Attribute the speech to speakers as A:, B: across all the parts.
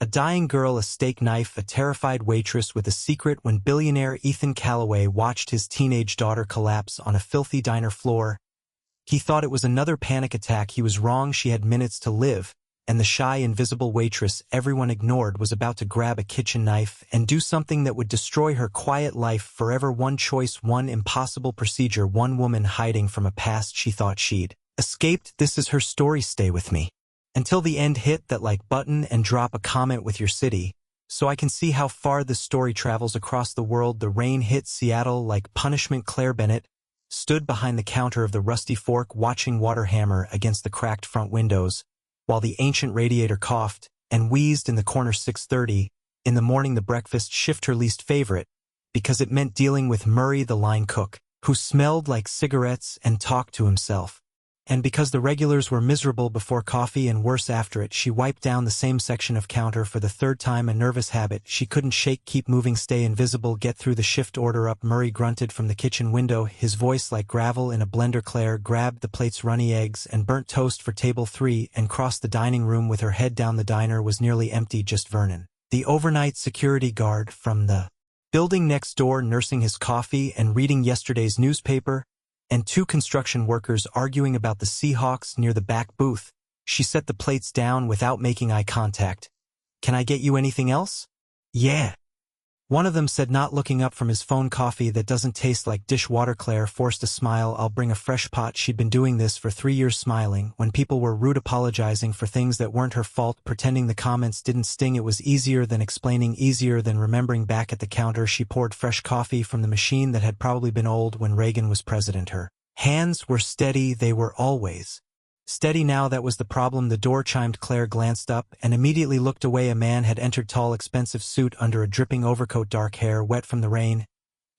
A: A dying girl, a steak knife, a terrified waitress with a secret. When billionaire Ethan Calloway watched his teenage daughter collapse on a filthy diner floor, he thought it was another panic attack. He was wrong. She had minutes to live, and the shy, invisible waitress everyone ignored was about to grab a kitchen knife and do something that would destroy her quiet life forever. One choice, one impossible procedure, one woman hiding from a past she thought she'd escaped. This is her story. Stay with me until the end. Hit that like button and drop a comment with your city, so I can see how far this story travels across the world. The rain hit Seattle like punishment. Claire Bennett stood behind the counter of the Rusty Fork watching water hammer against the cracked front windows, while the ancient radiator coughed and wheezed in the corner. 6:30 in the morning. The breakfast shift, her least favorite, because it meant dealing with Murray the line cook, who smelled like cigarettes and talked to himself. And because the regulars were miserable before coffee and worse after it. She wiped down the same section of counter for the third time, a nervous habit she couldn't shake. Keep moving, stay invisible, get through the shift. Order up. Murray grunted from the kitchen window, his voice like gravel in a blender. Claire grabbed the plates, runny eggs and burnt toast for table 3, and crossed the dining room with her head down. The diner was nearly empty, just Vernon, the overnight security guard from the building next door, nursing his coffee and reading yesterday's newspaper, and 2 construction workers arguing about the Seahawks near the back booth. She set the plates down without making eye contact. "Can I get you anything else?" "Yeah," one of them said, not looking up from his phone. "Coffee that doesn't taste like dishwater." Claire forced a smile. "I'll bring a fresh pot." She'd been doing this for 3 years, smiling when people were rude, apologizing for things that weren't her fault, pretending the comments didn't sting. It was easier than explaining, easier than remembering. Back at the counter, she poured fresh coffee from the machine that had probably been old when Reagan was president. Her hands were steady. They were always steady. Now that was the problem. The door chimed. Claire glanced up and immediately looked away. A man had entered, tall, expensive suit under a dripping overcoat, dark hair wet from the rain.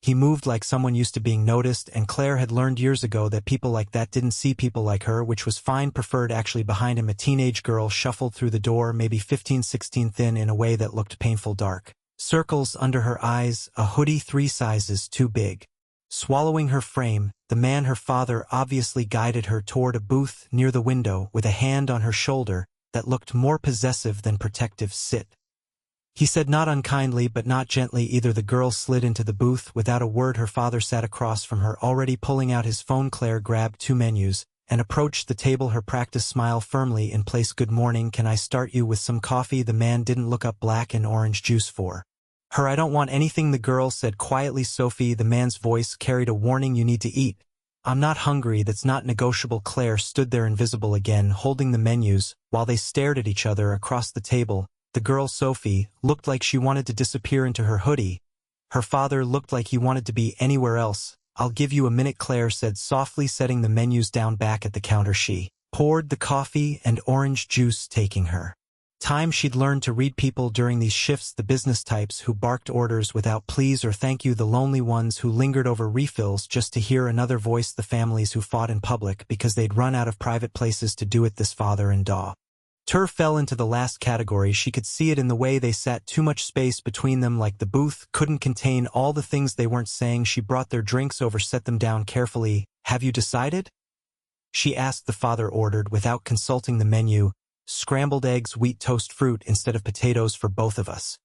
A: He moved like someone used to being noticed, and Claire had learned years ago that people like that didn't see people like her, which was fine. Preferred actually. Behind him, a teenage girl shuffled through the door, maybe 15, 16, thin in a way that looked painful, dark circles under her eyes, a hoodie 3 sizes too big swallowing her frame. The man, her father, obviously guided her toward a booth near the window with a hand on her shoulder that looked more possessive than protective. "Sit," he said, not unkindly but not gently either. The girl slid into the booth without a word. Her father sat across from her, already pulling out his phone. Claire grabbed 2 menus and approached the table, her practice smile firmly in place. "Good morning, can I start you with some coffee?" The man didn't look up. "Black and orange juice for her." "I don't want anything," the girl said quietly. "Sophie," the man's voice carried a warning, "you need to eat." "I'm not hungry." "That's not negotiable." Claire stood there invisible again, holding the menus, while they stared at each other across the table. The girl, Sophie, looked like she wanted to disappear into her hoodie. Her father looked like he wanted to be anywhere else. "I'll give you a minute," Claire said softly, setting the menus down. Back at the counter, she poured the coffee and orange juice, taking her time. She'd learned to read people during these shifts, the business types who barked orders without please or thank you, the lonely ones who lingered over refills just to hear another voice, the families who fought in public because they'd run out of private places to do it. This father and daughter fell into the last category. She could see it in the way they sat, too much space between them, like the booth couldn't contain all the things they weren't saying. She brought their drinks over, set them down carefully. "Have you decided?" she asked. The father ordered without consulting the menu, "Scrambled eggs, wheat toast, fruit instead of potatoes for both of us."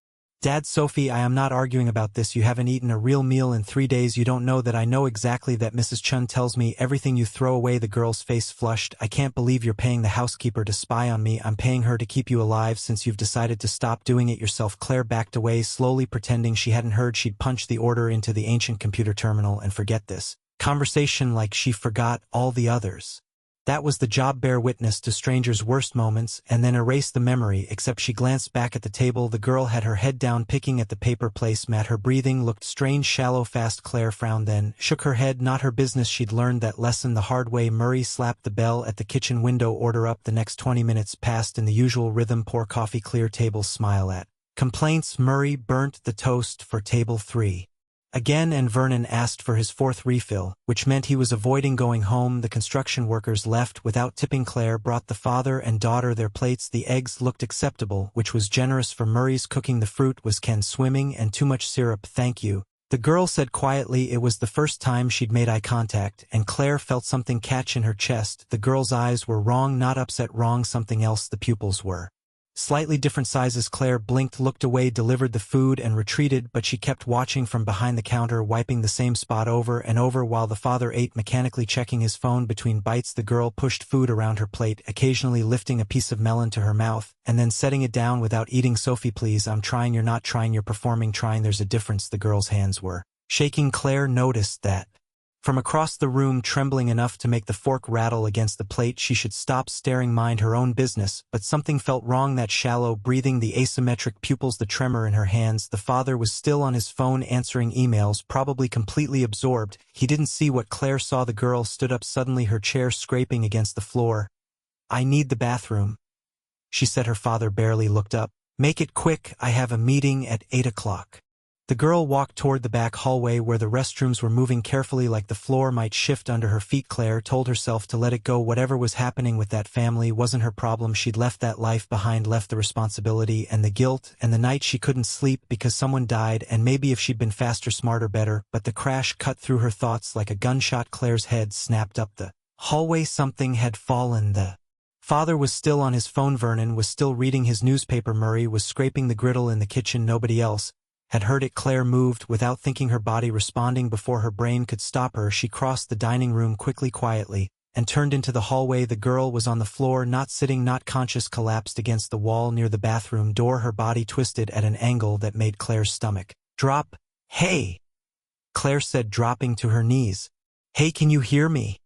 A: "Dad." "Sophie, I am not arguing about this. You haven't eaten a real meal in 3 days. You don't know that. I know exactly that. Mrs. Chun tells me everything. You throw away." The girl's face flushed. "I can't believe you're paying the housekeeper to spy on me." "I'm paying her to keep you alive since you've decided to stop doing it yourself." Claire backed away, slowly, pretending she hadn't heard. She'd punch the order into the ancient computer terminal and forget this conversation like she forgot all the others. That was the job. Bear witness to strangers' worst moments and then erase the memory. Except she glanced back at the table. The girl had her head down, picking at the paper placemat. Her breathing looked strange, shallow, fast. Claire frowned, then shook her head. Not her business. She'd learned that lesson the hard way. Murray slapped the bell at the kitchen window. "Order up." The next 20 minutes passed in the usual rhythm. Pour coffee, clear tables, smile at complaints. Murray burnt the toast for table 3 again, and Vernon asked for his 4th refill, which meant he was avoiding going home. The construction workers left without tipping. Claire brought the father and daughter their plates. The eggs looked acceptable, which was generous for Murray's cooking. The fruit was Ken swimming and too much syrup. "Thank you," the girl said quietly. It was the first time she'd made eye contact, and Claire felt something catch in her chest. The girl's eyes were wrong, not upset, wrong, something else. The pupils were Slightly different sizes. Claire blinked, looked away, delivered the food and retreated, but she kept watching from behind the counter, wiping the same spot over and over while the father ate, mechanically checking his phone between bites. The girl pushed food around her plate, occasionally lifting a piece of melon to her mouth, and then setting it down without eating. Sophie, please, I'm trying. You're not trying, you're performing. Trying. There's a difference. The girl's hands were shaking. Claire noticed that. From across the room, trembling enough to make the fork rattle against the plate. She should stop staring, mind her own business, but something felt wrong. That shallow breathing, the asymmetric pupils, the tremor in her hands. The father was still on his phone answering emails, probably completely absorbed. He didn't see what Claire saw. The girl stood up suddenly, her chair scraping against the floor. I need the bathroom, she said. Her father barely looked up. Make it quick, I have a meeting at 8 o'clock. The girl walked toward the back hallway where the restrooms were, moving carefully like the floor might shift under her feet. Claire told herself to let it go. Whatever was happening with that family wasn't her problem. She'd left that life behind, left the responsibility and the guilt and the night she couldn't sleep because someone died, and maybe if she'd been faster, smarter, better. But the crash cut through her thoughts like a gunshot. Claire's head snapped up the hallway. Something had fallen. The father was still on his phone. Vernon was still reading his newspaper. Murray was scraping the griddle in the kitchen. Nobody else had heard it. Claire moved without thinking, her body responding before her brain could stop her. She crossed the dining room quickly, quietly, and turned into the hallway. The girl was on the floor, not sitting, not conscious, collapsed against the wall near the bathroom door, her body twisted at an angle that made Claire's stomach drop. Hey, Claire said, dropping to her knees. Hey, can you hear me?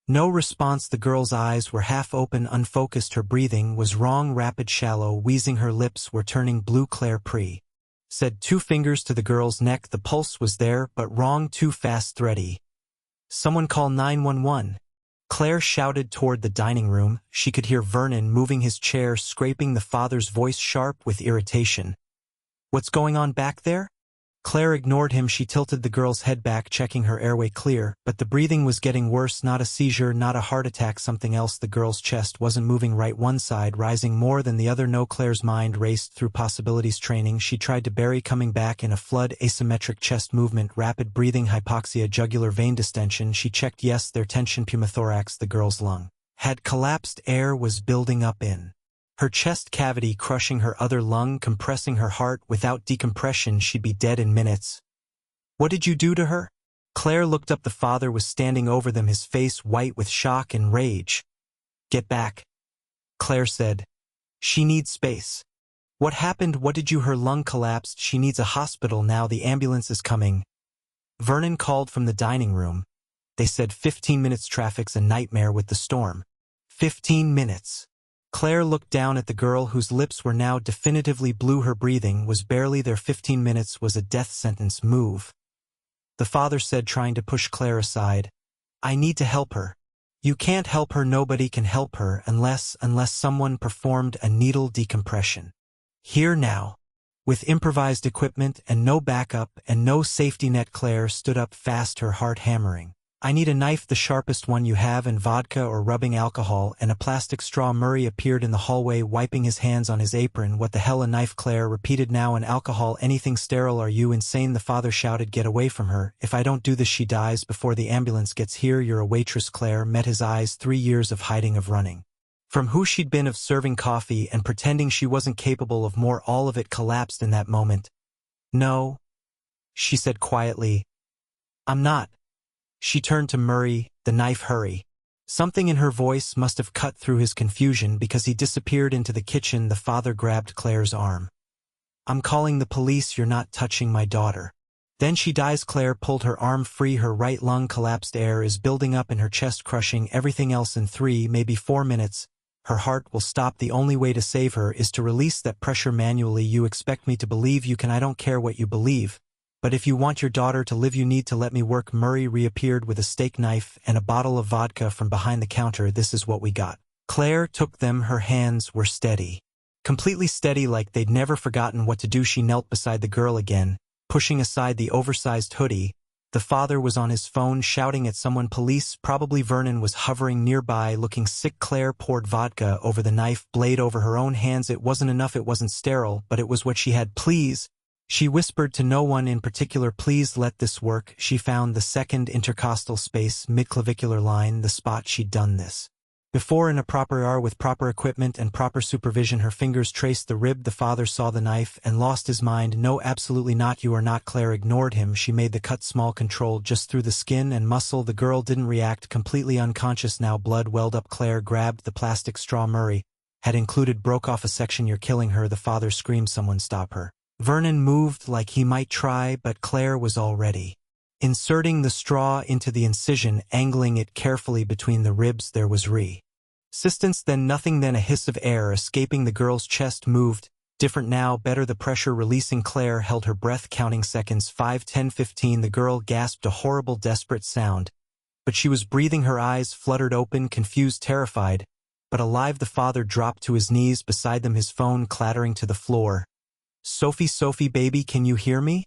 A: No response. The girl's eyes were half open, unfocused. Her breathing was wrong, rapid, shallow, wheezing. Her lips were turning blue. Claire said, two fingers to the girl's neck. The pulse was there, but wrong, too fast, thready. Someone call 911. Claire shouted toward the dining room. She could hear Vernon moving his chair, scraping, the father's voice sharp with irritation. What's going on back there? Claire ignored him. She tilted the girl's head back, checking her airway clear, but the breathing was getting worse. Not a seizure, not a heart attack, something else. The girl's chest wasn't moving right, one side rising more than the other. No. Claire's mind raced through possibilities. Training she tried to bury, coming back in a flood. Asymmetric chest movement, rapid breathing, hypoxia, jugular vein distension. She checked. Yes, their tension. Pneumothorax. The girl's lung had collapsed. Air was building up in her chest cavity, crushing her other lung, compressing her heart. Without decompression, she'd be dead in minutes. What did you do to her? Claire looked up. The father was standing over them, his face white with shock and rage. Get back, Claire said. She needs space. What happened? What did you? Her lung collapsed. She needs a hospital now. The ambulance is coming. Vernon called from the dining room. They said 15 minutes. Traffic's a nightmare with the storm. 15 minutes. Claire looked down at the girl whose lips were now definitively blue. Her breathing was barely there. 15 minutes was a death sentence. Move, the father said, trying to push Claire aside. I need to help her. You can't help her. Nobody can help her unless someone performed a needle decompression. Here now. With improvised equipment and no backup and no safety net. Claire stood up fast, her heart hammering. I need a knife, the sharpest one you have, and vodka or rubbing alcohol, and a plastic straw. Murray appeared in the hallway, wiping his hands on his apron. What the hell? A knife, Claire repeated. Now, and alcohol, anything sterile. Are you insane? The father shouted. Get away from her. If I don't do this, she dies before the ambulance gets here. You're a waitress. Claire met his eyes. 3 years of hiding, of running from who she'd been, of serving coffee and pretending she wasn't capable of more. All of it collapsed in that moment. No, she said quietly. I'm not. She turned to Murray, the knife. Hurry. Something in her voice must have cut through his confusion because he disappeared into the kitchen. The father grabbed Claire's arm. I'm calling the police. You're not touching my daughter. Then she dies. Claire pulled her arm free. Her right lung collapsed. Air is building up in her chest, crushing everything else. In 3, maybe 4 minutes, her heart will stop. The only way to save her is to release that pressure manually. You expect me to believe you can? I don't care what you believe. But if you want your daughter to live, you need to let me work. Murray reappeared with a steak knife and a bottle of vodka from behind the counter. This is what we got. Claire took them. Her hands were steady. Completely steady, like they'd never forgotten what to do. She knelt beside the girl again, pushing aside the oversized hoodie. The father was on his phone, shouting at someone. Police, probably. Vernon was hovering nearby, looking sick. Claire poured vodka over the knife blade over her own hands. It wasn't enough. It wasn't sterile, but it was what she had. Please, she whispered to no one in particular. Please let this work. She found the second intercostal space, midclavicular line, the spot she'd done this Before in a proper hour with proper equipment and proper supervision her fingers traced the rib. The father saw the knife and lost his mind. No, absolutely not, you are not. Claire ignored him. She made the cut small, controlled, just through the skin and muscle. The girl didn't react, completely unconscious now. Blood welled up. Claire grabbed the plastic straw. Murray had included, broke off a section. You're killing her. The father screamed. Someone stop her. Vernon moved like he might try, but Claire was already inserting the straw into the incision, angling it carefully between the ribs. There was resistance, then nothing, then a hiss of air escaping. The girl's chest moved. Different now, better. The pressure releasing. Claire held her breath, counting seconds. 5, 10, 15. The girl gasped a horrible, desperate sound. But she was breathing. Her eyes fluttered open, confused, terrified, but alive. The father dropped to his knees beside them, his phone clattering to the floor. Sophie, Sophie, baby, can you hear me?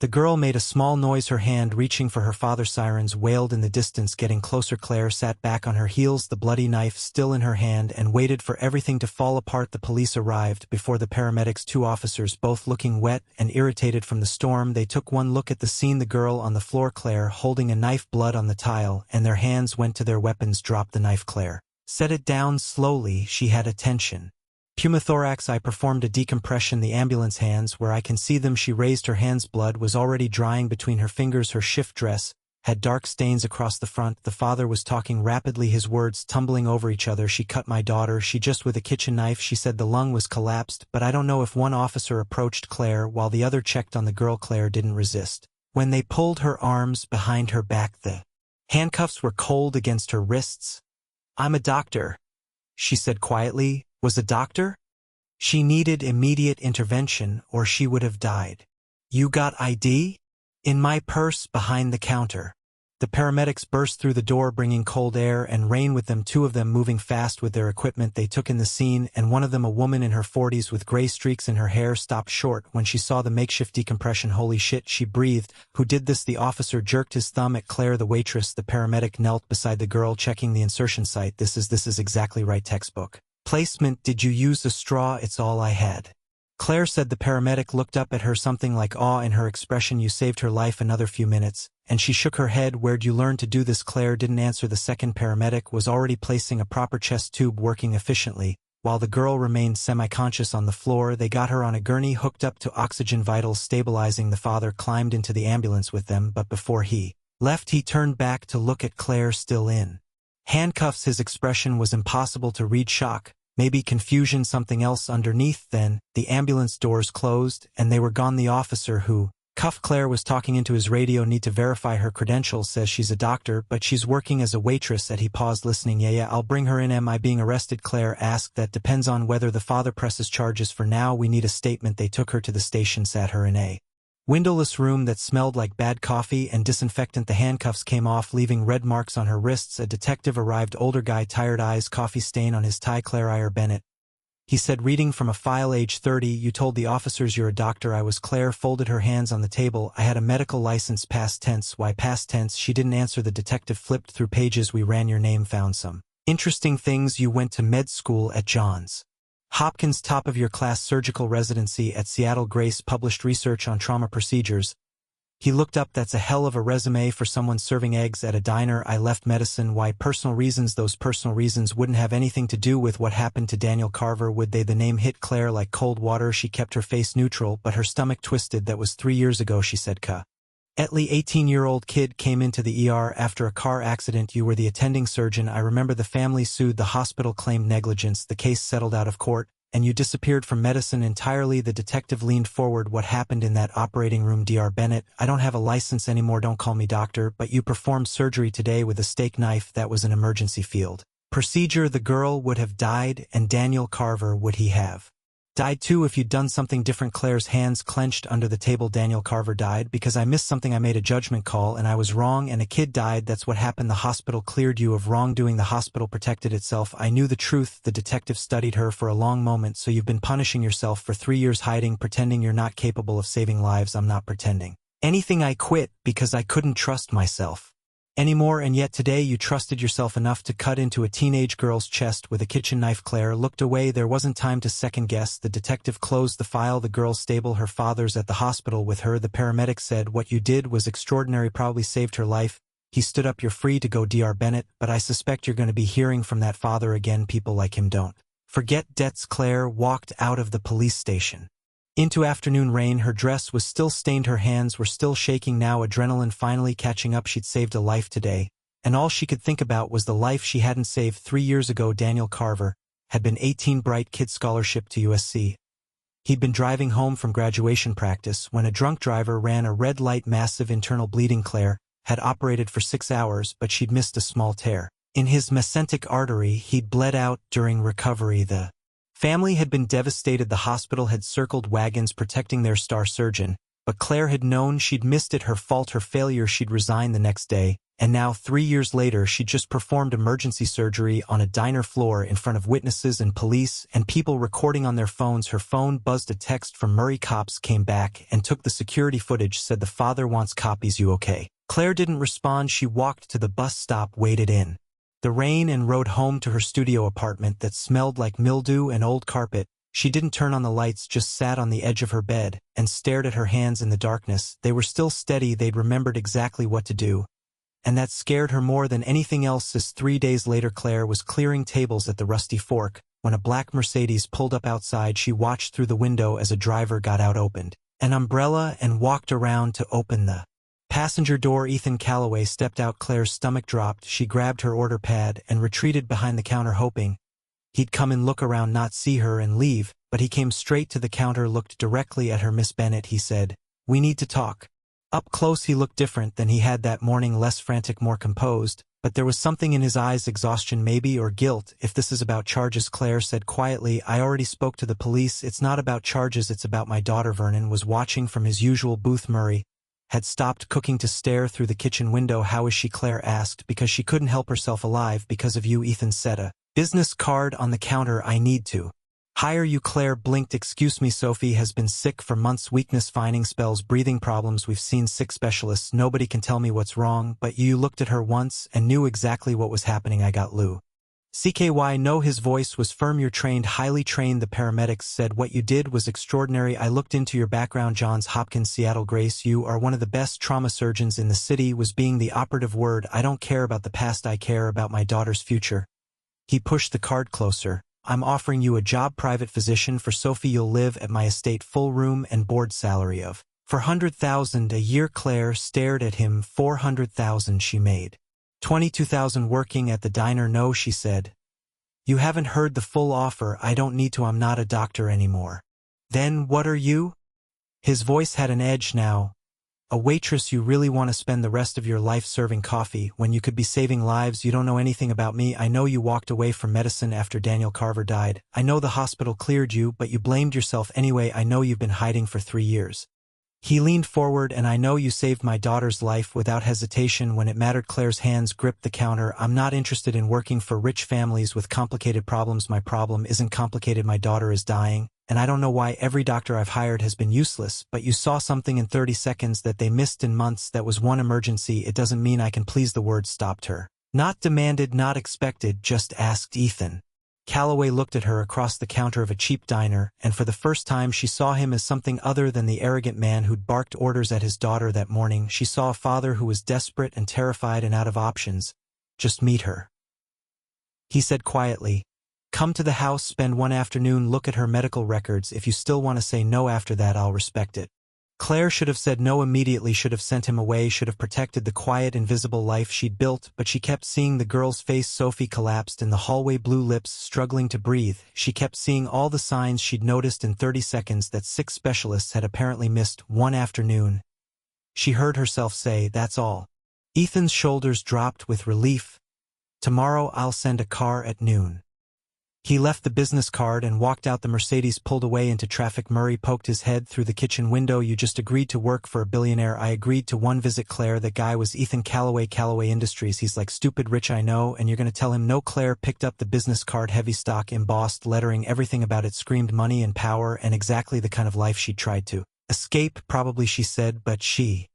A: The girl made a small noise, her hand reaching for her father. Sirens wailed in the distance, getting closer. Claire sat back on her heels, the bloody knife still in her hand, and waited for everything to fall apart. The police arrived before the paramedics, 2 officers, both looking wet and irritated from the storm. They took one look at the scene, the girl on the floor, Claire holding a knife, blood on the tile, and their hands went to their weapons. Drop the knife. Claire set it down slowly. She had attention. Pneumothorax. I performed a decompression. The ambulance hands, where I can see them. She raised her hands. Blood was already drying between her fingers. Her shift dress had dark stains across the front. The father was talking rapidly, his words tumbling over each other. She cut my daughter. She just with a kitchen knife. She said the lung was collapsed, but I don't know if. One officer approached Claire while the other checked on the girl. Claire didn't resist. When they pulled her arms behind her back, the handcuffs were cold against her wrists. I'm a doctor, she said quietly. Was a doctor? She needed immediate intervention or she would have died. You got ID? In my purse behind the counter. The paramedics burst through the door, bringing cold air and rain with them, 2 of them moving fast with their equipment. They took in the scene, and one of them, a woman in her 40s with gray streaks in her hair, stopped short when she saw the makeshift decompression. Holy shit, she breathed. Who did this? The officer jerked his thumb at Claire, the waitress. The paramedic knelt beside the girl, checking the insertion site. This is exactly right, textbook placement. Did you use the straw? It's all I had. Claire said. The paramedic looked up at her, something like awe in her expression. You saved her life. Another few minutes, and she shook her head. Where'd you learn to do this? Claire didn't answer. The second paramedic was already placing a proper chest tube, working efficiently, while the girl remained semi-conscious on the floor. They got her on a gurney, hooked up to oxygen, vitals stabilizing. The father climbed into the ambulance with them, but before he left he turned back to look at Claire, still in handcuffs. His expression was impossible to read. Shock, maybe confusion, something else underneath. Then the ambulance doors closed and they were gone. The officer who cuffed Claire was talking into his radio. Need to verify her credentials. Says she's a doctor, but she's working as a waitress. He paused, listening. Yeah, I'll bring her in. Am I being arrested? Claire asked. That depends on whether the father presses charges. For now we need a statement. They took her to the station, sat her in a windowless room that smelled like bad coffee and disinfectant. The handcuffs came off, leaving red marks on her wrists. A detective arrived, older guy, tired eyes, coffee stain on his tie. Claire Iyer Bennett, he said, reading from a file. Age 30. You told the officers you're a doctor. I was. Claire folded her hands on the table. I had a medical license. Past tense. Why past tense? She didn't answer. The detective flipped through pages. We ran your name, found some interesting things. You went to med school at Johns Hopkins, top of your class, surgical residency at Seattle. Grace published research on trauma procedures. He looked up. That's a hell of a resume for someone serving eggs at a diner. I left medicine. Why? Personal reasons. Those personal reasons wouldn't have anything to do with what happened to Daniel Carver, would they? The name hit Claire like cold water. She kept her face neutral, but her stomach twisted. That was 3 years ago, she said. Etley, 18-year-old kid, came into the ER after a car accident. You were the attending surgeon. I remember. The family sued. The hospital claimed negligence. The case settled out of court, and you disappeared from medicine entirely. The detective leaned forward. What happened in that operating room? Dr. Bennett, I don't have a license anymore. Don't call me doctor, but you performed surgery today with a steak knife. That was an emergency field procedure. The girl would have died, and Daniel Carver, would he have died too if you'd done something different? Claire's hands clenched under the table. Daniel Carver died because I missed something. I made a judgment call and I was wrong, and a kid died. That's what happened. The hospital cleared you of wrongdoing. The hospital protected itself. I knew the truth. The detective studied her for a long moment. So you've been punishing yourself for 3 years, hiding, pretending you're not capable of saving lives. I'm not pretending anything. I quit because I couldn't trust myself anymore, and yet today you trusted yourself enough to cut into a teenage girl's chest with a kitchen knife. Claire looked away. There wasn't time to second-guess. The detective closed the file. The girl's stable. Her father's at the hospital with her. The paramedic said, what you did was extraordinary, probably saved her life. He stood up. You're free to go, Dr. Bennett, but I suspect you're going to be hearing from that father again. People like him don't forget debts. Claire walked out of the police station. Into afternoon rain, her dress was still stained, her hands were still shaking now, adrenaline finally catching up. She'd saved a life today, and all she could think about was the life she hadn't saved 3 years ago. Daniel Carver had been 18, bright kid, scholarship to USC. He'd been driving home from graduation practice when a drunk driver ran a red light, massive internal bleeding. Claire had operated for 6 hours, but she'd missed a small tear in his mesenteric artery. He'd bled out during recovery. The family had been devastated. The hospital had circled wagons protecting their star surgeon, but Claire had known she'd missed it. Her fault, her failure. She'd resign the next day, and now 3 years later she'd just performed emergency surgery on a diner floor in front of witnesses and police and people recording on their phones. Her phone buzzed. A text from Murray. Cops came back and took the security footage, said the father wants copies. You okay? Claire didn't respond. She walked to the bus stop, waded in the rain, and rode home to her studio apartment that smelled like mildew and old carpet. She didn't turn on the lights, just sat on the edge of her bed and stared at her hands in the darkness. They were still steady. They'd remembered exactly what to do, and that scared her more than anything else. As 3 days later Claire was clearing tables at the Rusty Fork when a black Mercedes pulled up outside. She watched through the window as a driver got out, opened an umbrella, and walked around to open the passenger door. Ethan Calloway stepped out. Claire's stomach dropped. She grabbed her order pad and retreated behind the counter, hoping he'd come and look around, not see her and leave, but he came straight to the counter, looked directly at her. Miss Bennett, he said, we need to talk. Up close he looked different than he had that morning, less frantic, more composed, but there was something in his eyes, exhaustion maybe, or guilt. If this is about charges, Claire said quietly, I already spoke to the police. It's not about charges, it's about my daughter. Vernon was watching from his usual booth. Murray had stopped cooking to stare through the kitchen window. How is she? Claire asked. Because she couldn't help herself. Alive because of you. Ethan set a business card on the counter. I need to hire you. Claire blinked. Excuse me, Sophie has been sick for months. Weakness, finding spells, breathing problems. We've seen 6 specialists. Nobody can tell me what's wrong, but you looked at her once and knew exactly what was happening. I got Lou. CKY. No, his voice was firm. You're trained, highly trained. The paramedics said what you did was extraordinary. I looked into your background. Johns Hopkins, Seattle. Grace, you are one of the best trauma surgeons in the city. Was being the operative word. I don't care about the past. I care about my daughter's future. He pushed the card closer. I'm offering you a job, private physician for Sophie. You'll live at my estate, full room and board, salary of $400,000 a year. Claire stared at him. $400,000 she made. $22,000 working at the diner. No, she said. You haven't heard the full offer. I don't need to. I'm not a doctor anymore. Then what are you? His voice had an edge now. A waitress. You really want to spend the rest of your life serving coffee when you could be saving lives? You don't know anything about me. I know you walked away from medicine after Daniel Carver died. I know the hospital cleared you, but you blamed yourself anyway. I know you've been hiding for 3 years. He leaned forward. And I know you saved my daughter's life without hesitation when it mattered. Claire's hands gripped the counter. I'm not interested in working for rich families with complicated problems. My problem isn't complicated. My daughter is dying, and I don't know why every doctor I've hired has been useless, but you saw something in 30 seconds that they missed in months. That was one emergency. It doesn't mean I can please. The word stopped her. Not demanded, not expected, just asked. Ethan Calloway looked at her across the counter of a cheap diner, and for the first time she saw him as something other than the arrogant man who'd barked orders at his daughter that morning. She saw a father who was desperate and terrified and out of options. Just meet her, he said quietly. Come to the house, spend one afternoon, look at her medical records. If you still want to say no after that, I'll respect it. Claire should have said no immediately, should have sent him away, should have protected the quiet, invisible life she'd built, but she kept seeing the girl's face. Sophie collapsed in the hallway, blue lips, struggling to breathe. She kept seeing all the signs she'd noticed in 30 seconds that 6 specialists had apparently missed one afternoon. She heard herself say, that's all. Ethan's shoulders dropped with relief. Tomorrow I'll send a car at noon. He left the business card and walked out. The Mercedes pulled away into traffic. Murray poked his head through the kitchen window. You just agreed to work for a billionaire. I agreed to one visit. Claire, that guy was Ethan Calloway, Calloway Industries. He's like stupid rich, I know, and you're going to tell him no? Claire picked up the business card, heavy stock, embossed lettering, everything about it screamed money and power and exactly the kind of life she tried to escape, probably, she said, but she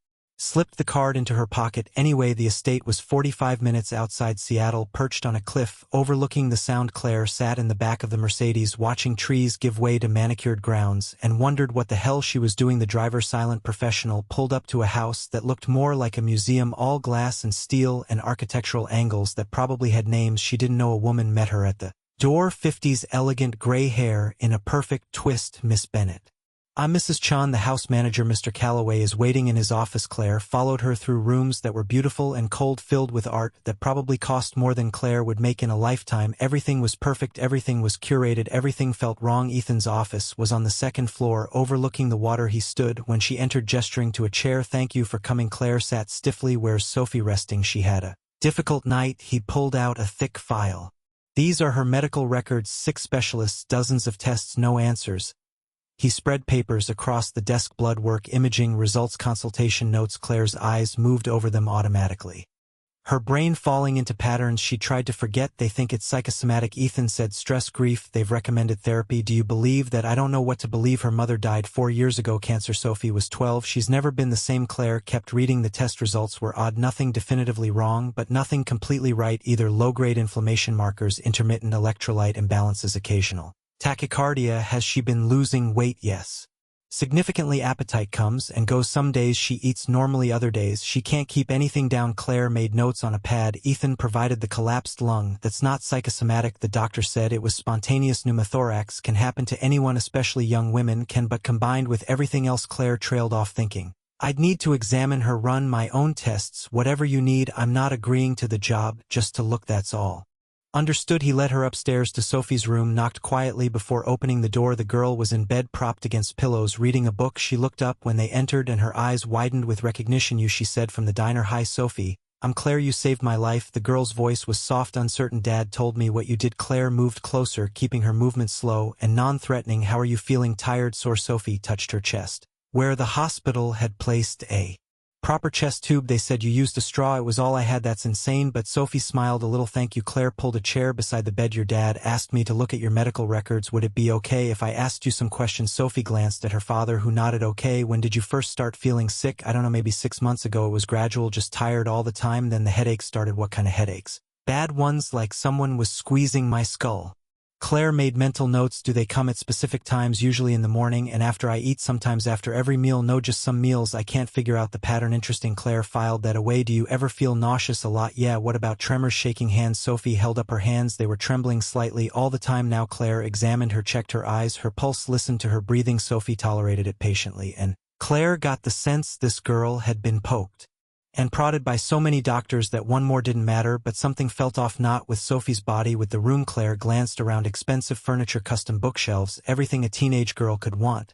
A: slipped the card into her pocket. Anyway, the estate was 45 minutes outside Seattle, perched on a cliff overlooking the Sound. Claire sat in the back of the Mercedes watching trees give way to manicured grounds and wondered what the hell she was doing. The driver, silent professional, pulled up to a house that looked more like a museum, all glass and steel and architectural angles that probably had names she didn't know. A woman met her at the door, 50s, elegant gray hair in a perfect twist. Miss Bennett. I'm Mrs. Chan, the house manager. Mr. Calloway is waiting in his office. Claire followed her through rooms that were beautiful and cold, filled with art that probably cost more than Claire would make in a lifetime. Everything was perfect, everything was curated, everything felt wrong. Ethan's office was on the second floor, overlooking the water. He stood when she entered, gesturing to a chair. Thank you for coming. Claire sat stiffly. Where's Sophie? Resting. She had a difficult night. He pulled out a thick file. These are her medical records, 6 specialists, dozens of tests, no answers. He spread papers across the desk. Blood work, imaging, results, consultation notes. Claire's eyes moved over them automatically. Her brain falling into patterns she tried to forget. They think it's psychosomatic. Ethan said, stress, grief, they've recommended therapy. Do you believe that? I don't know what to believe. Her mother died 4 years ago. Cancer. Sophie was 12. She's never been the same. Claire kept reading. The test results were odd. Nothing definitively wrong, but nothing completely right either. Low-grade inflammation markers, intermittent electrolyte imbalances, occasional tachycardia. Has she been losing weight? Yes. Significantly. Appetite comes and goes. Some days she eats normally, other days she can't keep anything down. Claire made notes on a pad. Ethan provided the collapsed lung. That's not psychosomatic. The doctor said it was spontaneous. Pneumothorax can happen to anyone, especially young women can, but combined with everything else. Claire trailed off, thinking, I'd need to examine her, run my own tests, whatever you need. I'm not agreeing to the job, just to look, that's all. Understood. He led her upstairs to Sophie's room, knocked quietly before opening the door. The girl was in bed, propped against pillows, reading a book. She looked up when they entered and her eyes widened with recognition. You, she said from the diner. Hi, Sophie. I'm Claire. You saved my life. The girl's voice was soft, uncertain. Dad told me what you did. Claire moved closer, keeping her movements slow and non-threatening. How are you feeling? Tired, sore? Sophie touched her chest, where the hospital had placed a proper chest tube. They said you used a straw. It was all I had. That's insane. But Sophie smiled a little. Thank you. Claire pulled a chair beside the bed. Your dad asked me to look at your medical records. Would it be okay if I asked you some questions? Sophie glanced at her father, who nodded. Okay. When did you first start feeling sick? I don't know, maybe 6 months ago. It was gradual, just tired all the time. Then the headaches started. What kind of headaches? Bad ones, like someone was squeezing my skull. Claire made mental notes. Do they come at specific times? Usually in the morning and after I eat, sometimes after every meal. No, just some meals. I can't figure out the pattern. Interesting. Claire filed that away. Do you ever feel nauseous? A lot. Yeah. What about tremors? Shaking hands. Sophie held up her hands. They were trembling slightly all the time now. Claire examined her, checked her eyes, her pulse, listened to her breathing. Sophie tolerated it patiently, and Claire got the sense this girl had been poked and prodded by so many doctors that one more didn't matter, but something felt off. Not with Sophie's body, with the room. Claire glanced around. Expensive furniture, custom bookshelves, everything a teenage girl could want.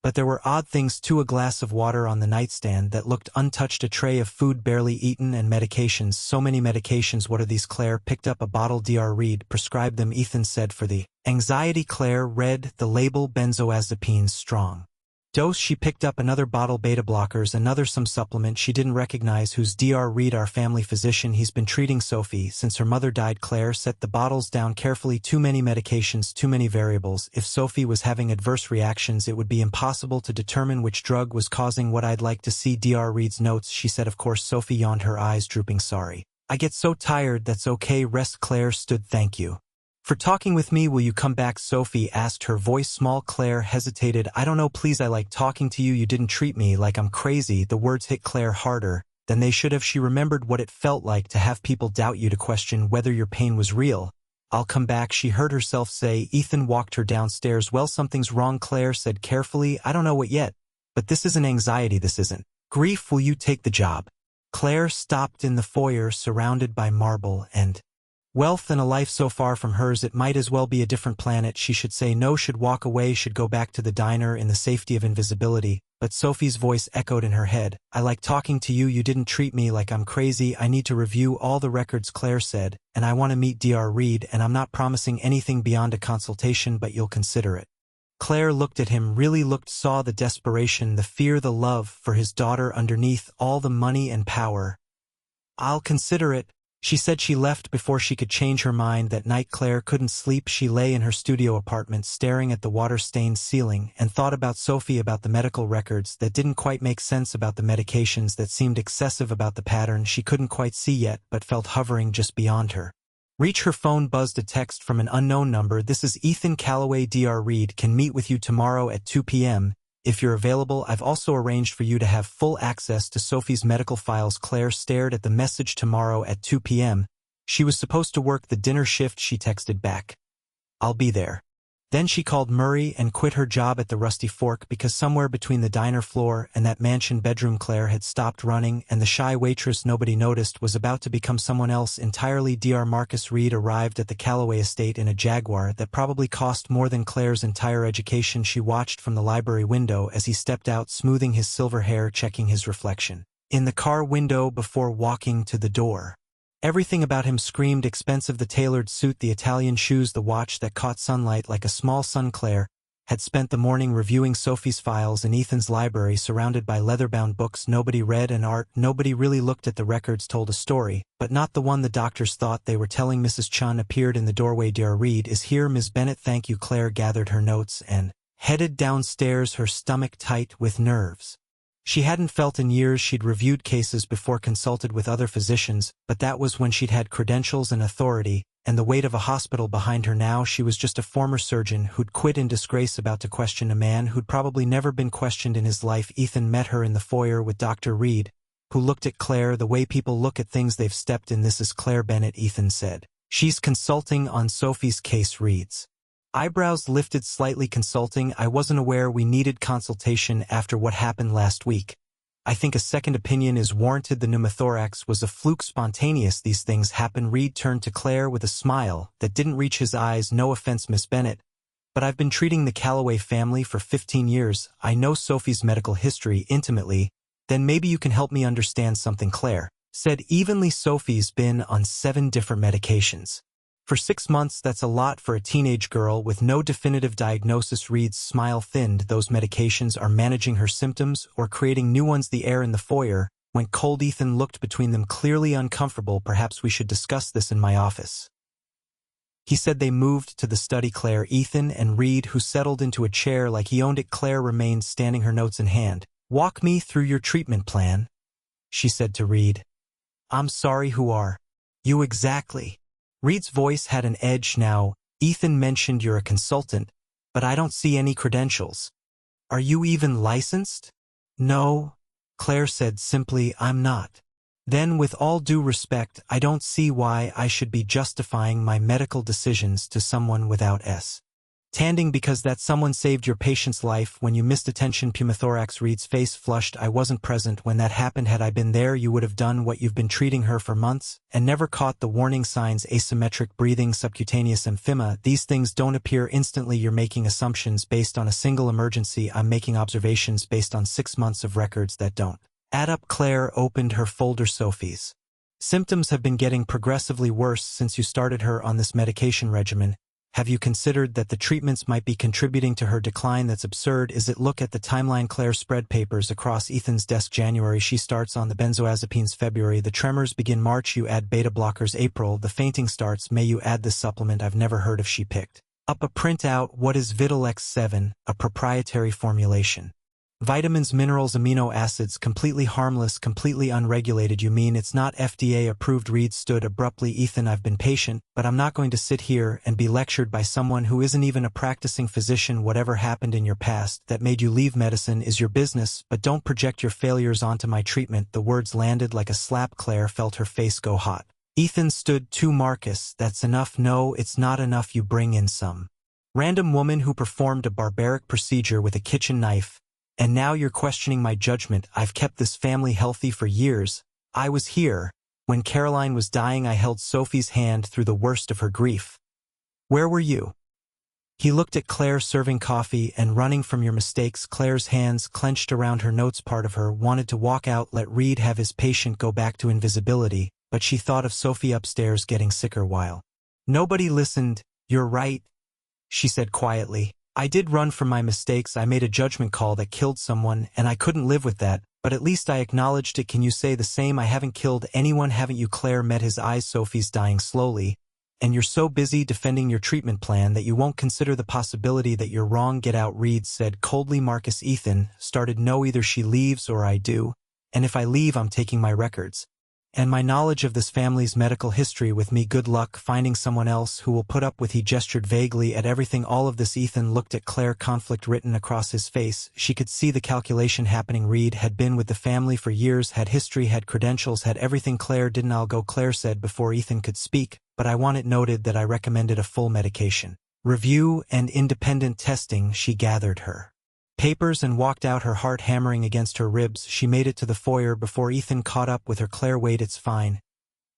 A: But there were odd things too. A glass of water on the nightstand that looked untouched, a tray of food barely eaten, and medications. So many medications. What are these? Claire picked up a bottle. Dr. Reed prescribed them. Ethan said for the anxiety. Claire read the label. Benzodiazepines, strong dose. She picked up another bottle. Beta blockers, another, some supplement she didn't recognize. Who's Dr. Reed? Our family physician. He's been treating Sophie since her mother died. Claire set the bottles down carefully. Too many medications, too many variables. If Sophie was having adverse reactions, it would be impossible to determine which drug was causing what. I'd like to see Dr. Reed's notes, she said. Of course. Sophie yawned, her eyes drooping. Sorry. I get so tired. That's okay. Rest. Claire stood. Thank you for talking with me. Will you come back? Sophie asked, her voice small. Claire hesitated. I don't know, please. I like talking to you. You didn't treat me like I'm crazy. The words hit Claire harder than they should have. She remembered what it felt like to have people doubt you, to question whether your pain was real. I'll come back, she heard herself say. Ethan walked her downstairs. Well, something's wrong, Claire said carefully. I don't know what yet, but this isn't anxiety. This isn't grief. Will you take the job? Claire stopped in the foyer, surrounded by marble and wealth and a life so far from hers it might as well be a different planet. She should say no, should walk away, should go back to the diner in the safety of invisibility. But Sophie's voice echoed in her head. I like talking to you. You didn't treat me like I'm crazy. I need to review all the records, Claire said, and I want to meet Dr. Reed, and I'm not promising anything beyond a consultation, but you'll consider it. Claire looked at him, really looked, saw the desperation, the fear, the love for his daughter underneath all the money and power. I'll consider it, She said she left before she could change her mind. That night Claire couldn't sleep. She lay in her studio apartment staring at the water-stained ceiling and thought about Sophie, about the medical records that didn't quite make sense, about the medications that seemed excessive, about the pattern she couldn't quite see yet but felt hovering just beyond her. Her phone buzzed. A text from an unknown number. "This is Ethan Callaway. Dr. Reed can meet with you tomorrow at 2 p.m. if you're available. I've also arranged for you to have full access to Sophie's medical files." Claire stared at the message. Tomorrow at 2 p.m. She was supposed to work the dinner shift. She texted back, "I'll be there." Then she called Murray and quit her job at the Rusty Fork because somewhere between the diner floor and that mansion bedroom Claire had stopped running, and the shy waitress nobody noticed was about to become someone else entirely. Dr. Marcus Reed arrived at the Callaway estate in a Jaguar that probably cost more than Claire's entire education. She watched from the library window as he stepped out, smoothing his silver hair, checking his reflection in the car window before walking to the door. Everything about him screamed expensive: the tailored suit, the Italian shoes, the watch that caught sunlight like a small sun. Claire had spent the morning reviewing Sophie's files in Ethan's library, surrounded by leather-bound books nobody read and art nobody really looked at. The records told a story, but not the one the doctors thought they were telling. Mrs. Chun appeared in the doorway. "Dr. Reed is here, Ms. Bennett." "Thank you." Claire gathered her notes and headed downstairs, her stomach tight with nerves. She hadn't felt in years. She'd reviewed cases before, consulted with other physicians, but that was when she'd had credentials and authority, and the weight of a hospital behind her. Now she was just a former surgeon who'd quit in disgrace, about to question a man who'd probably never been questioned in his life. Ethan met her in the foyer with Dr. Reed, who looked at Claire the way people look at things they've stepped in. "This is Claire Bennett," Ethan said. "She's consulting on Sophie's case." Reed's eyebrows lifted slightly. "Consulting? I wasn't aware we needed consultation after what happened last week. I think a second opinion is warranted. The pneumothorax was a fluke, spontaneous. These things happen." Reed turned to Claire with a smile that didn't reach his eyes. "No offense, Miss Bennett, but I've been treating the Callaway family for 15 years. I know Sophie's medical history intimately. Then maybe you can help me understand something." Claire said evenly, "Sophie's been on 7 different medications. For 6 months, that's a lot for a teenage girl with no definitive diagnosis." Reed's smile thinned. "Those medications are managing her symptoms or creating new ones?" The air in the foyer went cold. Ethan looked between them, clearly uncomfortable. "Perhaps we should discuss this in my office," he said. They moved to the study. Claire, Ethan, and Reed, who settled into a chair like he owned it. Claire remained standing, her notes in hand. "Walk me through your treatment plan," she said to Reed. "I'm sorry, who are you exactly?" Reed's voice had an edge now. "Ethan mentioned you're a consultant, but I don't see any credentials. Are you even licensed?" "No," Claire said simply, "I'm not." "Then, with all due respect, I don't see why I should be justifying my medical decisions to someone without standing because that someone saved your patient's life when you missed attention." Pneumothorax. Reed's face flushed. "I wasn't present when that happened. Had I been there, you would have done what you've been treating her for months and never caught the warning signs: asymmetric breathing, subcutaneous emphysema. These things don't appear instantly. You're making assumptions based on a single emergency. I'm making observations based on 6 months of records that don't add up." Claire opened her folder. "Sophie's symptoms have been getting progressively worse since you started her on this medication regimen. Have you considered that the treatments might be contributing to her decline?" "That's absurd." "Is it?" "Look at the timeline." Claire spread papers across Ethan's desk. "January, she starts on the benzodiazepines. February, the tremors begin. March, you add beta blockers. April, the fainting starts. May, you add this supplement I've never heard of." She picked up a printout. "What is Vitalex 7, a proprietary formulation? Vitamins, minerals, amino acids, completely harmless, completely unregulated." "You mean it's not FDA approved?" Reed stood abruptly. "Ethan, I've been patient, but I'm not going to sit here and be lectured by someone who isn't even a practicing physician. Whatever happened in your past that made you leave medicine is your business, but don't project your failures onto my treatment." The words landed like a slap. Claire felt her face go hot. Ethan stood to Marcus. "That's enough." "No, it's not enough. You bring in some random woman who performed a barbaric procedure with a kitchen knife, and now you're questioning my judgment. I've kept this family healthy for years. I was here when Caroline was dying. I held Sophie's hand through the worst of her grief. Where were you?" He looked at Claire, serving coffee and running from your mistakes. Claire's hands clenched around her notes. Part of her wanted to walk out, let Reed have his patient, go back to invisibility, but she thought of Sophie upstairs getting sicker while nobody listened. "You're right," she said quietly. "I did run from my mistakes. I made a judgment call that killed someone, and I couldn't live with that. But at least I acknowledged it. Can you say the same? I haven't killed anyone, haven't you? Claire met his eyes. Sophie's dying slowly. And you're so busy defending your treatment plan that you won't consider the possibility that you're wrong. Get out, Reed said coldly. Marcus Ethan started. No, either she leaves or I do. And if I leave, I'm taking my records and my knowledge of this family's medical history with me. Good luck finding someone else who will put up with. He gestured vaguely at everything. All of this. Ethan looked at Claire, conflict written across his face. She could see the calculation happening. Reed had been with the family for years, had history, had credentials, had everything. Claire didn't. I'll go, Claire said before Ethan could speak, but I want it noted that I recommended a full medication review and independent testing. She gathered her papers and walked out, her heart hammering against her ribs. She made it to the foyer before Ethan caught up with her. Claire, wait, it's fine.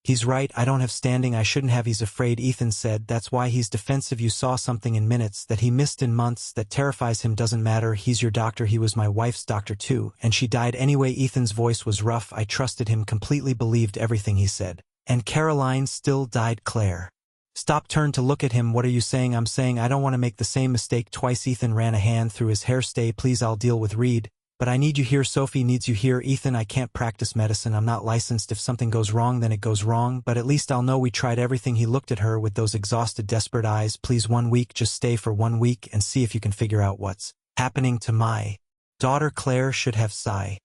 A: He's right, I don't have standing. I shouldn't have. He's afraid, Ethan said. That's why he's defensive. You saw something in minutes that he missed in months that terrifies him. Doesn't matter, he's your doctor. He was my wife's doctor too, and she died anyway. Ethan's voice was rough. I trusted him completely, believed everything he said. And Caroline still died. Claire stopped, turned to look at him. What are you saying? I'm saying I don't want to make the same mistake twice. Ethan ran a hand through his hair. Stay, please, I'll deal with Reed. But I need you here. Sophie needs you here. Ethan, I can't practice medicine. I'm not licensed. If something goes wrong, then it goes wrong. But at least I'll know we tried everything. He looked at her with those exhausted, desperate eyes. Please, 1 week. Just stay for 1 week and see if you can figure out what's happening to my daughter. Claire should have sighed.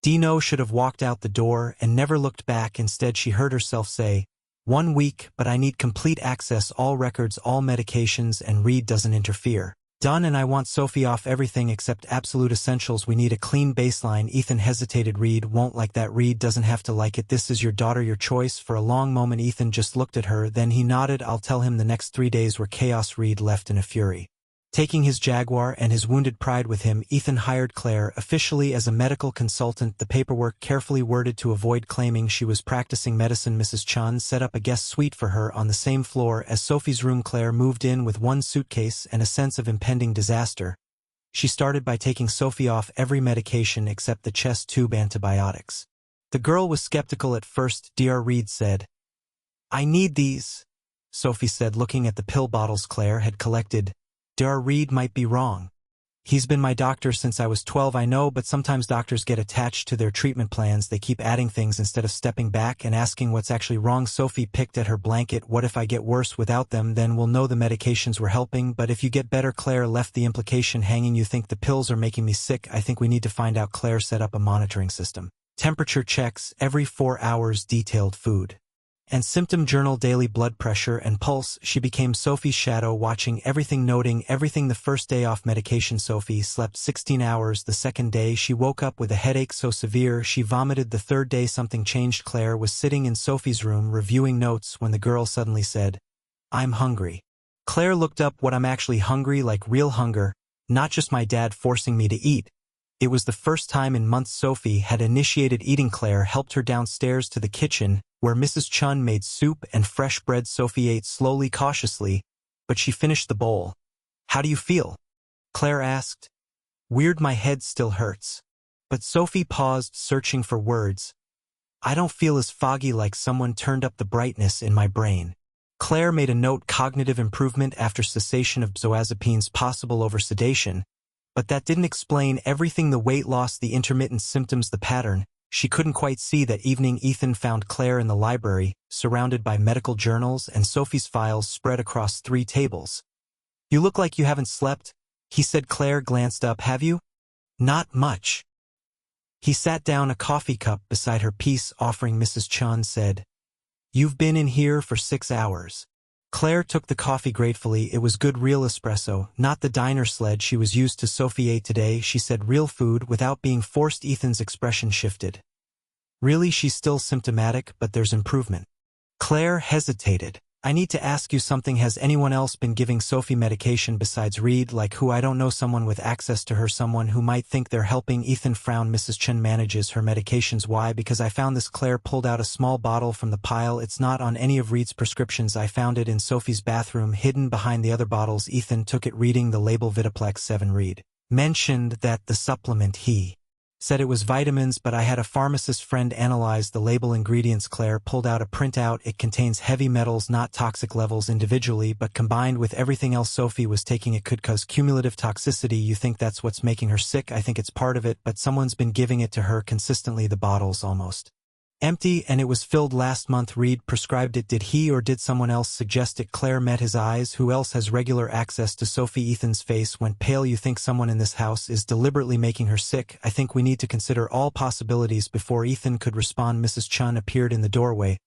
A: Dino should have walked out the door and never looked back. Instead, she heard herself say, 1 week, but I need complete access, all records, all medications, and Reed doesn't interfere. Done, and I want Sophie off everything except absolute essentials. We need a clean baseline. Ethan hesitated. Reed won't like that. Reed doesn't have to like it. This is your daughter, your choice. For a long moment, Ethan just looked at her, then he nodded. I'll tell him. The next 3 days were chaos. Reed left in a fury. Taking his Jaguar and his wounded pride with him, Ethan hired Claire officially as a medical consultant. The paperwork carefully worded to avoid claiming she was practicing medicine. Mrs. Chun set up a guest suite for her on the same floor as Sophie's room. Claire moved in with one suitcase and a sense of impending disaster. She started by taking Sophie off every medication except the chest tube antibiotics. The girl was skeptical at first. Dr. Reed said, I need these, Sophie said, looking at the pill bottles Claire had collected. Dr. Reed might be wrong. He's been my doctor since I was 12, I know, but sometimes doctors get attached to their treatment plans. They keep adding things instead of stepping back and asking what's actually wrong. Sophie picked at her blanket. What if I get worse without them? Then we'll know the medications were helping. But if you get better, Claire left the implication hanging. You think the pills are making me sick? I think we need to find out. Claire set up a monitoring system. Temperature checks every 4 hours, detailed food and symptom journal, daily blood pressure and pulse. She became Sophie's shadow, watching everything, noting everything. The first day off medication, Sophie slept 16 hours. The second day, she woke up with a headache so severe she vomited. The third day, something changed. Claire was sitting in Sophie's room reviewing notes when the girl suddenly said, I'm hungry. Claire looked up. What? I'm actually hungry, like real hunger, not just my dad forcing me to eat. It was the first time in months Sophie had initiated eating. Claire helped her downstairs to the kitchen, where Mrs. Chun made soup and fresh bread. Sophie ate slowly, cautiously, but she finished the bowl. How do you feel? Claire asked. Weird, my head still hurts. But Sophie paused, searching for words. I don't feel as foggy, like someone turned up the brightness in my brain. Claire made a note: cognitive improvement after cessation of benzodiazepines, possible over sedation. But that didn't explain everything: the weight loss, the intermittent symptoms, the pattern. She couldn't quite see. That evening, Ethan found Claire in the library, surrounded by medical journals and Sophie's files spread across 3 tables. You look like you haven't slept, he said. Claire glanced up. Have you? Not much. He sat down, a coffee cup beside her piece offering. Mrs. Chun said, You've been in here for 6 hours. Claire took the coffee gratefully. It was good, real espresso, not the diner sled she was used to. Sophie ate today, she said, real food without being forced. Ethan's expression shifted. Really? She's still symptomatic, but there's improvement. Claire hesitated. I need to ask you something. Has anyone else been giving Sophie medication besides Reed? Like who? I don't know. Someone with access to her, someone who might think they're helping. Ethan frowned. Mrs. Chen manages her medications. Why? Because I found this. Claire pulled out a small bottle from the pile. It's not on any of Reed's prescriptions. I found it in Sophie's bathroom, hidden behind the other bottles. Ethan took it, reading the label. Vitaplex 7. Reed mentioned that the supplement he Said it was vitamins, but I had a pharmacist friend analyze the label ingredients. Claire pulled out a printout. It contains heavy metals, not toxic levels individually, but combined with everything else Sophie was taking it could cause cumulative toxicity. You think that's what's making her sick? I think it's part of it, but someone's been giving it to her consistently. The bottle's almost empty, and it was filled last month. Reed prescribed it. Did he or did someone else suggest it? Claire met his eyes. Who else has regular access to Sophie? Ethan's face went pale. You think someone in this house is deliberately making her sick? I think we need to consider all possibilities. Before Ethan could respond, Mrs. Chun appeared in the doorway,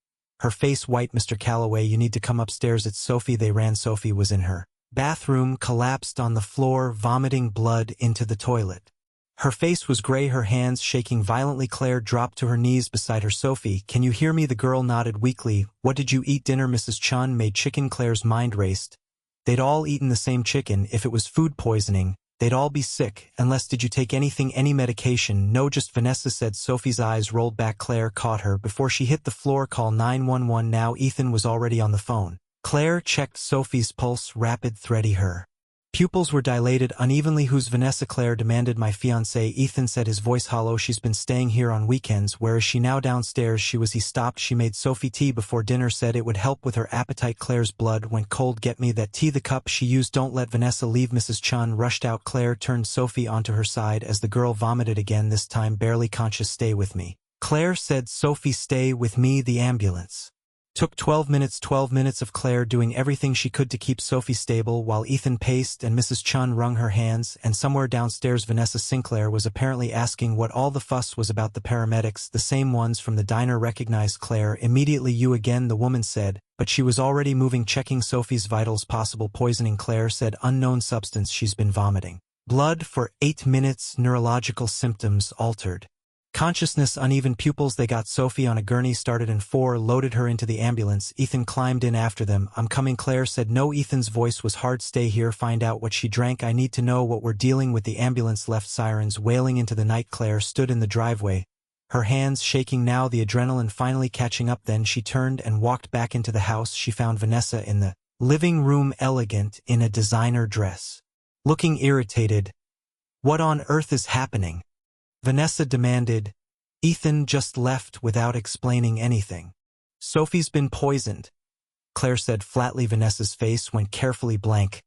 A: her face white. Mr. Calloway, you need to come upstairs. It's Sophie. They ran. Sophie was in her bathroom, collapsed on the floor, vomiting blood into the toilet. Her face was gray, her hands shaking violently. Claire dropped to her knees beside her. Sophie, can you hear me? The girl nodded weakly. What did you eat? Dinner. Mrs. Chun made chicken. Claire's mind raced. They'd all eaten the same chicken. If it was food poisoning, they'd all be sick. Unless, did you take anything, any medication? No, just Vanessa said. Sophie's eyes rolled back. Claire caught her before she hit the floor. Call 911 now. Ethan was already on the phone. Claire checked Sophie's pulse, rapid, thready. Her pupils were dilated unevenly. Who's Vanessa? Claire demanded. My fiancée. Ethan said, his voice hollow. She's been staying here on weekends. Where is she now? Downstairs. She was. He stopped. She made Sophie tea before dinner, said it would help with her appetite. Claire's blood went cold. Get me that tea. The cup she used. Don't let Vanessa leave. Mrs. Chun rushed out. Claire turned Sophie onto her side as the girl vomited again, this time barely conscious. Stay with me, Claire said. Sophie, stay with me. The ambulance took 12 minutes. 12 minutes of Claire doing everything she could to keep Sophie stable while Ethan paced and Mrs. Chun wrung her hands, and somewhere downstairs Vanessa Sinclair was apparently asking what all the fuss was about. The paramedics, the same ones from the diner, recognized Claire immediately. You again, the woman said, but she was already moving, checking Sophie's vitals. Possible poisoning, Claire said. Unknown substance. She's been vomiting blood for 8 minutes. Neurological symptoms altered consciousness, uneven pupils. They got Sophie on a gurney, started in 4, loaded her into the ambulance. Ethan climbed in after them. I'm coming, Claire said. No. Ethan's voice was hard. Stay here, find out what she drank. I need to know what we're dealing with. The ambulance left, sirens wailing into the night. Claire stood in the driveway, her hands shaking now, the adrenaline finally catching up. Then she turned and walked back into the house. She found Vanessa in the living room, elegant in a designer dress, looking irritated. What on earth is happening? Vanessa demanded. Ethan just left without explaining anything. Sophie's been poisoned, Claire said flatly. Vanessa's face went carefully blank.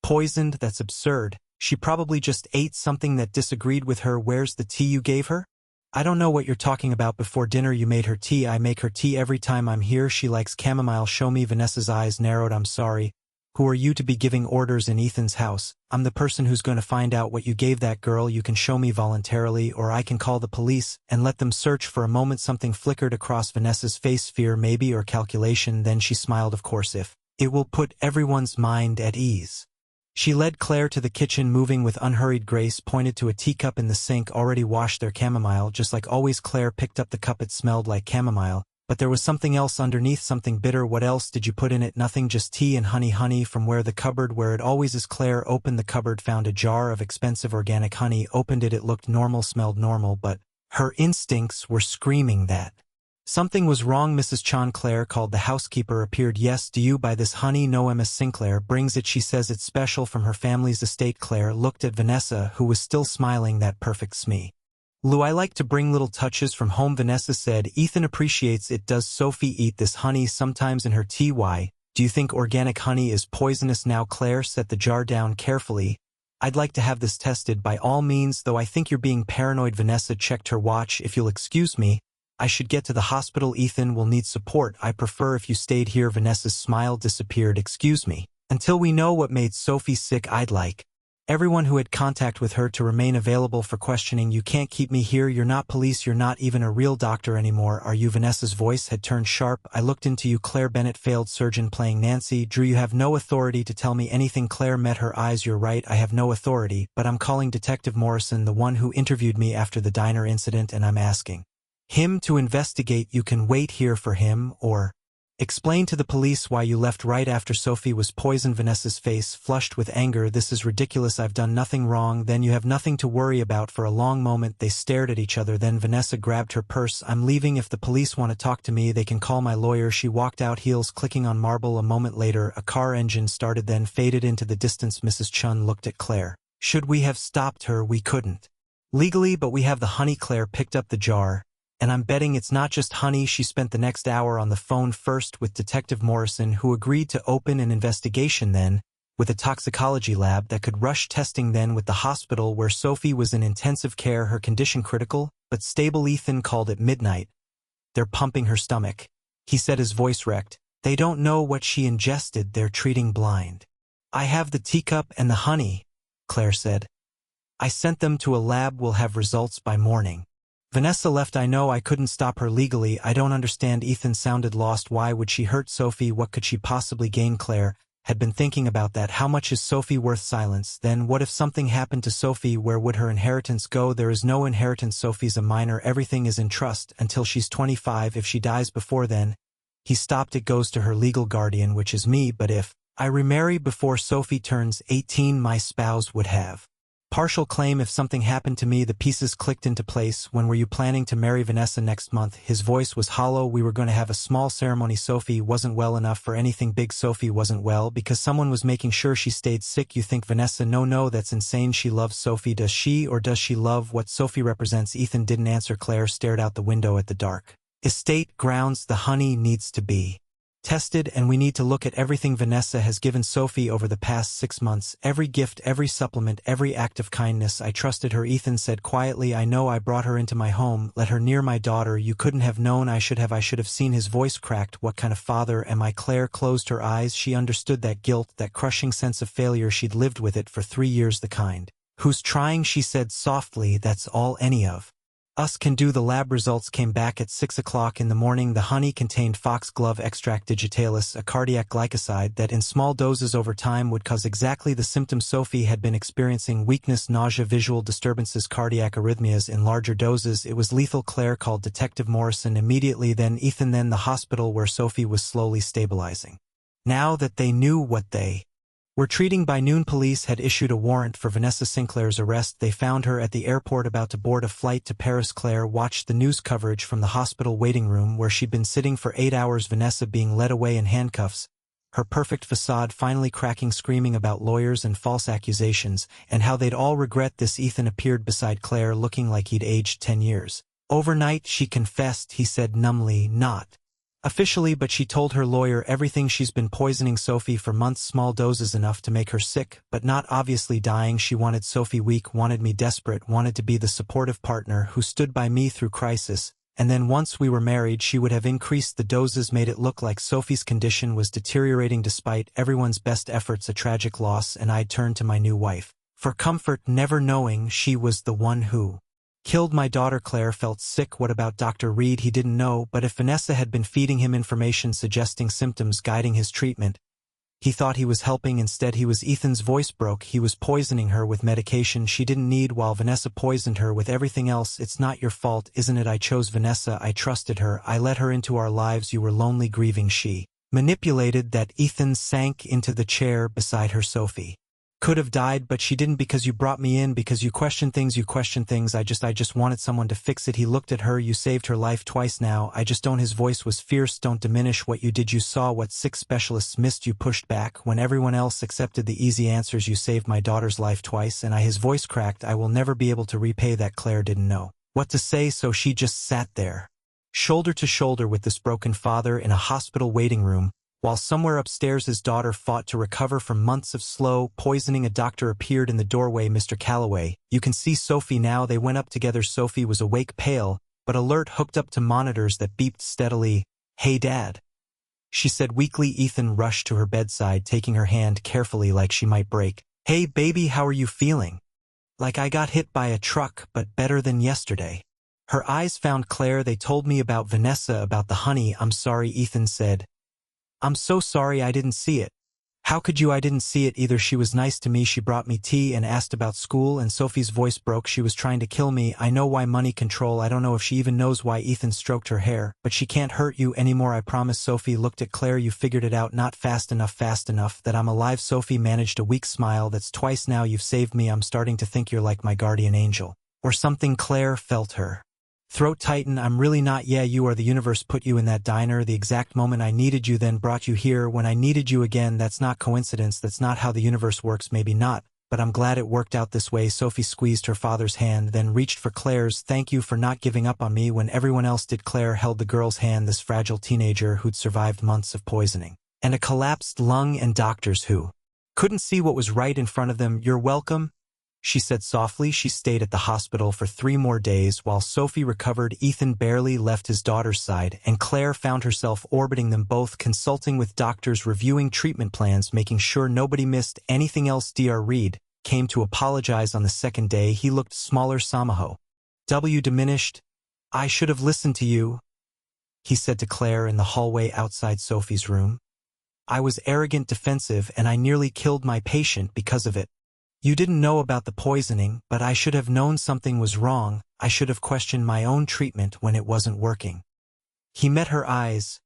A: Poisoned? That's absurd. She probably just ate something that disagreed with her. Where's the tea you gave her? I don't know what you're talking about. Before dinner you made her tea. I make her tea every time I'm here. She likes chamomile. Show me. Vanessa's eyes narrowed. I'm sorry. Who are you to be giving orders in Ethan's house? I'm the person who's going to find out what you gave that girl. You can show me voluntarily, or I can call the police and let them search. For a moment something flickered across Vanessa's face. Fear maybe, or calculation. Then she smiled. Of course, if it will put everyone's mind at ease. She led Claire to the kitchen, moving with unhurried grace, pointed to a teacup in the sink, already washed. Their chamomile, just like always. Claire picked up the cup. It smelled like chamomile. But there was something else underneath, something bitter. What else did you put in it? Nothing, just tea and honey. Honey from where? The cupboard, where it always is. Claire opened the cupboard, found a jar of expensive organic honey, opened it. It looked normal, smelled normal, but her instincts were screaming that something was wrong. Mrs. Chun, Claire called. The housekeeper appeared. Yes. Do you buy this honey? No. Ms. Sinclair brings it. She says it's special from her family's estate. Claire looked at Vanessa, who was still smiling. That perfect smee. Lou, I like to bring little touches from home, Vanessa said. Ethan appreciates it. Does Sophie eat this honey sometimes in her tea? Why? Do you think organic honey is poisonous? Now Claire set the jar down carefully. I'd like to have this tested by all means, though I think you're being paranoid. Vanessa checked her watch. If you'll excuse me, I should get to the hospital. Ethan will need support. I prefer if you stayed here. Vanessa's smile disappeared. Excuse me. Until we know what made Sophie sick, I'd like everyone who had contact with her to remain available for questioning. You can't keep me here. You're not police. You're not even a real doctor anymore, are you? Vanessa's voice had turned sharp. I looked into you. Claire Bennett, failed surgeon playing Nancy Drew. You have no authority to tell me anything. Claire met her eyes. You're right, I have no authority, but I'm calling Detective Morrison, the one who interviewed me after the diner incident, and I'm asking him to investigate. You can wait here for him, or explain to the police why you left right after Sophie was poisoned. Vanessa's face flushed with anger. This is ridiculous. I've done nothing wrong. Then you have nothing to worry about. For a long moment they stared at each other. Then Vanessa grabbed her purse. I'm leaving. If the police want to talk to me, they can call my lawyer. She walked out, heels clicking on marble. A moment later, a car engine started, then faded into the distance. Mrs. Chun looked at Claire. Should we have stopped her? We couldn't. Legally, but we have the honey. Claire picked up the jar, and I'm betting it's not just honey. She spent the next hour on the phone, first with Detective Morrison, who agreed to open an investigation, then with a toxicology lab that could rush testing, then with the hospital where Sophie was in intensive care, her condition critical but stable. Ethan called at midnight. They're pumping her stomach, he said, his voice wrecked. They don't know what she ingested, they're treating blind. I have the teacup and the honey, Claire said. I sent them to a lab, we'll have results by morning. Vanessa left. I know I couldn't stop her legally. I don't understand. Ethan sounded lost. Why would she hurt Sophie? What could she possibly gain? Claire had been thinking about that. How much is Sophie worth? Silence. Then what if something happened to Sophie? Where would her inheritance go? There is no inheritance. Sophie's a minor. Everything is in trust until she's 25. If she dies before then, he stopped. It goes to her legal guardian, which is me. But if I remarry before Sophie turns 18, my spouse would have partial claim. If something happened to me, the pieces clicked into place. When were you planning to marry Vanessa? Next month. His voice was hollow. We were going to have a small ceremony. Sophie wasn't well enough for anything big. Sophie wasn't well because someone was making sure she stayed sick. You think Vanessa? No, that's insane. She loves Sophie. Does she, or does she love what Sophie represents? Ethan didn't answer. Claire stared out the window at the dark estate grounds. The honey needs to be tested, and we need to look at everything Vanessa has given Sophie over the past 6 months. Every gift, every supplement, every act of kindness. I trusted her, Ethan said quietly. I know. I brought her into my home, let her near my daughter. You couldn't have known. I should have seen. His voice cracked. What kind of father am I? Claire closed her eyes. She understood that guilt, that crushing sense of failure. She'd lived with it for 3 years. The kind who's trying, she said softly. That's all any of us can do. The lab results came back at 6 o'clock in the morning. The honey contained foxglove extract digitalis, a cardiac glycoside that in small doses over time would cause exactly the symptoms Sophie had been experiencing: weakness, nausea, visual disturbances, cardiac arrhythmias. In larger doses, it was lethal. Claire called Detective Morrison immediately, then Ethan, then the hospital where Sophie was slowly stabilizing. Now that they knew what they were treating by noon, police had issued a warrant for Vanessa Sinclair's arrest. They found her at the airport about to board a flight to Paris. Claire watched the news coverage from the hospital waiting room where she'd been sitting for 8 hours. Vanessa being led away in handcuffs, her perfect facade finally cracking, screaming about lawyers and false accusations, and how they'd all regret this. Ethan appeared beside Claire, looking like he'd aged 10 years. Overnight, she confessed, he said numbly. Not officially, but she told her lawyer everything. She's been poisoning Sophie for months, small doses enough to make her sick, but not obviously dying. She wanted Sophie weak, wanted me desperate, wanted to be the supportive partner who stood by me through crisis. And then once we were married, she would have increased the doses, made it look like Sophie's condition was deteriorating despite everyone's best efforts. A tragic loss, and I'd turned to my new wife for comfort, never knowing she was the one who killed my daughter. Claire felt sick. What about Dr. Reed? He didn't know, but if Vanessa had been feeding him information suggesting symptoms, guiding his treatment, he thought he was helping. Instead, he was. Ethan's voice broke. He was poisoning her with medication she didn't need, while Vanessa poisoned her with everything else. It's not your fault, isn't it? I chose Vanessa. I trusted her. I let her into our lives. You were lonely, grieving. She manipulated that. Ethan sank into the chair beside her. Sophie could have died, but she didn't, because you brought me in, because you question things. I just wanted someone to fix it. He looked at her. You saved her life twice now. I just don't. His voice was fierce. Don't diminish what you did. You saw what 6 specialists missed. You pushed back when everyone else accepted the easy answers. You saved my daughter's life twice, and his voice cracked. I will never be able to repay that. Claire didn't know what to say, so she just sat there, shoulder to shoulder with this broken father in a hospital waiting room, while somewhere upstairs his daughter fought to recover from months of slow poisoning. A doctor appeared in the doorway. Mr. Calloway, you can see Sophie now. They went up together. Sophie was awake, pale, but alert, hooked up to monitors that beeped steadily. Hey, Dad, she said weakly. Ethan rushed to her bedside, taking her hand carefully like she might break. Hey, baby, how are you feeling? Like I got hit by a truck, but better than yesterday. Her eyes found Claire. They told me about Vanessa, about the honey. I'm sorry, Ethan said. I'm so sorry, I didn't see it. How could you? I didn't see it either. She was nice to me. She brought me tea and asked about school, and Sophie's voice broke. She was trying to kill me. I know why. Money, control. I don't know if she even knows why. Ethan stroked her hair. But she can't hurt you anymore, I promise. Sophie looked at Claire. You figured it out. Not fast enough that I'm alive. Sophie managed a weak smile. That's twice now you've saved me. I'm starting to think you're like my guardian angel or something. Claire felt her throat tighten. I'm really not. Yeah, you are. The universe put you in that diner the exact moment I needed you, then brought you here when I needed you again. That's not coincidence. That's not how the universe works. Maybe not, but I'm glad it worked out this way." Sophie squeezed her father's hand, then reached for Claire's. "Thank you for not giving up on me when everyone else did." Claire held the girl's hand, this fragile teenager who'd survived months of poisoning and a collapsed lung and doctors who couldn't see what was right in front of them. "You're welcome," she said softly. She stayed at the hospital for 3 more days while Sophie recovered. Ethan barely left his daughter's side, and Claire found herself orbiting them both, consulting with doctors, reviewing treatment plans, making sure nobody missed anything else. Dr. Reed came to apologize on the second day. He looked smaller. "Samaho. W diminished. I should have listened to you," he said to Claire in the hallway outside Sophie's room. "I was arrogant, defensive, and I nearly killed my patient because of it. You didn't know about the poisoning, but I should have known something was wrong. I should have questioned my own treatment when it wasn't working." He met her eyes.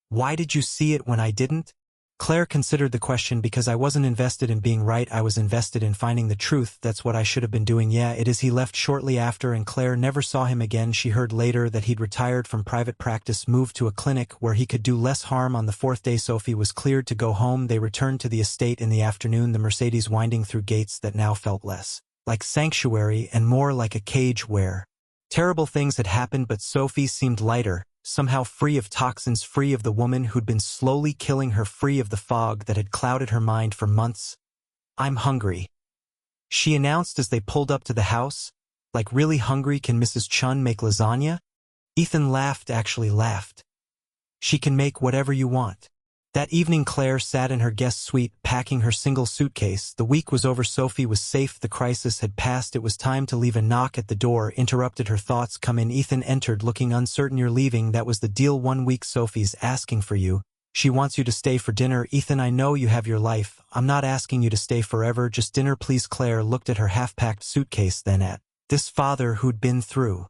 A: "Why did you see it when I didn't?" Claire considered the question. "Because I wasn't invested in being right. I was invested in finding the truth. That's what I should have been doing." "Yeah, it is." He left shortly after, and Claire never saw him again. She heard later that he'd retired from private practice, moved to a clinic where he could do less harm. On the 4th day, Sophie was cleared to go home. They returned to the estate in the afternoon, the Mercedes winding through gates that now felt less like sanctuary and more like a cage where terrible things had happened. But Sophie seemed lighter, somehow free of toxins, free of the woman who'd been slowly killing her, free of the fog that had clouded her mind for months. "I'm hungry," she announced as they pulled up to the house. "Like really hungry. Can Mrs. Chun make lasagna?" Ethan laughed, actually laughed. "She can make whatever you want." That evening Claire sat in her guest suite, packing her single suitcase. The week was over. Sophie was safe. The crisis had passed. It was time to leave. A knock at the door interrupted her thoughts. "Come in." Ethan entered, looking uncertain. "You're leaving? That was the deal. 1 week. Sophie's asking for you. She wants you to stay for dinner." "Ethan, I know you have your life. I'm not asking you to stay forever. Just dinner, please." Claire looked at her half-packed suitcase, then at this father who'd been through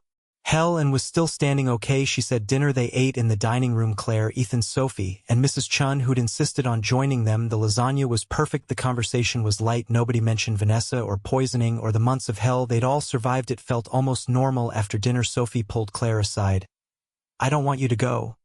A: hell and was still standing. "Okay," she said. Dinner. They ate in the dining room. Claire, Ethan, Sophie, and Mrs. Chun, who'd insisted on joining them. The lasagna was perfect. The conversation was light. Nobody mentioned Vanessa or poisoning or the months of hell they'd all survived. It felt almost normal. After dinner, Sophie pulled Claire aside. "I don't want you to go,"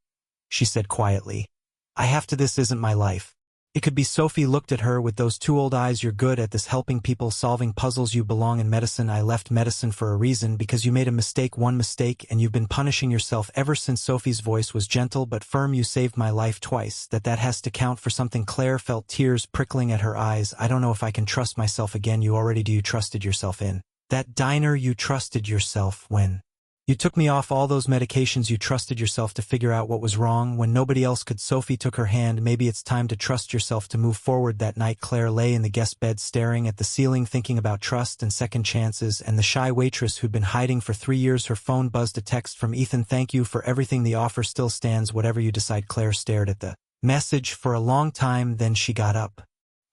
A: she said quietly. "I have to. This isn't my life." "It could be." Sophie looked at her with those 2 old eyes. "You're good at this, helping people, solving puzzles. You belong in medicine." "I left medicine for a reason, because you made a mistake, one mistake, and you've been punishing yourself ever since." Sophie's voice was gentle but firm. "You saved my life twice. That has to count for something." Claire felt tears prickling at her eyes. "I don't know if I can trust myself again." "You already do. You trusted yourself in that diner. You trusted yourself when you took me off all those medications. You trusted yourself to figure out what was wrong when nobody else could." Sophie took her hand. "Maybe it's time to trust yourself to move forward." That night Claire lay in the guest bed staring at the ceiling, thinking about trust and second chances and the shy waitress who'd been hiding for 3 years. Her phone buzzed. A text from Ethan. "Thank you for everything. The offer still stands. Whatever you decide." Claire stared at the message for a long time, then she got up,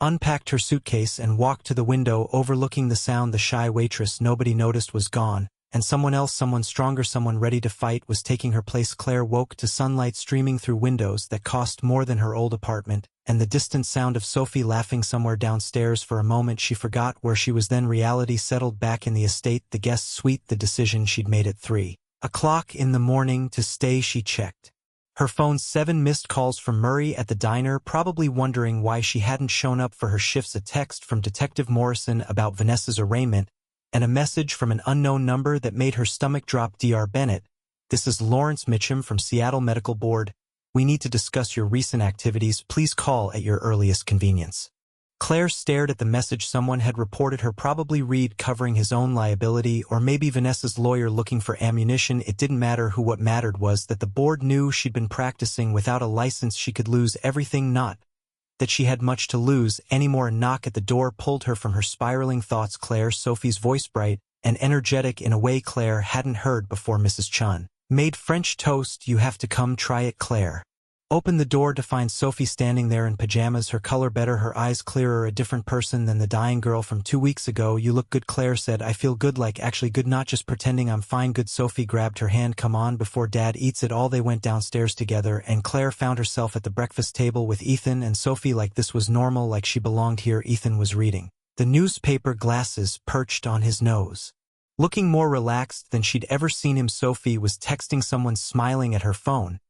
A: unpacked her suitcase, and walked to the window overlooking the sound. The shy waitress nobody noticed was gone, and someone else, someone stronger, someone ready to fight, was taking her place. Claire woke to sunlight streaming through windows that cost more than her old apartment, and the distant sound of Sophie laughing somewhere downstairs. For a moment she forgot where she was. Then reality settled back in the estate, the guest suite, the decision she'd made at 3 o'clock in the morning to stay. She checked her phone. 7 missed calls from Murray at the diner, probably wondering why she hadn't shown up for her shifts. A text from Detective Morrison about Vanessa's arraignment, and a message from an unknown number that made her stomach drop. "Dr. Bennett, this is Lawrence Mitchum from Seattle Medical Board. We need to discuss your recent activities. Please call at your earliest convenience." Claire stared at the message. Someone had reported her, probably Reed, covering his own liability, or maybe Vanessa's lawyer looking for ammunition. It didn't matter who. What mattered was that the board knew she'd been practicing without a license. She could lose everything, not that she had much to lose anymore. A knock at the door pulled her from her spiraling thoughts. "Claire." Sophie's voice, bright and energetic in a way Claire hadn't heard before. "Mrs. Chun made French toast. You have to come try it." Claire opened the door to find Sophie standing there in pajamas, her color better, her eyes clearer, a different person than the dying girl from 2 weeks ago. "You look good," Claire said. "I feel good, like actually good, not just pretending I'm fine." "Good." Sophie grabbed her hand. "Come on before Dad eats it all." They went downstairs together, and Claire found herself at the breakfast table with Ethan and Sophie, like this was normal, like she belonged here. Ethan was reading the newspaper, glasses perched on his nose, looking more relaxed than she'd ever seen him. Sophie was texting someone, smiling at her phone.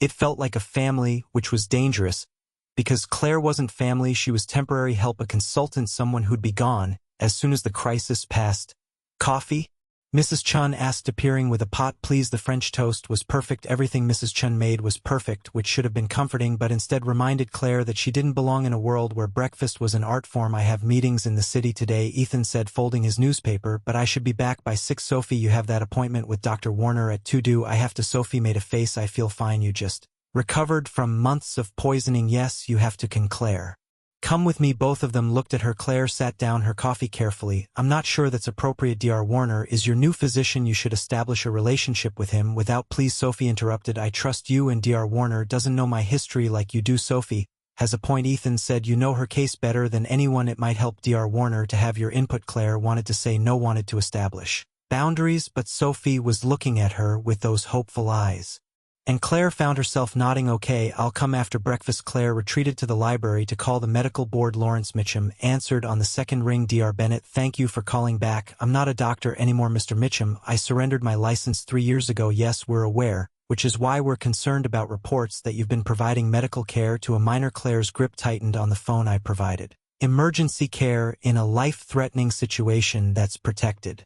A: It felt like a family, which was dangerous, because Claire wasn't family. She was temporary help, a consultant, someone who'd be gone, as soon as the crisis passed. Coffee? Mrs. Chun asked, appearing with a pot. Please. The French toast was perfect. Everything Mrs. Chun made was perfect, which should have been comforting, but instead reminded Claire that she didn't belong in a world where breakfast was an art form. I have meetings in the city today, Ethan said, folding his newspaper, but I should be back by 6. Sophie, you have that appointment with Dr. Warner at 2. Do I have to? Sophie made a face. I feel fine. You just recovered from months of poisoning. Yes, you have to. Can Claire come with me? Both of them looked at her. Claire sat down her coffee carefully. I'm not sure that's appropriate. Dr. Warner is your new physician. You should establish a relationship with him without. Please. Sophie interrupted. I trust you, and Dr. Warner doesn't know my history like you do. Sophie has a point, Ethan said. You know her case better than anyone. It might help Dr. Warner to have your input. Claire wanted to say no, wanted to establish boundaries, but Sophie was looking at her with those hopeful eyes. And Claire found herself nodding. Okay, I'll come after breakfast. Claire retreated to the library to call the medical board. Lawrence Mitchum answered on the second ring. Dr. Bennett, thank you for calling back. I'm not a doctor anymore, Mr. Mitchum. I surrendered my license 3 years ago. Yes, we're aware, which is why we're concerned about reports that you've been providing medical care to a minor. Claire's grip tightened on the phone. I provided emergency care in a life-threatening situation that's protected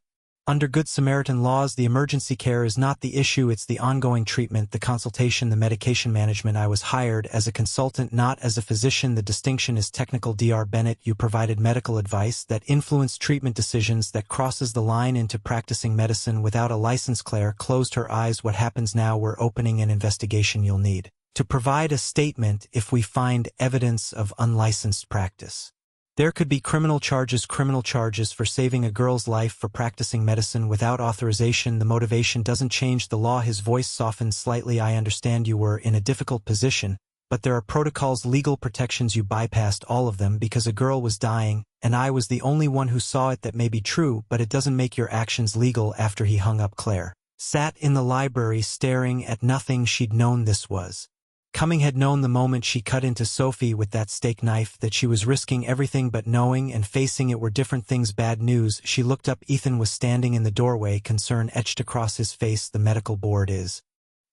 A: under Good Samaritan laws. The emergency care is not the issue, it's the ongoing treatment, the consultation, the medication management. I was hired as a consultant, not as a physician. The distinction is technical. Dr. Bennett, you provided medical advice that influenced treatment decisions, that crosses the line into practicing medicine without a license. Claire closed her eyes. What happens now? We're opening an investigation. You'll need to provide a statement if we find evidence of unlicensed practice. There could be criminal charges for saving a girl's life, for practicing medicine without authorization. The motivation doesn't change the law. His voice softened slightly. I understand you were in a difficult position, but there are protocols, legal protections. You bypassed all of them because a girl was dying, and I was the only one who saw it. That may be true, but it doesn't make your actions legal. After he hung up, Claire sat in the library staring at nothing. She'd known this was coming, had known the moment she cut into Sophie with that steak knife that she was risking everything, but knowing and facing it were different things. Bad news. She looked up. Ethan was standing in the doorway, concern etched across his face. The medical board is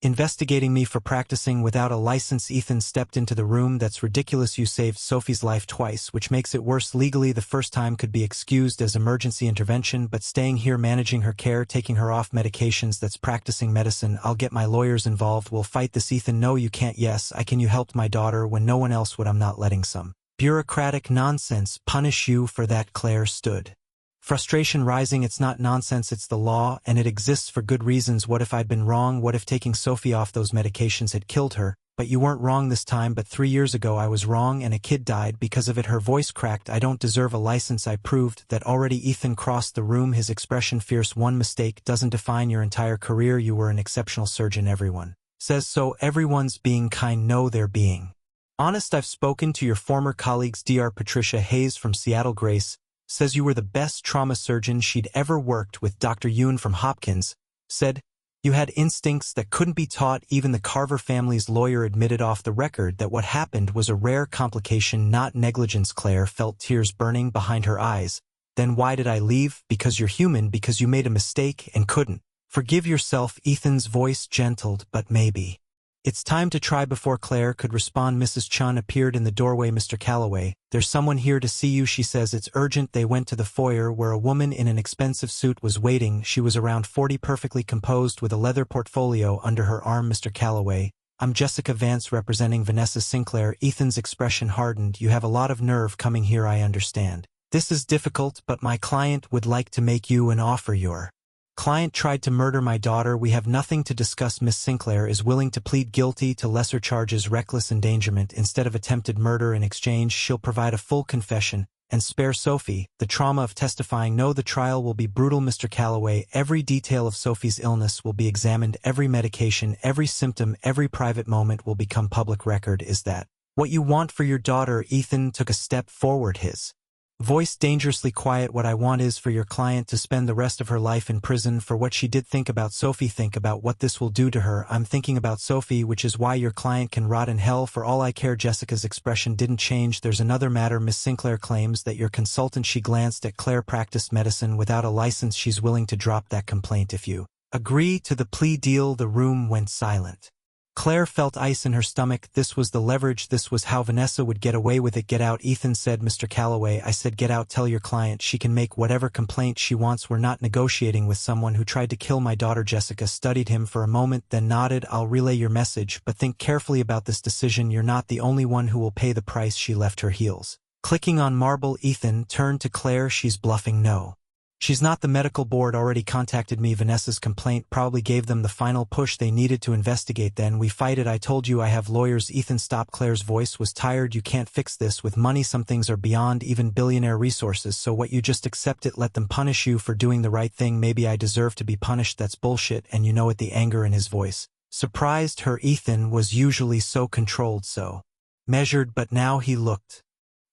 A: investigating me for practicing without a license. Ethan stepped into the room. That's ridiculous. You saved Sophie's life twice, which makes it worse legally. The first time could be excused as emergency intervention, but staying here, managing her care, taking her off medications, that's practicing medicine. I'll get my lawyers involved. We'll fight this. Ethan, no, you can't. Yes, I can. You helped my daughter when no one else would. I'm not letting some bureaucratic nonsense punish you for that. Claire stood, frustration rising. It's not nonsense, it's the law, and it exists for good reasons. What if I'd been wrong? What if taking Sophie off those medications had killed her? But you weren't wrong this time. But 3 years ago I was wrong, and a kid died because of it. Her voice cracked. I don't deserve a license. I proved that already. Ethan crossed the room, his expression fierce. One mistake doesn't define your entire career. You were an exceptional surgeon. Everyone says so. Everyone's being kind. No, they're being honest. I've spoken to your former colleagues. Dr. Patricia Hayes from Seattle Grace says you were the best trauma surgeon she'd ever worked with. Dr. Yoon from Hopkins said you had instincts that couldn't be taught. Even the Carver family's lawyer admitted off the record that what happened was a rare complication, not negligence. Claire felt tears burning behind her eyes. Then why did I leave? Because you're human, because you made a mistake and couldn't forgive yourself. Ethan's voice gentled. But maybe it's time to try. Before Claire could respond, Mrs. Chun appeared in the doorway. Mr. Calloway, there's someone here to see you, she says. It's urgent. They went to the foyer where a woman in an expensive suit was waiting. She was around 40, perfectly composed, with a leather portfolio under her arm. Mr. Calloway, I'm Jessica Vance representing Vanessa Sinclair. Ethan's expression hardened. You have a lot of nerve coming here. I understand this is difficult, but my client would like to make you an offer. Your client tried to murder my daughter. We have nothing to discuss. Miss Sinclair is willing to plead guilty to lesser charges, reckless endangerment instead of attempted murder. In exchange, she'll provide a full confession and spare Sophie the trauma of testifying. No, the trial will be brutal. Mr. Calloway, every detail of Sophie's illness will be examined. Every medication, every symptom, every private moment will become public record. Is that what you want for your daughter? Ethan took a step forward, his voice dangerously quiet. What I want is for your client to spend the rest of her life in prison for what she did. Think about Sophie. Think about what this will do to her. I'm thinking about Sophie, which is why your client can rot in hell for all I care. Jessica's expression didn't change. There's another matter. Miss Sinclair claims that your consultant, she glanced at Claire, practiced medicine without a license. She's willing to drop that complaint if you agree to the plea deal. The room went silent. Claire felt ice in her stomach. This was the leverage. This was how Vanessa would get away with it. Get out, Ethan said. Mr. Calloway, I said get out. Tell your client she can make whatever complaint she wants. We're not negotiating with someone who tried to kill my daughter. Jessica studied him for a moment, then nodded. I'll relay your message, but think carefully about this decision. You're not the only one who will pay the price. She left her heels. Clicking on marble, Ethan turned to Claire. She's bluffing. No. She's not. The medical board already contacted me. Vanessa's complaint probably gave them the final push they needed to investigate. Then we fight it. I told you I have lawyers. Ethan stopped. Claire's voice was tired. You can't fix this with money. Some things are beyond even billionaire resources, so what, you just accept it? Let them punish you for doing the right thing. Maybe I deserve to be punished. That's bullshit, and you know it. The anger in his voice surprised her. Ethan was usually so controlled, so measured, but now he looked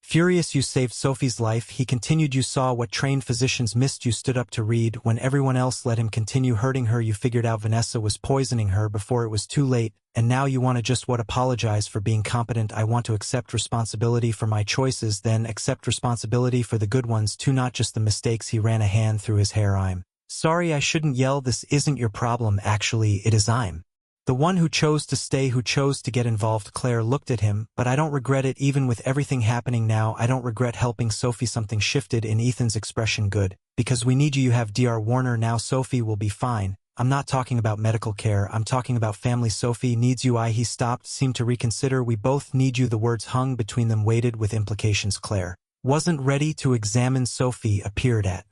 A: furious. You saved Sophie's life, he continued. You saw what trained physicians missed. You stood up to read when everyone else let him continue hurting her. You figured out Vanessa was poisoning her before it was too late, and now you want to just what? Apologize for being competent. I want to accept responsibility for my choices, then accept responsibility for the good ones too, not just the mistakes. He ran a hand through his hair. I'm sorry, I shouldn't yell. This isn't your problem. Actually, it is. I'm the one who chose to stay, who chose to get involved. Claire looked at him. But I don't regret it. Even with everything happening now, I don't regret helping Sophie. Something shifted in Ethan's expression. Good, because we need you. You have Dr. Warner now. Sophie will be fine. I'm not talking about medical care. I'm talking about family. Sophie needs you. He stopped, seemed to reconsider. We both need you. The words hung between them, weighted with implications. Claire wasn't ready to examine. Sophie appeared at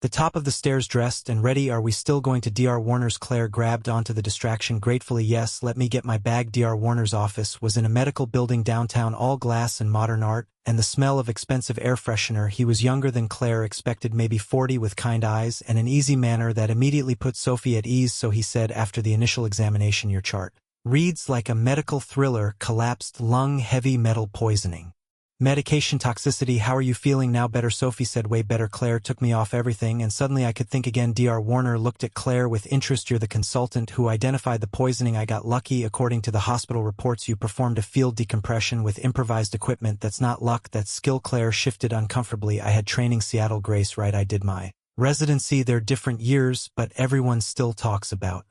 A: the top of the stairs, dressed and ready. Are we still going to Dr. Warner's? Claire grabbed onto the distraction gratefully. Yes, let me get my bag. Dr. Warner's office was in a medical building downtown, all glass and modern art, and the smell of expensive air freshener. He was younger than Claire expected, maybe 40, with kind eyes and an easy manner that immediately put Sophie at ease. So he said after the initial examination, your chart reads like a medical thriller. Collapsed lung, heavy metal poisoning, medication toxicity. How are you feeling now? Better, Sophie said. Way better. Claire took me off everything, and suddenly I could think again. Dr. Warner looked at Claire with interest. You're the consultant who identified the poisoning. I got lucky. According to the hospital reports, you performed a field decompression with improvised equipment. That's not luck, that's skill. Claire shifted uncomfortably. I had training. Seattle. Grace, right? I did my residency. They're different years, but everyone still talks about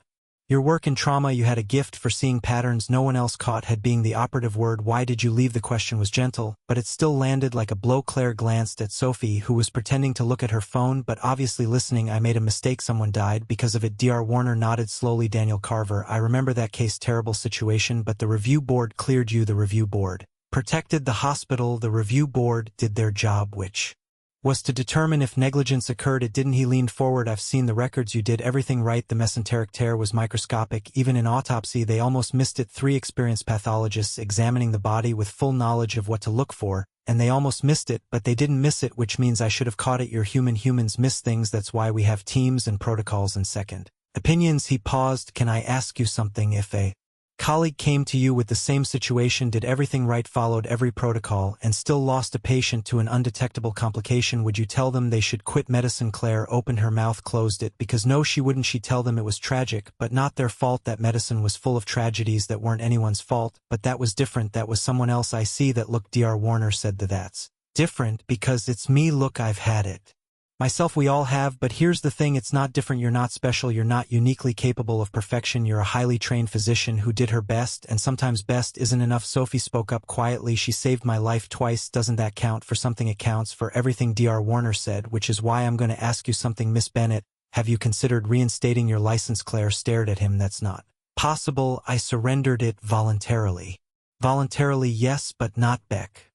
A: your work in trauma. You had a gift for seeing patterns no one else caught. Had being the operative word. Why did you leave? The question was gentle, but it still landed like a blow. Claire glanced at Sophie, who was pretending to look at her phone, but obviously listening. I made a mistake. Someone died because of it. Dr. Warner nodded slowly. Daniel Carver. I remember that case. Terrible situation, but the review board cleared you. The review board protected the hospital. The review board did their job, which was to determine if negligence occurred. It didn't. He leaned forward. I've seen the records. You did everything right. The mesenteric tear was microscopic. Even in autopsy, they almost missed it. 3 experienced pathologists examining the body with full knowledge of what to look for, and they almost missed it, but they didn't miss it, which means I should have caught it. You're human. Humans miss things. That's why we have teams and protocols and second opinions. He paused. Can I ask you something? If a colleague came to you with the same situation, did everything right, followed every protocol, and still lost a patient to an undetectable complication, would you tell them they should quit medicine? Claire opened her mouth, closed it, because no, she wouldn't. She'd tell them it was tragic, but not their fault. That medicine was full of tragedies that weren't anyone's fault, but that was different. That was someone else. I see that. Look, Dr. Warner said that's different because it's me. Look, I've had it myself. We all have, but here's the thing, it's not different. You're not special. You're not uniquely capable of perfection. You're a highly trained physician who did her best, and sometimes best isn't enough. Sophie spoke up quietly. She saved my life twice. Doesn't that count for something? It counts for everything, Dr. Warner said, which is why I'm going to ask you something. Miss Bennett, have you considered reinstating your license? Claire stared at him. That's not possible. I surrendered it voluntarily. Voluntarily, yes, but not Beck.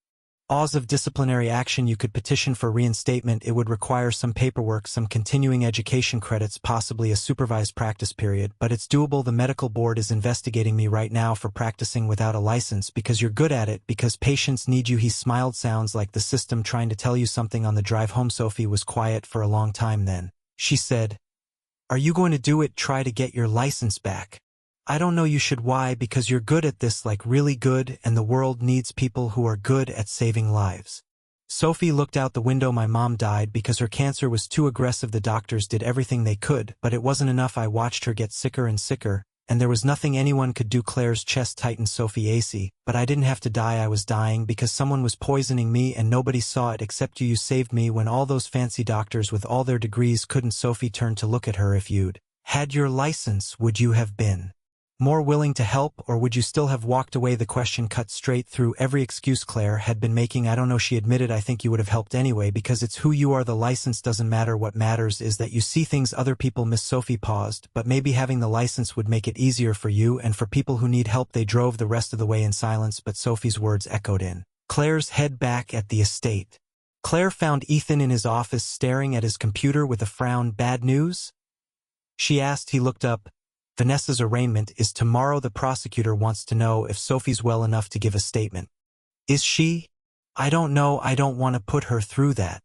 A: Cause of disciplinary action. You could petition for reinstatement. It would require some paperwork, some continuing education credits, possibly a supervised practice period, but it's doable. The medical board is investigating me right now for practicing without a license because you're good at it, because patients need you. He smiled. Sounds like the system trying to tell you something. On the drive home, Sophie was quiet for a long time. Then she said, are you going to do it? Try to get your license back? I don't know. You should. Why? Because you're good at this, like really good, and the world needs people who are good at saving lives. Sophie looked out the window. My mom died because her cancer was too aggressive. The doctors did everything they could, but it wasn't enough. I watched her get sicker and sicker, and there was nothing anyone could do. Claire's chest tightened. Sophie, AC, but I didn't have to die. I was dying because someone was poisoning me and nobody saw it except you. You saved me when all those fancy doctors with all their degrees couldn't. Sophie turned to look at her. If you'd had your license, would you have been More willing to help, or would you still have walked away? The question cut straight through every excuse Claire had been making. I don't know, she admitted. I think you would have helped anyway, because it's who you are. The license doesn't matter. What matters is that you see things other people miss. Sophie paused, but maybe having the license would make it easier for you and for people who need help. They drove the rest of the way in silence, but Sophie's words echoed in Claire's head back at the estate. Claire found Ethan in his office staring at his computer with a frown. Bad news? She asked. He looked up. Vanessa's arraignment is tomorrow. The prosecutor wants to know if Sophie's well enough to give a statement. Is she? I don't know. I don't want to put her through that.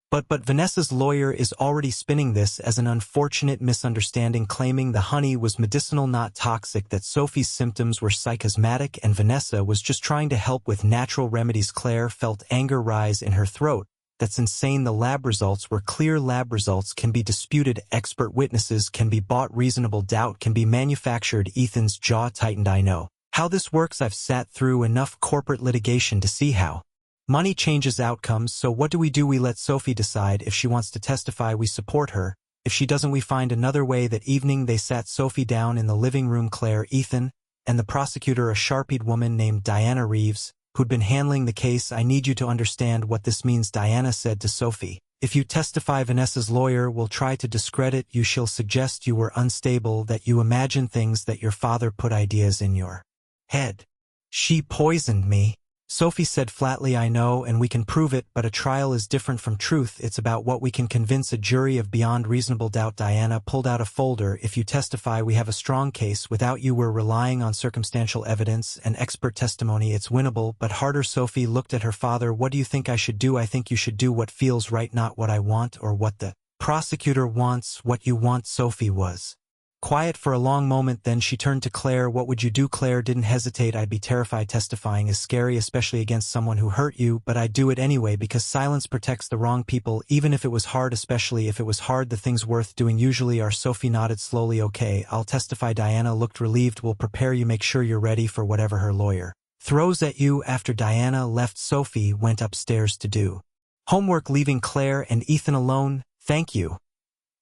A: But Vanessa's lawyer is already spinning this as an unfortunate misunderstanding, claiming the honey was medicinal, not toxic, that Sophie's symptoms were psychosomatic and Vanessa was just trying to help with natural remedies. Claire felt anger rise in her throat. That's insane. The lab results were clear. Lab results can be disputed. Expert witnesses can be bought. Reasonable doubt can be manufactured. Ethan's jaw tightened. I know how this works. I've sat through enough corporate litigation to see how money changes outcomes. So what do? We let Sophie decide. If she wants to testify, we support her. If she doesn't, we find another way. That evening they sat Sophie down in the living room. Claire, Ethan, and the prosecutor, a sharp-eyed woman named Diana Reeves, who'd been handling the case. I need you to understand what this means, Diana said to Sophie. If you testify, Vanessa's lawyer will try to discredit you. She'll suggest you were unstable, that you imagine things, that your father put ideas in your head. She poisoned me, Sophie said flatly. I know, and we can prove it, but a trial is different from truth. It's about what we can convince a jury of beyond reasonable doubt. Diana pulled out a folder. If you testify, we have a strong case. Without you, we're relying on circumstantial evidence and expert testimony. It's winnable, but harder. Sophie looked at her father. What do you think I should do? I think you should do what feels right, not what I want or what the prosecutor wants. What you want. Sophie was quiet for a long moment, then she turned to Claire. What would you do? Claire didn't hesitate. I'd be terrified. Testifying is scary, especially against someone who hurt you, but I'd do it anyway because silence protects the wrong people, even if it was hard, especially if it was hard. The things worth doing usually are. Sophie nodded slowly. Okay, I'll testify. Diana looked relieved. We'll prepare you. Make sure you're ready for whatever her lawyer throws at you. After Diana left, Sophie went upstairs to do homework, leaving Claire and Ethan alone. Thank you,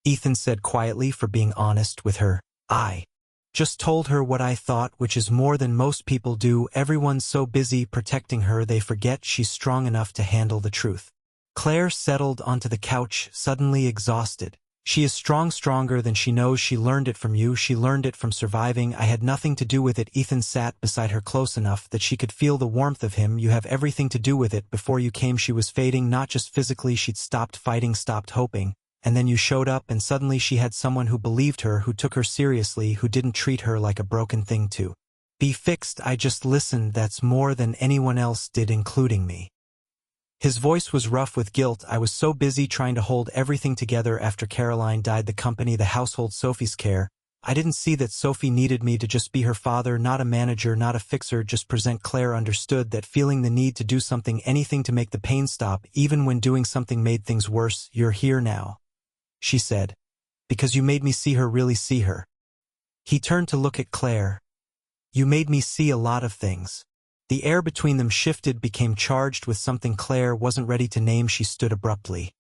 A: Ethan said quietly, for being honest with her. I just told her what I thought, which is more than most people do. Everyone's so busy protecting her, they forget she's strong enough to handle the truth. Claire settled onto the couch, suddenly exhausted. She is strong, stronger than she knows. She learned it from you. She learned it from surviving. I had nothing to do with it. Ethan sat beside her close enough that she could feel the warmth of him. You have everything to do with it. Before you came, she was fading, not just physically. She'd stopped fighting, stopped hoping. And then you showed up, and suddenly she had someone who believed her, who took her seriously, who didn't treat her like a broken thing to be fixed. I just listened. That's more than anyone else did, including me. His voice was rough with guilt. I was so busy trying to hold everything together after Caroline died, the company, the household, Sophie's care. I didn't see that Sophie needed me to just be her father, not a manager, not a fixer, just present. Claire understood that feeling the need to do something, anything to make the pain stop, even when doing something made things worse. You're here now, she said, because you made me see her, really see her. He turned to look at Claire. You made me see a lot of things. The air between them shifted, became charged with something Claire wasn't ready to name. She stood abruptly.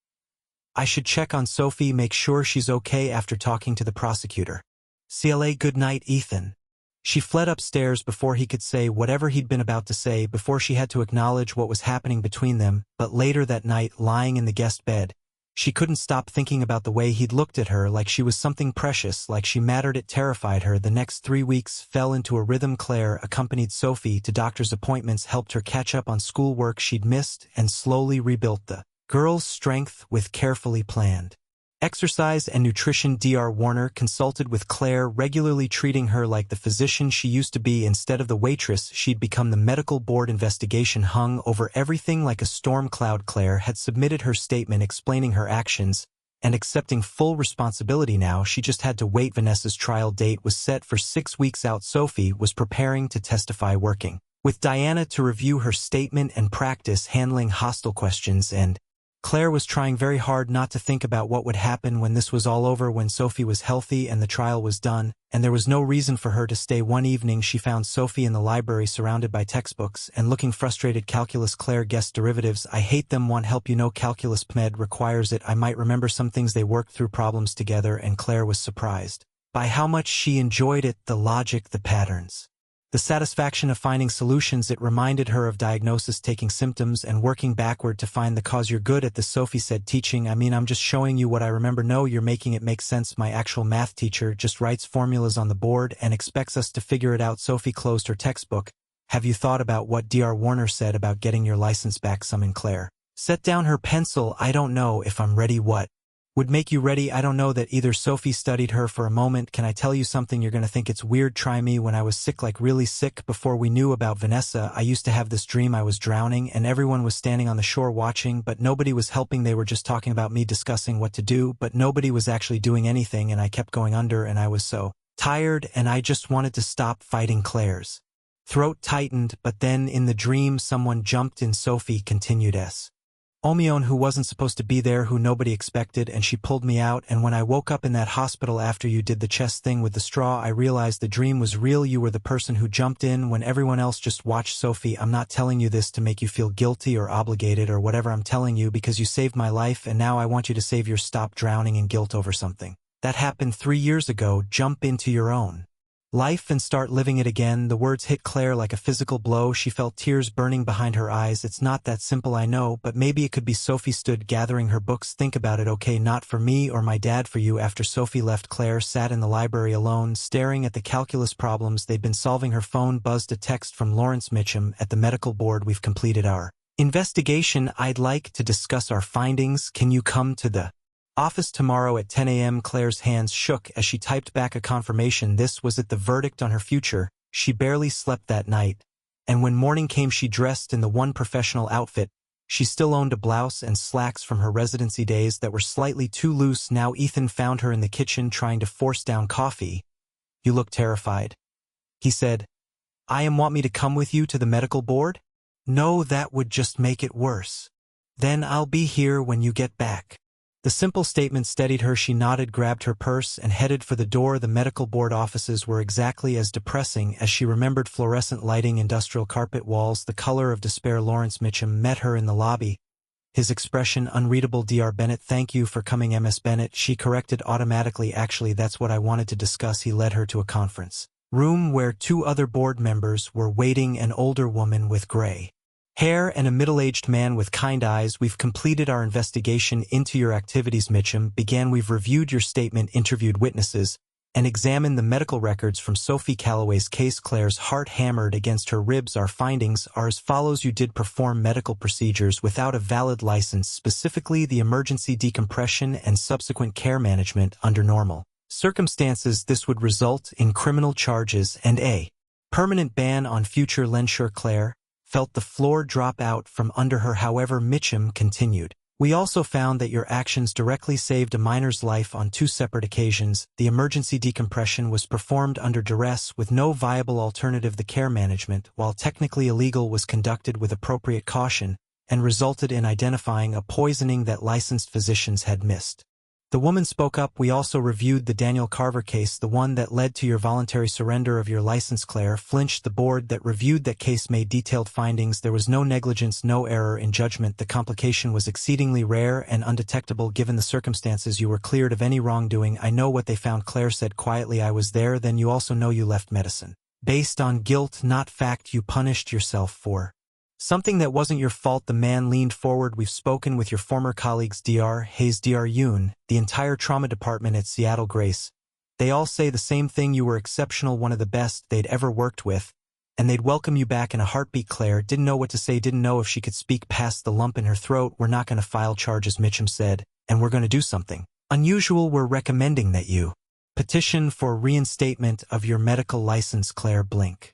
A: I should check on Sophie, make sure she's okay after talking to the prosecutor. CLA, good night, Ethan. She fled upstairs before he could say whatever he'd been about to say, before she had to acknowledge what was happening between them. But later that night, lying in the guest bed, she couldn't stop thinking about the way he'd looked at her, like she was something precious, like she mattered. It terrified her. The next 3 weeks fell into a rhythm. Claire accompanied Sophie to doctor's appointments, helped her catch up on schoolwork she'd missed, and slowly rebuilt the girl's strength with carefully planned exercise and nutrition. Dr. Warner consulted with Claire, regularly treating her like the physician she used to be. Instead of the waitress she'd become, the medical board investigation hung over everything like a storm cloud. Claire had submitted her statement explaining her actions and accepting full responsibility. Now she just had to wait. Vanessa's trial date was set for 6 weeks out. Sophie was preparing to testify, working with Diana to review her statement and practice handling hostile questions, and Claire was trying very hard not to think about what would happen when this was all over, when Sophie was healthy and the trial was done, and there was no reason for her to stay. One evening she found Sophie in the library surrounded by textbooks and looking frustrated. Calculus. Claire guessed derivatives. I hate them. Want help? You know, calculus PMed requires it. I might remember some things. They worked through problems together, and Claire was surprised by how much she enjoyed it, the logic, the patterns. The satisfaction of finding solutions. It reminded her of diagnosis, taking symptoms and working backward to find the cause. You're good at this, Sophie said, teaching. I mean, I'm just showing you what I remember. No, you're making it make sense. My actual math teacher just writes formulas on the board and expects us to figure it out. Sophie closed her textbook. Have you thought about what Dr. Warner said about getting your license back? Summoned Claire. Set down her pencil. I don't know if I'm ready. What would make you ready? I don't know that either. Sophie studied her for a moment. Can I tell you something? You're going to think it's weird. Try me. When I was sick, like really sick, before we knew about Vanessa, I used to have this dream I was drowning and everyone was standing on the shore watching, but nobody was helping. They were just talking about me, discussing what to do, but nobody was actually doing anything, and I kept going under and I was so tired and I just wanted to stop fighting. Claire's throat tightened, but then in the dream someone jumped in. Sophie continued. Omion, who wasn't supposed to be there, who nobody expected, and she pulled me out, and when I woke up in that hospital after you did the chest thing with the straw, I realized the dream was real. You were the person who jumped in when everyone else just watched. Sophie, I'm not telling you this to make you feel guilty or obligated or whatever. I'm telling you because you saved my life and now I want you to save yours. Stop drowning in guilt over something that happened 3 years ago. Jump into your own life and start living it again. The words hit Claire like a physical blow. She felt tears burning behind her eyes. It's not that simple, I know, but maybe it could be. Sophie stood gathering her books. Think about it, okay? Not for me or my dad, for you. After Sophie left, Claire sat in the library alone, staring at the calculus problems they'd been solving. Her phone buzzed. A text from Lawrence Mitchum at the medical board. We've completed our investigation. I'd like to discuss our findings. Can you come to the office tomorrow at 10 a.m. Claire's hands shook as she typed back a confirmation. This was it, the verdict on her future. She barely slept that night, and when morning came she dressed in the one professional outfit. She still owned a blouse and slacks from her residency days that were slightly too loose. Now Ethan found her in the kitchen trying to force down coffee. You look terrified, he said. I want me to come with you to the medical board? No, that would just make it worse. Then I'll be here when you get back. The simple statement steadied her. She nodded, grabbed her purse, and headed for the door. The medical board offices were exactly as depressing as she remembered. Fluorescent lighting, industrial carpet walls, the color of despair. Lawrence Mitchum met her in the lobby, his expression unreadable. Dr. Bennett, thank you for coming. Ms. Bennett, she corrected automatically. Actually, that's what I wanted to discuss. He led her to a conference room where 2 other board members were waiting, an older woman with gray hair and a middle-aged man with kind eyes. We've completed our investigation into your activities, Mitchum began. We've reviewed your statement, interviewed witnesses, and examined the medical records from Sophie Calloway's case. Claire's heart hammered against her ribs. Our findings are as follows. You did perform medical procedures without a valid license, specifically the emergency decompression and subsequent care management under normal circumstances. This would result in criminal charges and a permanent ban on future Lensure. Claire felt the floor drop out from under her. However, Mitchum continued. We also found that your actions directly saved a minor's life on 2 separate occasions. The emergency decompression was performed under duress with no viable alternative. The care management, while technically illegal, was conducted with appropriate caution and resulted in identifying a poisoning that licensed physicians had missed. The woman spoke up. We also reviewed the Daniel Carver case, the one that led to your voluntary surrender of your license. Claire flinched. The board that reviewed that case made detailed findings. There was no negligence, no error in judgment. The complication was exceedingly rare and undetectable given the circumstances. You were cleared of any wrongdoing. I know what they found, Claire said quietly. I was there. Then you also know you left medicine based on guilt, not fact. You punished yourself for something that wasn't your fault. The man leaned forward. We've spoken with your former colleagues, Dr. Hayes, Dr. Yoon, the entire trauma department at Seattle Grace. They all say the same thing. You were exceptional, one of the best they'd ever worked with, and they'd welcome you back in a heartbeat. Claire didn't know what to say, didn't know if she could speak past the lump in her throat. We're not going to file charges, Mitchum said, and we're going to do something unusual. We're recommending that you petition for reinstatement of your medical license. Claire blinked.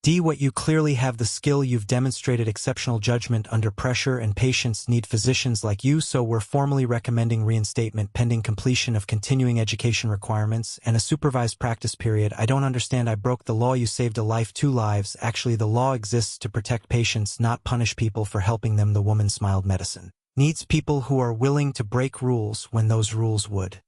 A: What you clearly have the skill. You've demonstrated exceptional judgment under pressure, and patients need physicians like you, so we're formally recommending reinstatement pending completion of continuing education requirements and a supervised practice period. I don't understand. I broke the law. You saved a life, 2 lives. Actually, the law exists to protect patients, not punish people for helping them. The woman smiled. Medicine needs people who are willing to break rules when those rules would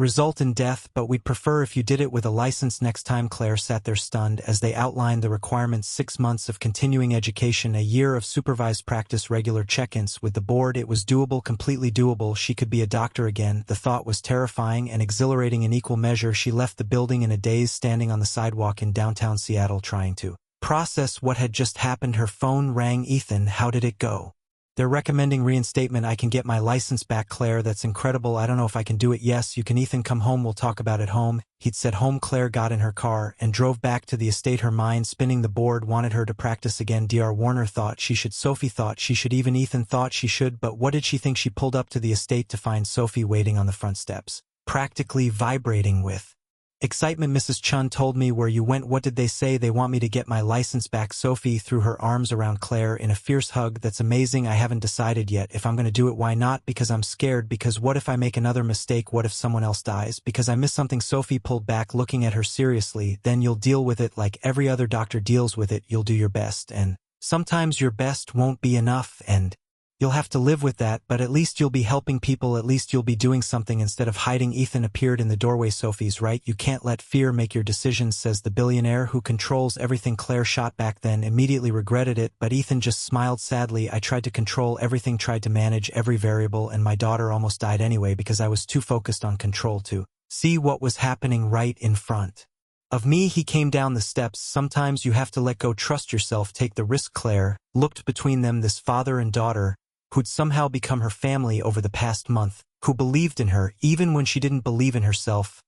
A: result in death, but we'd prefer if you did it with a license next time. Claire sat there stunned as they outlined the requirements: 6 months of continuing education, a year of supervised practice, regular check-ins with the board. It was doable, completely doable. She could be a doctor again. The thought was terrifying and exhilarating in equal measure. She left the building in a daze, standing on the sidewalk in downtown Seattle trying to process what had just happened. Her phone rang. Ethan, how did it go? They're recommending reinstatement. I can get my license back. Claire, that's incredible. I don't know if I can do it. Yes, you can. Ethan, come home. We'll talk about it. Home. He'd said home. Claire got in her car and drove back to the estate, her mind spinning. The board wanted her to practice again. Dr. Warner thought she should. Sophie thought she should. Even Ethan thought she should. But what did she think? She pulled up to the estate to find Sophie waiting on the front steps, practically vibrating with excitement. Mrs. Chun told me where you went. What did they say? They want me to get my license back. Sophie threw her arms around Claire in a fierce hug. That's amazing. I haven't decided yet if I'm going to do it. Why not? Because I'm scared. Because what if I make another mistake? What if someone else dies? Because I miss something. Sophie pulled back, looking at her seriously. Then you'll deal with it like every other doctor deals with it. You'll do your best, and sometimes your best won't be enough, and you'll have to live with that, but at least you'll be helping people. At least you'll be doing something instead of hiding. Ethan appeared in the doorway. Sophie's right. You can't let fear make your decisions, says the billionaire who controls everything. Claire shot back, then immediately regretted it, but Ethan just smiled sadly. I tried to control everything, tried to manage every variable, and my daughter almost died anyway because I was too focused on control to see what was happening right in front of me. He came down the steps. Sometimes you have to let go, trust yourself, take the risk. Claire looked between them, this father and daughter who'd somehow become her family over the past month, who believed in her even when she didn't believe in herself.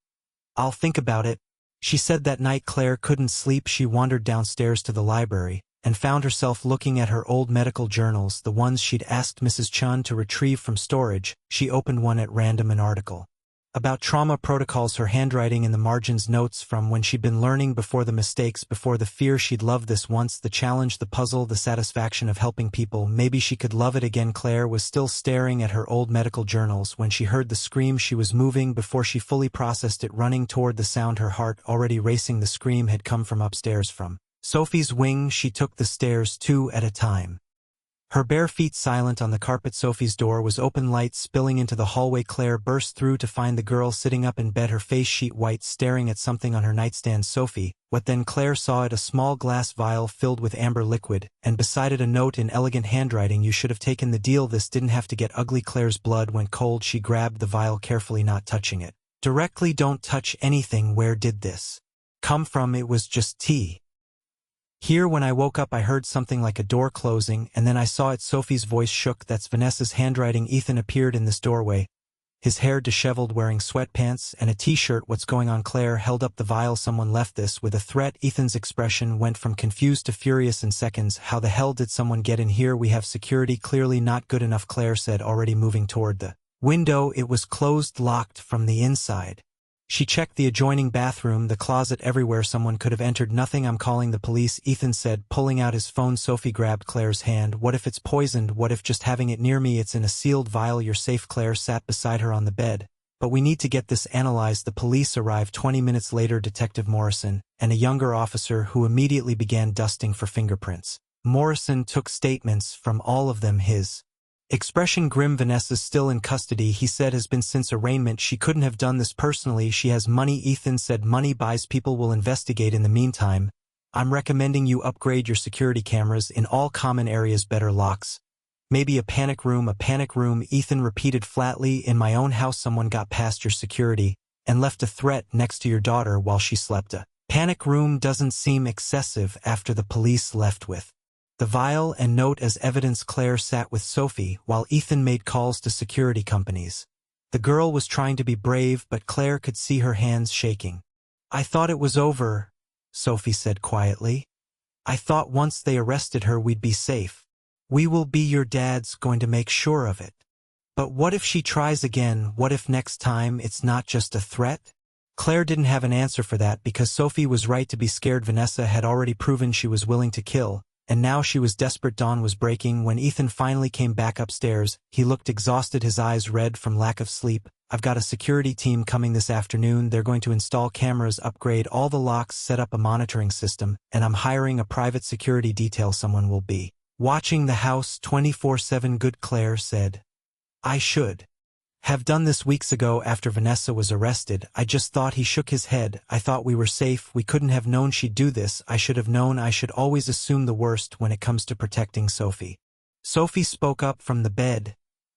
A: I'll think about it, she said. That night Claire couldn't sleep. She wandered downstairs to the library and found herself looking at her old medical journals, the ones she'd asked Mrs. Chun to retrieve from storage. She opened one at random, an article about trauma protocols, her handwriting in the margins, notes from when she'd been learning, before the mistakes, before the fear. She'd loved this once, the challenge, the puzzle, the satisfaction of helping people. Maybe she could love it again. Claire was still staring at her old medical journals when she heard the scream. She was moving before she fully processed it, running toward the sound, her heart already racing. The scream had come from upstairs, from Sophie's wing. She took the stairs 2 at a time, her bare feet silent on the carpet. Sophie's door was open, light spilling into the hallway. Claire burst through to find the girl sitting up in bed, her face sheet white, staring at something on her nightstand. Sophie, what then? Claire saw it, a small glass vial filled with amber liquid, and beside it a note in elegant handwriting. You should have taken the deal. This didn't have to get ugly. Claire's blood went cold. She grabbed the vial carefully, not touching it directly. Don't touch anything. Where did this come from? It was just tea. Here, when I woke up, I heard something like a door closing, and then I saw it. Sophie's voice shook. That's Vanessa's handwriting. Ethan appeared in this doorway, his hair disheveled, wearing sweatpants and a t-shirt. What's going on? Claire held up the vial. Someone left this with a threat. Ethan's expression went from confused to furious in seconds. How the hell did someone get in here? We have security. Clearly not good enough, Claire said, already moving toward the window. It was closed, locked from the inside. She checked the adjoining bathroom, the closet, everywhere. Someone could have entered. Nothing. I'm calling the police, Ethan said, pulling out his phone. Sophie grabbed Claire's hand. What if it's poisoned? What if just having it near me? It's in a sealed vial. You're safe. Claire sat beside her on the bed. But we need to get this analyzed. The police arrived 20 minutes later. Detective Morrison and a younger officer who immediately began dusting for fingerprints. Morrison took statements from all of them, his expression grim. Vanessa's still in custody, he said, has been since arraignment. She couldn't have done this personally. She has money. Ethan said, money buys people. Will investigate. In the meantime, I'm recommending you upgrade your security cameras in all common areas, better locks. Maybe a panic room. A panic room, Ethan repeated flatly. In my own house, someone got past your security and left a threat next to your daughter while she slept. A panic room doesn't seem excessive after the police left with the vial and note as evidence. Claire sat with Sophie while Ethan made calls to security companies. The girl was trying to be brave, but Claire could see her hands shaking. I thought it was over, Sophie said quietly. I thought once they arrested her we'd be safe. We will be. Your dad's going to make sure of it. But what if she tries again? What if next time it's not just a threat? Claire didn't have an answer for that because Sophie was right to be scared. Vanessa had already proven she was willing to kill, and now she was desperate. Dawn was breaking when Ethan finally came back upstairs. He looked exhausted, his eyes red from lack of sleep. I've got a security team coming this afternoon. They're going to install cameras, upgrade all the locks, set up a monitoring system, and I'm hiring a private security detail. Someone will be watching the house 24/7. Good, Claire said. I should Have done this weeks ago after Vanessa was arrested. I just thought. He shook his head. I thought we were safe. We couldn't have known she'd do this. I should have known. I should always assume the worst when it comes to protecting Sophie. Sophie spoke up from the bed.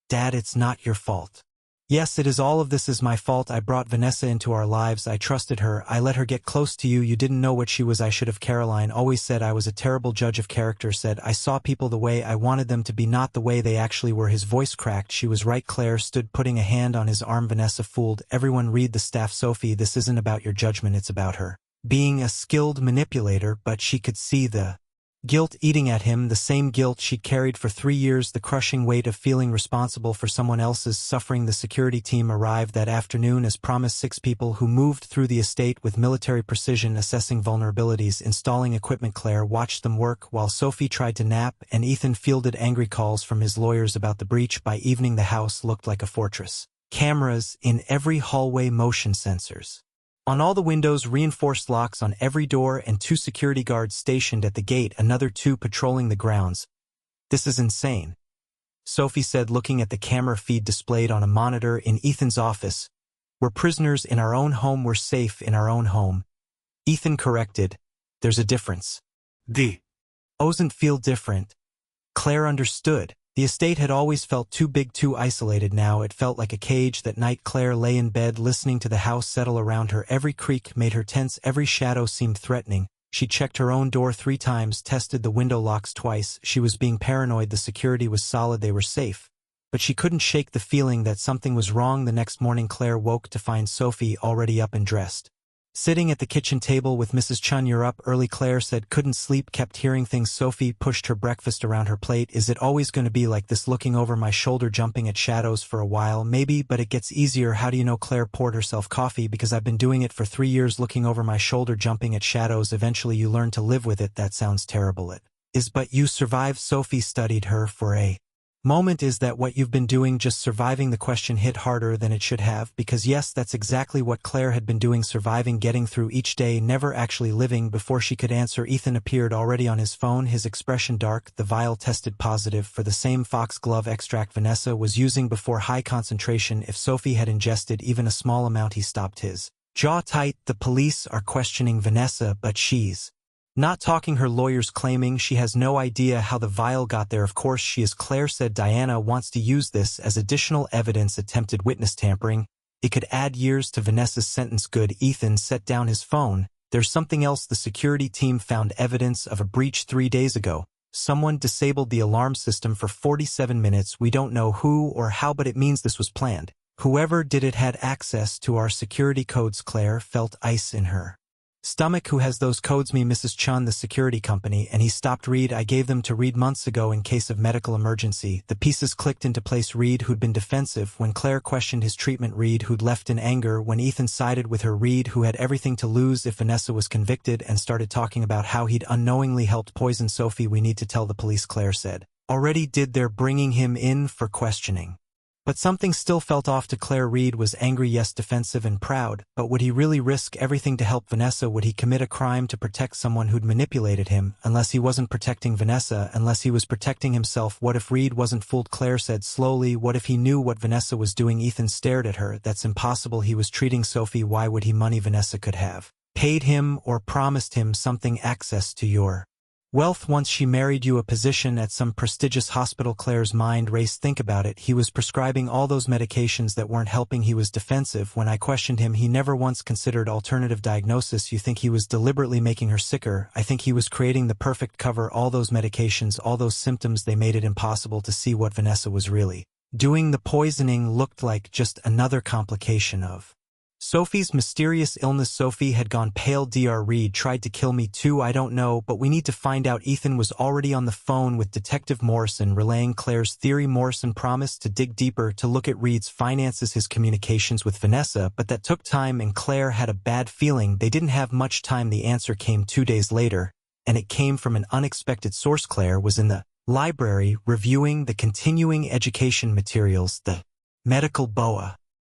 A: Dad, it's not your fault. Yes, it is. All of this is my fault. I brought Vanessa into our lives. I trusted her. I let her get close to you. You didn't know what she was. I should have. Caroline always said I was a terrible judge of character. Said I saw people the way I wanted them to be, not the way they actually were. His voice cracked. She was right. Claire stood, putting a hand on his arm. Vanessa fooled everyone. Read the staff. Sophie, this isn't about your judgment. It's about her being a skilled manipulator. But she could see the guilt eating at him, the same guilt she carried for 3 years, the crushing weight of feeling responsible for someone else's suffering. The security team arrived that afternoon as promised. 6 people who moved through the estate with military precision, assessing vulnerabilities, installing equipment. Claire watched them work while Sophie tried to nap, and Ethan fielded angry calls from his lawyers about the breach. By evening, the house looked like a fortress. Cameras in every hallway, motion sensors on all the windows, reinforced locks on every door, and 2 security guards stationed at the gate, another 2 patrolling the grounds. This is insane, Sophie said, looking at the camera feed displayed on a monitor in Ethan's office. We're prisoners in our own home. We're safe in our own home. Ethan corrected. There's a difference. Doesn't feel different. Claire understood. The estate had always felt too big, too isolated. Now it felt like a cage. That night Claire lay in bed, listening to the house settle around her. Every creak made her tense. Every shadow seemed threatening. She checked her own door 3 times, tested the window locks twice. She was being paranoid. The security was solid. They were safe. But she couldn't shake the feeling that something was wrong. The next morning Claire woke to find Sophie already up and dressed, sitting at the kitchen table with Mrs. Chun. You're up early, Claire said. Couldn't sleep, kept hearing things. Sophie pushed her breakfast around her plate. Is it always going to be like this? Looking over my shoulder, jumping at shadows for a while, maybe, but it gets easier. How do you know? Claire poured herself coffee. Because I've been doing it for 3 years, looking over my shoulder, jumping at shadows. Eventually you learn to live with it. That sounds terrible. It is, but you survive. Sophie studied her for a moment. Is that what you've been doing, just surviving? The question hit harder than it should have, because yes, that's exactly what Claire had been doing, surviving, getting through each day, never actually living. Before she could answer, Ethan appeared, already on his phone, his expression dark. The vial tested positive for the same foxglove extract Vanessa was using before, high concentration. If Sophie had ingested even a small amount. He stopped, his jaw tight. The police are questioning Vanessa, but she's not talking. Her lawyers claiming she has no idea how the vial got there. Of course she is, Claire said. Diana wants to use this as additional evidence. Attempted witness tampering. It could add years to Vanessa's sentence. Good. Ethan set down his phone. There's something else. The security team found evidence of a breach 3 days ago. Someone disabled the alarm system for 47 minutes. We don't know who or how, but it means this was planned. Whoever did it had access to our security codes. Claire felt ice in her stomach. Who has those codes? Me, Mrs. Chun, the security company. And he stopped. Reed, I gave them to Reed months ago in case of medical emergency. The pieces clicked into place. Reed, who'd been defensive when Claire questioned his treatment. Reed, who'd left in anger when Ethan sided with her. Reed, who had everything to lose if Vanessa was convicted and started talking about how he'd unknowingly helped poison Sophie. We need to tell the police, Claire said. Already did. They're bringing him in for questioning. But something still felt off to Claire. Reed was angry, yes, defensive and proud, but would he really risk everything to help Vanessa? Would he commit a crime to protect someone who'd manipulated him? Unless he wasn't protecting Vanessa, unless he was protecting himself. What if Reed wasn't fooled? Claire said slowly. What if he knew what Vanessa was doing? Ethan stared at her. That's impossible. He was treating Sophie. Why would he? Money. Vanessa could have paid him or promised him something, access to your wealth once she married you, a position at some prestigious hospital. Claire's mind raced. Think about it. He was prescribing all those medications that weren't helping. He was defensive. When I questioned him, he never once considered alternative diagnosis. You think he was deliberately making her sicker? I think he was creating the perfect cover. All those medications, all those symptoms, they made it impossible to see what Vanessa was really doing. The poisoning looked like just another complication of Sophie's mysterious illness. Sophie had gone pale. Dr. Reed tried to kill me too. I don't know, but we need to find out. Ethan was already on the phone with Detective Morrison, relaying Claire's theory. Morrison promised to dig deeper, to look at Reed's finances, his communications with Vanessa, but that took time, and Claire had a bad feeling they didn't have much time. The answer came 2 days later, and it came from an unexpected source. Claire was in the library reviewing the continuing education materials the medical BOA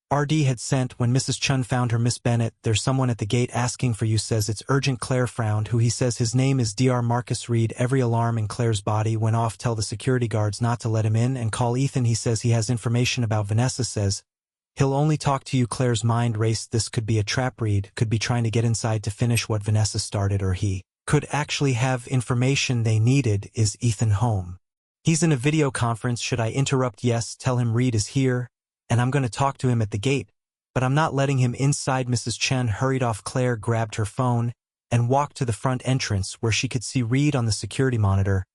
A: RD had sent. When Mrs. Chun found her, Miss Bennett, there's someone at the gate asking for you, says it's urgent. Claire frowned. Who? He says his name is Dr. Marcus Reed. Every alarm in Claire's body went off. Tell the security guards not to let him in and call Ethan. He says he has information about Vanessa. Says He'll only talk to you. Claire's mind raced. This could be a trap. Reed could be trying to get inside to finish what Vanessa started, or he could actually have information they needed. Is Ethan home? He's in a video conference. Should I interrupt? Yes, tell him Reed is here, and I'm going to talk to him at the gate, but I'm not letting him inside. Mrs. Chen hurried off. Claire grabbed her phone and walked to the front entrance where she could see Reed on the security monitor.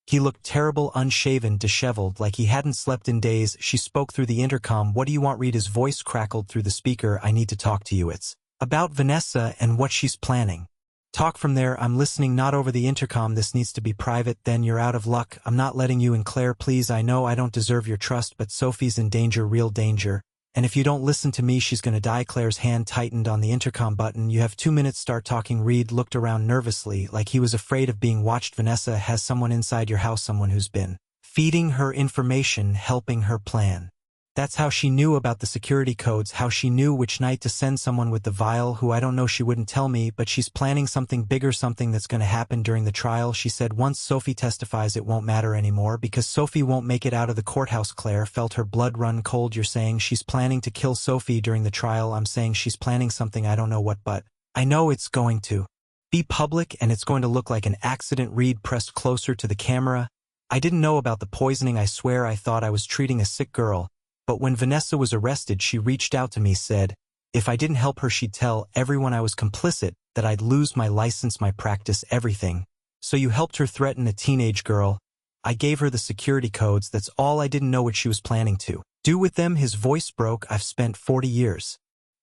A: He looked terrible, unshaven, disheveled, like he hadn't slept in days. She spoke through the intercom. What do you want? Reed, his voice crackled through the speaker. I need to talk to you. It's about Vanessa and what she's planning. Talk from there. I'm listening, not over the intercom. This needs to be private. Then you're out of luck. I'm not letting you in. Claire, please. I know I don't deserve your trust, but Sophie's in danger, real danger. And if you don't listen to me, she's gonna die. Claire's hand tightened on the intercom button. You have 2 minutes. Start talking. Reed looked around nervously, like he was afraid of being watched. Vanessa has someone inside your house, someone who's been feeding her information, helping her plan. That's how she knew about the security codes, how she knew which night to send someone with the vial, who I don't know. She wouldn't tell me, but she's planning something bigger, something that's going to happen during the trial. She said once Sophie testifies it won't matter anymore because Sophie won't make it out of the courthouse. Claire felt her blood run cold. You're saying she's planning to kill Sophie during the trial? I'm saying she's planning something, I don't know what, but I know it's going to be public and it's going to look like an accident. Reed pressed closer to the camera. I didn't know about the poisoning. I swear I thought I was treating a sick girl. But when Vanessa was arrested, she reached out to me, said if I didn't help her, she'd tell everyone I was complicit, that I'd lose my license, my practice, everything. So you helped her threaten a teenage girl. I gave her the security codes. That's all. I didn't know what she was planning to do with them. His voice broke. I've spent 40 years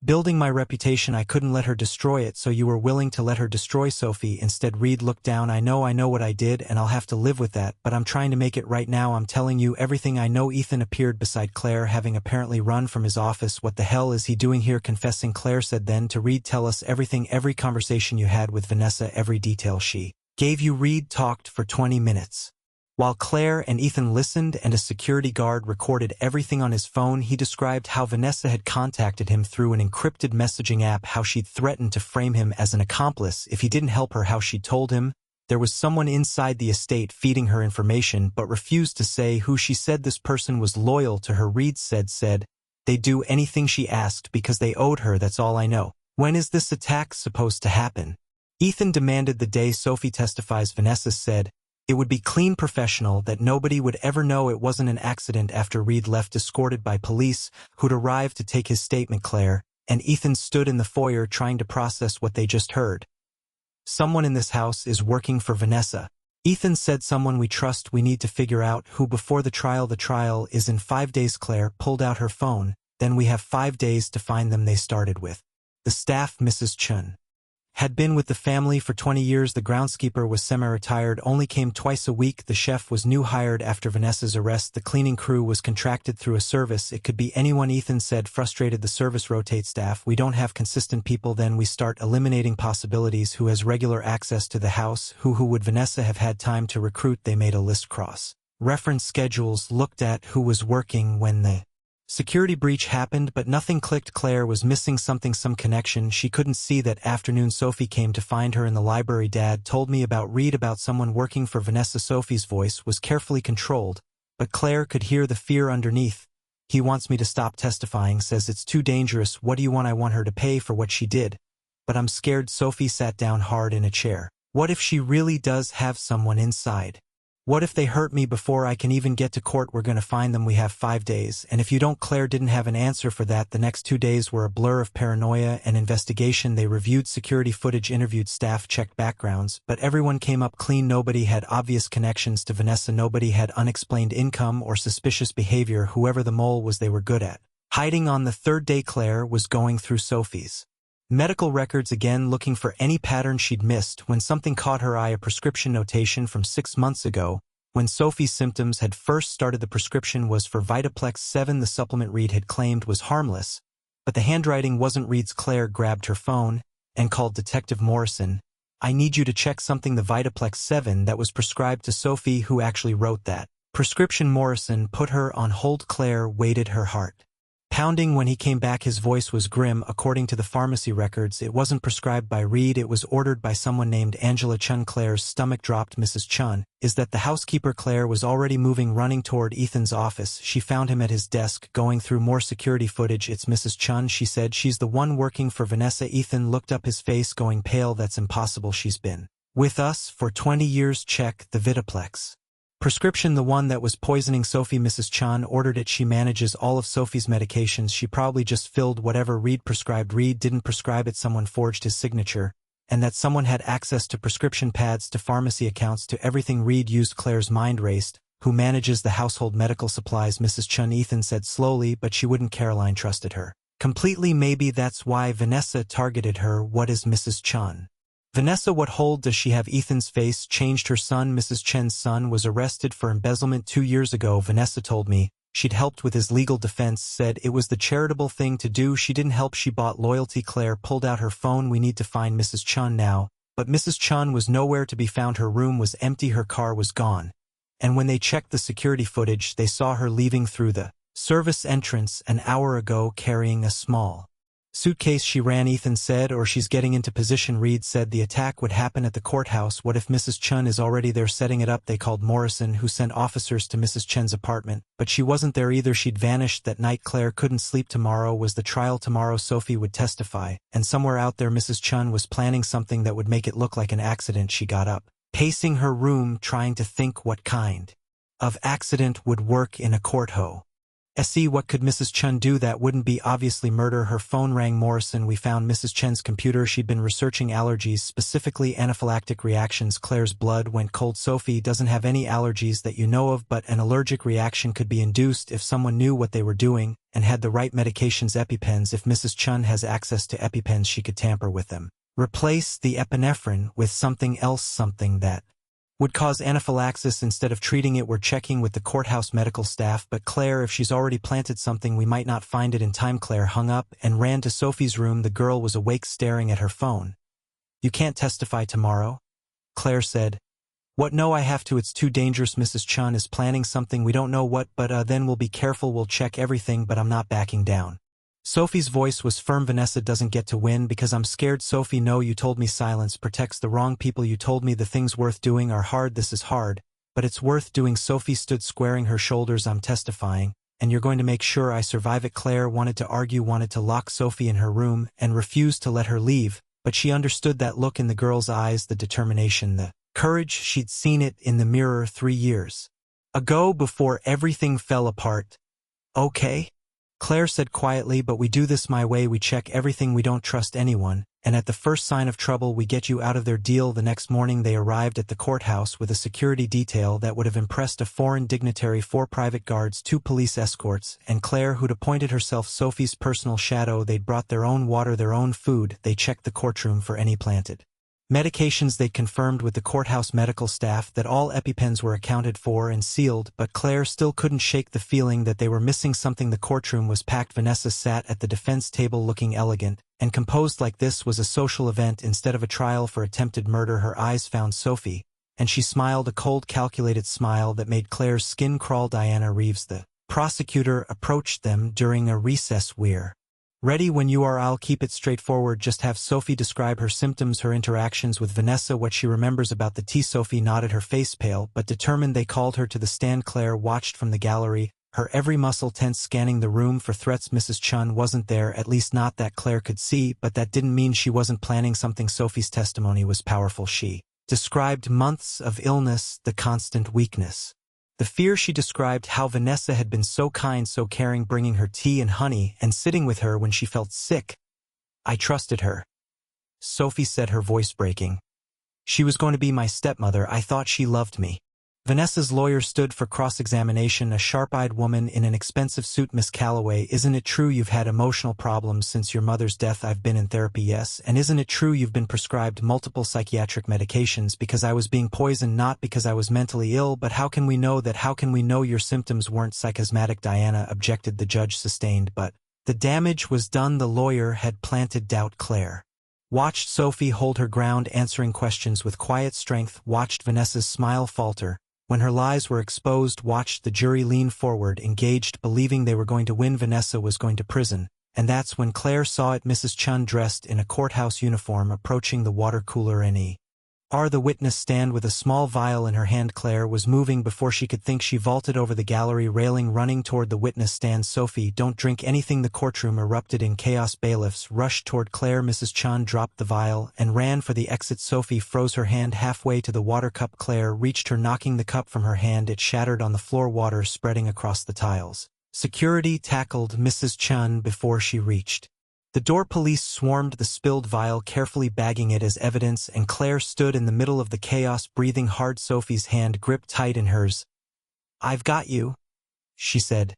A: building my reputation. I couldn't let her destroy it, so you were willing to let her destroy Sophie instead. Reed looked down. I know what I did, and I'll have to live with that, but I'm trying to make it right now. I'm telling you everything I know. Ethan appeared beside Claire, having apparently run from his office. What the hell is he doing here? Confessing. Claire said then to Reed, tell us everything, every conversation you had with Vanessa, every detail she gave you. Reed talked for 20 minutes. While Claire and Ethan listened and a security guard recorded everything on his phone, he described how Vanessa had contacted him through an encrypted messaging app, how she'd threatened to frame him as an accomplice if he didn't help her, how she'd told him there was someone inside the estate feeding her information but refused to say who. She said this person was loyal to her. Reed said they'd do anything she asked because they owed her. That's all I know. When is this attack supposed to happen? Ethan demanded the day Sophie testifies. Vanessa said it would be clean, professional, that nobody would ever know it wasn't an accident. After Reed left, escorted by police who'd arrived to take his statement, Claire and Ethan stood in the foyer trying to process what they just heard. Someone in this house is working for Vanessa. Ethan said someone we trust. We need to figure out who before the trial. The trial is in 5 days. Claire pulled out her phone. Then we have 5 days to find them. They started with the staff. Mrs. Chun had been with the family for 20 years. The groundskeeper was semi-retired, only came twice a week. The chef was new hired after Vanessa's arrest. The cleaning crew was contracted through a service. It could be anyone. Ethan said, frustrated. The service rotates staff. We don't have consistent people. Then we start eliminating possibilities. Who has regular access to the house? Who would Vanessa have had time to recruit? They made a list, cross reference schedules, looked at who was working when the security breach happened, but nothing clicked. Claire was missing something, some connection. She couldn't see. That afternoon Sophie came to find her in the library. Dad told me about Reed, about someone working for Vanessa. Sophie's voice was carefully controlled, but Claire could hear the fear underneath. He wants me to stop testifying, says it's too dangerous. What do you want? I want her to pay for what she did, but I'm scared. Sophie sat down hard in a chair. What if she really does have someone inside? What if they hurt me before I can even get to court? We're going to find them. We have 5 days. And if you don't. Claire didn't have an answer for that. The next 2 days were a blur of paranoia and investigation. They reviewed security footage, interviewed staff, checked backgrounds, but everyone came up clean. Nobody had obvious connections to Vanessa. Nobody had unexplained income or suspicious behavior. Whoever the mole was, they were good at hiding. On the 3rd day, Claire was going through Sophie's medical records again, looking for any pattern she'd missed, when something caught her eye. A prescription notation from 6 months ago, when Sophie's symptoms had first started. The prescription was for Vitaplex 7. The supplement Reed had claimed was harmless, but the handwriting wasn't Reed's. Claire grabbed her phone and called Detective Morrison. I need you to check something. The Vitaplex 7 that was prescribed to Sophie. Who actually wrote that prescription? Morrison put her on hold. Claire waited, her heart Pounding when he came back, his voice was grim. According to the pharmacy records, it wasn't prescribed by Reed, it was ordered by someone named Angela Chun. Claire's stomach dropped. Mrs. Chun, is that the housekeeper? Claire was already moving, running toward Ethan's office. She found him at his desk, going through more security footage. It's Mrs. Chun, she said. She's the one working for Vanessa. Ethan looked up, his face going pale. That's impossible. She's been with us for 20 years. Check the Vitaplex prescription, the one that was poisoning Sophie. Mrs. Chun ordered it. She manages all of Sophie's medications. She probably just filled whatever Reed prescribed. Reed didn't prescribe it, someone forged his signature, and that someone had access to prescription pads, to pharmacy accounts, to everything Reed used. Claire's mind raced. Who manages the household medical supplies? Mrs. Chun, Ethan said slowly, but she wouldn't. Caroline trusted her completely. Maybe that's why Vanessa targeted her. What is Mrs. Chun? Vanessa, what hold does she have? Ethan's face changed. Her son, Mrs. Chen's son, was arrested for embezzlement 2 years ago. Vanessa told me she'd helped with his legal defense, said it was the charitable thing to do. She didn't help, she bought loyalty. Claire pulled out her phone. We need to find Mrs. Chun now. But Mrs. Chun was nowhere to be found. Her room was empty, her car was gone. And when they checked the security footage, they saw her leaving through the service entrance an hour ago, carrying a small suitcase. She ran, Ethan said, or she's getting into position. Reed said the attack would happen at the courthouse. What if Mrs. Chun is already there setting it up? They called Morrison, who sent officers to Mrs. Chen's apartment, but she wasn't there either. She'd vanished that night. Claire couldn't sleep. Tomorrow was the trial. Tomorrow Sophie would testify, and somewhere out there Mrs. Chun was planning something that would make it look like an accident. She got up, pacing her room, trying to think what kind of accident would work in a courthouse. What could Mrs. Chun do that wouldn't be obviously murder? Her phone rang. Morrison, we found Mrs. Chen's computer. She'd been researching allergies, specifically anaphylactic reactions. Claire's blood went cold. Sophie doesn't have any allergies that you know of, but an allergic reaction could be induced if someone knew what they were doing and had the right medications. EpiPens. If Mrs. Chun has access to EpiPens, she could tamper with them. Replace the epinephrine with something else, something that would cause anaphylaxis instead of treating it. We're checking with the courthouse medical staff, but Claire, if she's already planted something, we might not find it in time. Claire hung up and ran to Sophie's room. The girl was awake, staring at her phone. You can't testify tomorrow? Claire said. What? No, I have to. It's too dangerous. Mrs. Chun is planning something. We don't know what, but then we'll be careful. We'll check everything, but I'm not backing down. Sophie's voice was firm. Vanessa doesn't get to win because I'm scared. Sophie, no, you told me silence protects the wrong people. You told me the things worth doing are hard. This is hard, but it's worth doing. Sophie stood, squaring her shoulders. I'm testifying, and you're going to make sure I survive it. Claire wanted to argue, wanted to lock Sophie in her room, and refused to let her leave, but she understood that look in the girl's eyes, the determination, the courage. She'd seen it in the mirror 3 years ago before everything fell apart. Okay? Claire said quietly, but we do this my way. We check everything. We don't trust anyone, and at the first sign of trouble we get you out of their deal. The next morning they arrived at the courthouse with a security detail that would have impressed a foreign dignitary: 4 private guards, 2 police escorts, and Claire, who'd appointed herself Sophie's personal shadow. They'd brought their own water, their own food. They checked the courtroom for any planted medications. They'd confirmed with the courthouse medical staff that all EpiPens were accounted for and sealed, but Claire still couldn't shake the feeling that they were missing something. The courtroom was packed. Vanessa sat at the defense table looking elegant and composed, like this was a social event instead of a trial for attempted murder. Her eyes found Sophie, and she smiled, a cold, calculated smile that made Claire's skin crawl. Diana Reeves, the prosecutor, approached them during a recess. We're ready when you are. I'll keep it straightforward. Just have Sophie describe her symptoms, her interactions with Vanessa, what she remembers about the tea. Sophie nodded, her face pale but determined. They called her to the stand. Claire watched from the gallery, her every muscle tense, scanning the room for threats. Mrs. Chun wasn't there, at least not that Claire could see, but that didn't mean she wasn't planning something. Sophie's testimony was powerful. She described months of illness, the constant weakness, the fear. She described how Vanessa had been so kind, so caring, bringing her tea and honey and sitting with her when she felt sick. I trusted her, Sophie said, her voice breaking. She was going to be my stepmother. I thought she loved me. Vanessa's lawyer stood for cross-examination, a sharp-eyed woman in an expensive suit. Miss Calloway, isn't it true you've had emotional problems since your mother's death? I've been in therapy, yes. And isn't it true you've been prescribed multiple psychiatric medications? Because I was being poisoned, not because I was mentally ill. But how can we know that? How can we know your symptoms weren't psychosomatic? Diana objected. The judge sustained, but the damage was done. The lawyer had planted doubt. Claire watched Sophie hold her ground, answering questions with quiet strength, watched Vanessa's smile falter, when her lies were exposed, watched the jury lean forward, engaged, believing they were going to win. Vanessa was going to prison, and that's when Claire saw it. Mrs. Chun, dressed in a courthouse uniform, approaching the water cooler in the witness stand with a small vial in her hand. Claire was moving before she could think. She vaulted over the gallery railing, running toward the witness stand. Sophie, don't drink anything. The courtroom erupted in chaos. Bailiffs rushed toward Claire. Mrs. Chun dropped the vial and ran for the exit. Sophie froze her hand halfway to the water cup. Claire reached her, knocking the cup from her hand. It shattered on the floor, water spreading across the tiles. Security tackled Mrs. Chun before she reached the door. Police swarmed the spilled vial, carefully bagging it as evidence, and Claire stood in the middle of the chaos, breathing hard. Sophie's hand gripped tight in hers. "I've got you," she said.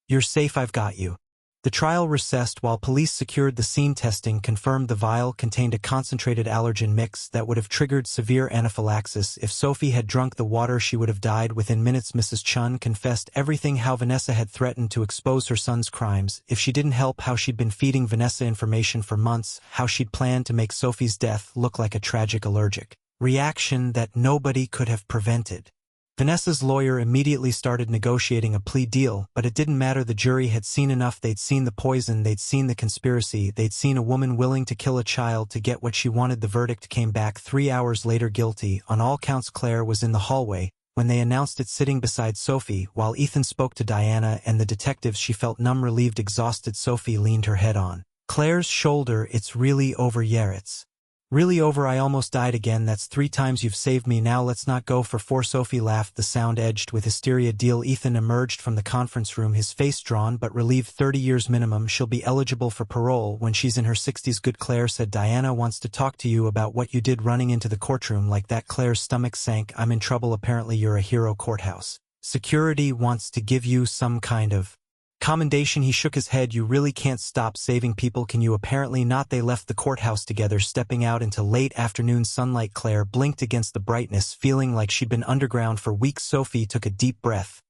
A: "You're safe, I've got you." The trial recessed while police secured the scene. Testing confirmed the vial contained a concentrated allergen mix that would have triggered severe anaphylaxis. If Sophie had drunk the water, she would have died within minutes. Mrs. Chun confessed everything: how Vanessa had threatened to expose her son's crimes if she didn't help, how she'd been feeding Vanessa information for months, how she'd planned to make Sophie's death look like a tragic allergic reaction that nobody could have prevented. Vanessa's lawyer immediately started negotiating a plea deal, but it didn't matter. The jury had seen enough. They'd seen the poison, they'd seen the conspiracy, they'd seen a woman willing to kill a child to get what she wanted. The verdict came back 3 hours later: guilty on all counts. Claire was in the hallway when they announced it, sitting beside Sophie. While Ethan spoke to Diana and the detectives, she felt numb, relieved, exhausted. Sophie leaned her head on Claire's shoulder. "It's really over." "Yeah, it's really over. I almost died again. That's 3 times you've saved me. Now let's not go for 4. Sophie laughed, the sound edged with hysteria. "Deal." Ethan emerged from the conference room, his face drawn but relieved. 30 years minimum. She'll be eligible for parole when she's in her 60s. "Good." Claire said. "Diana wants to talk to you about what you did running into the courtroom like that." Claire's stomach sank. "I'm in trouble. Apparently you're a hero. Courthouse security wants to give you some kind of commendation." He shook his head. "You really can't stop saving people, can you?" "Apparently not." They left the courthouse together, stepping out into late afternoon sunlight. Claire blinked against the brightness, feeling like she'd been underground for weeks. Sophie took a deep breath.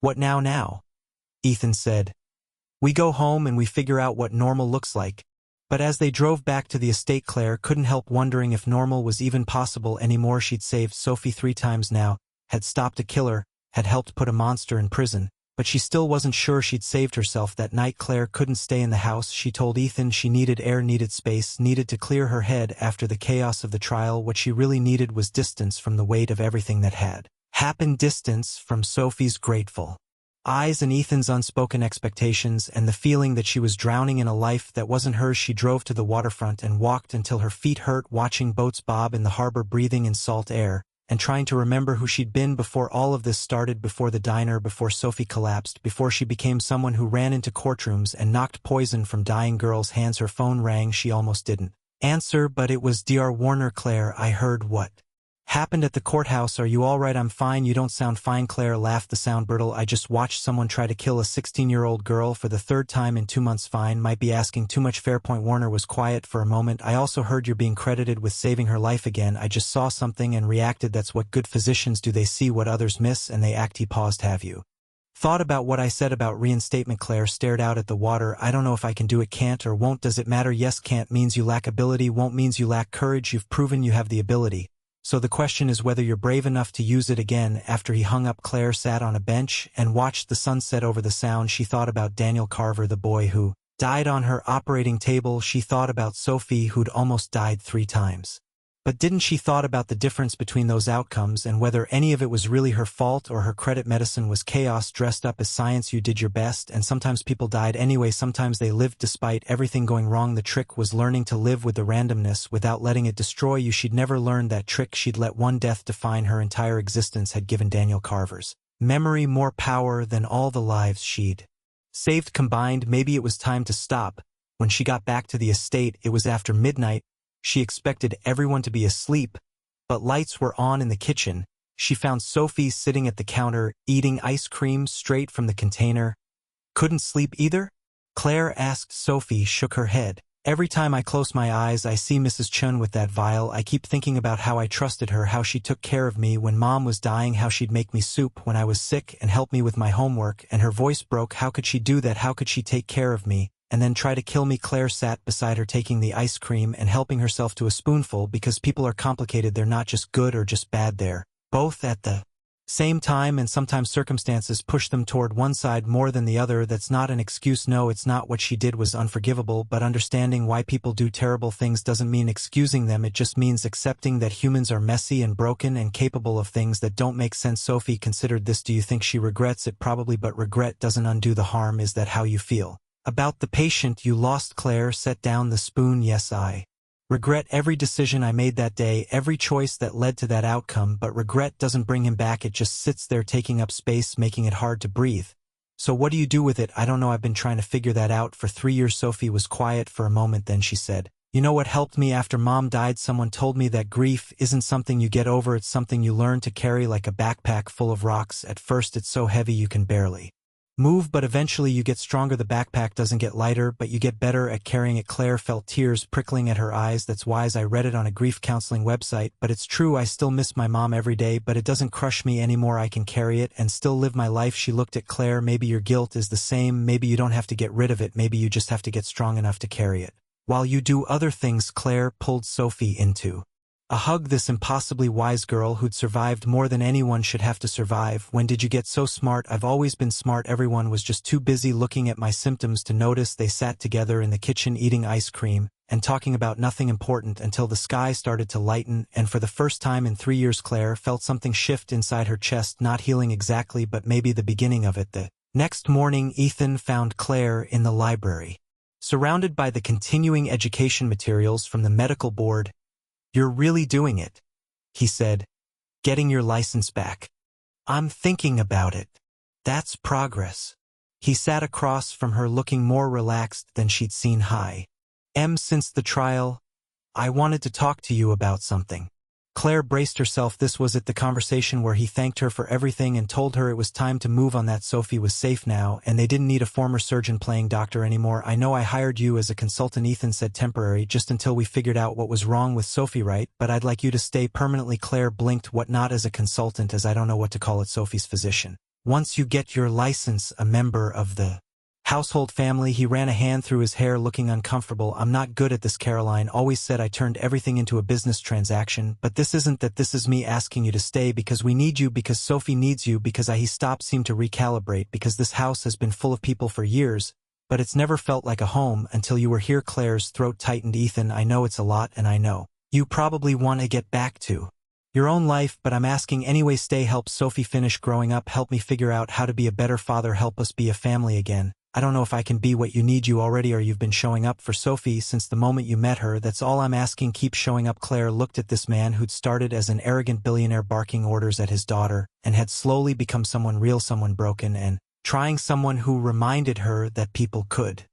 A: "What now?" Ethan said. "We go home and we figure out what normal looks like." But as they drove back to the estate, Claire couldn't help wondering if normal was even possible anymore. She'd saved Sophie 3 times now, had stopped a killer, had helped put a monster in prison. But she still wasn't sure she'd saved herself. That night Claire couldn't stay in the house. She told Ethan she needed air, needed space, needed to clear her head after the chaos of the trial. What she really needed was distance from the weight of everything that had happened, distance from Sophie's grateful eyes and Ethan's unspoken expectations, and the feeling that she was drowning in a life that wasn't hers. She drove to the waterfront and walked until her feet hurt, watching boats bob in the harbor, breathing in salt air, and trying to remember who she'd been before all of this started, before the diner, before Sophie collapsed, before she became someone who ran into courtrooms and knocked poison from dying girls' hands. Her phone rang. She almost didn't answer, but it was Dr. Warner. "Claire, I heard what happened at the courthouse. Are you all right?" "I'm fine." "You don't sound fine." Claire laughed, the sound brittle. "I just watched someone try to kill a 16-year-old girl for the 3rd time in 2 months." "Fine. Might be asking too much." Fairpoint. Warner was quiet for a moment. "I also heard you're being credited with saving her life again. I just saw something and reacted. That's what good physicians do. They see what others miss and they act." He paused. "Have you thought about what I said about reinstatement?" Claire stared out at the water. "I don't know if I can do it. Can't or won't. Does it matter?" "Yes." "Can't means you lack ability. Won't means you lack courage. You've proven you have the ability. So the question is whether you're brave enough to use it again." After he hung up, Claire sat on a bench and watched the sunset over the Sound. She thought about Daniel Carver, the boy who died on her operating table. She thought about Sophie, who'd almost died 3 times. But didn't she thought about the difference between those outcomes and whether any of it was really her fault or her credit? Medicine was chaos dressed up as science. You did your best, and sometimes people died anyway. Sometimes they lived despite everything going wrong. The trick was learning to live with the randomness without letting it destroy you. She'd never learned that trick. She'd let one death define her entire existence. Had given Daniel Carver's memory more power than all the lives she'd saved combined. Maybe it was time to stop. When she got back to the estate, it was after midnight. She expected everyone to be asleep, but lights were on in the kitchen. She found Sophie sitting at the counter, eating ice cream straight from the container. "Couldn't sleep either?" Claire asked. Sophie shook her head. "Every time I close my eyes, I see Mrs. Chun with that vial. I keep thinking about how I trusted her, how she took care of me when Mom was dying, how she'd make me soup when I was sick and help me with my homework." And her voice broke. "How could she do that? How could she take care of me and then try to kill me?" Claire sat beside her, taking the ice cream and helping herself to a spoonful. "Because people are complicated. They're not just good or just bad. They're both at the Same time and sometimes circumstances push them toward one side more than the other. That's not an excuse. No, it's not. What she did was unforgivable, but understanding why people do terrible things doesn't mean excusing them. It just means accepting that humans are messy and broken and capable of things that don't make sense. Sophie considered this. Do you think she regrets it? Probably, but regret doesn't undo the harm. Is that how you feel about the patient you lost? Claire set down the spoon. Yes, I regret every decision I made that day, every choice that led to that outcome, but regret doesn't bring him back. It just sits there taking up space, making it hard to breathe. So what do you do with it? I don't know. I've been trying to figure that out for 3 years. Sophie was quiet for a moment, then she said, you know what helped me after Mom died? Someone told me that grief isn't something you get over, it's something you learn to carry like a backpack full of rocks. At first it's so heavy you can barely move, but eventually you get stronger. The backpack doesn't get lighter, but you get better at carrying it. Claire felt tears prickling at her eyes. That's wise. I read it on a grief counseling website, but it's true. I still miss my mom every day, but it doesn't crush me anymore. I can carry it and still live my life. She looked at Claire. Maybe your guilt is the same. Maybe you don't have to get rid of it. Maybe you just have to get strong enough to carry it while you do other things. Claire pulled Sophie into a hug. This impossibly wise girl who'd survived more than anyone should have to survive. When did you get so smart? I've always been smart. Everyone was just too busy looking at my symptoms to notice. They sat together in the kitchen eating ice cream and talking about nothing important until the sky started to lighten, and for the first time in 3 years Claire felt something shift inside her chest. Not healing exactly, but maybe the beginning of it. The next morning Ethan found Claire in the library, surrounded by the continuing education materials from the medical board. You're really doing it, he said. Getting your license back. I'm thinking about it. That's progress. He sat across from her looking more relaxed than she'd seen. Hi. Since the trial, I wanted to talk to you about something. Claire braced herself. This was it, the conversation where he thanked her for everything and told her it was time to move on, that Sophie was safe now and they didn't need a former surgeon playing doctor anymore. I know I hired you as a consultant, Ethan said. Temporary, just until we figured out what was wrong with Sophie, right? But I'd like you to stay permanently. Claire blinked. What? Not as a consultant, as I don't know what to call it. Sophie's physician. Once you get your license, a member of the household family. He ran a hand through his hair, looking uncomfortable. I'm not good at this. Caroline always said I turned everything into a business transaction, but this isn't that. This is me asking you to stay because we need you, because Sophie needs you, because he stopped, seemed to recalibrate, because this house has been full of people for years, but it's never felt like a home until you were here. Claire's throat tightened. Ethan, I know it's a lot, and I know you probably want to get back to your own life, but I'm asking anyway. Stay. Help Sophie finish growing up. Help me figure out how to be a better father. Help us be a family again. I don't know if I can be what you need. You already are. You've been showing up for Sophie since the moment you met her. That's all I'm asking. Keep showing up. Claire looked at this man who'd started as an arrogant billionaire barking orders at his daughter and had slowly become someone real, someone broken, and trying, someone who reminded her that people could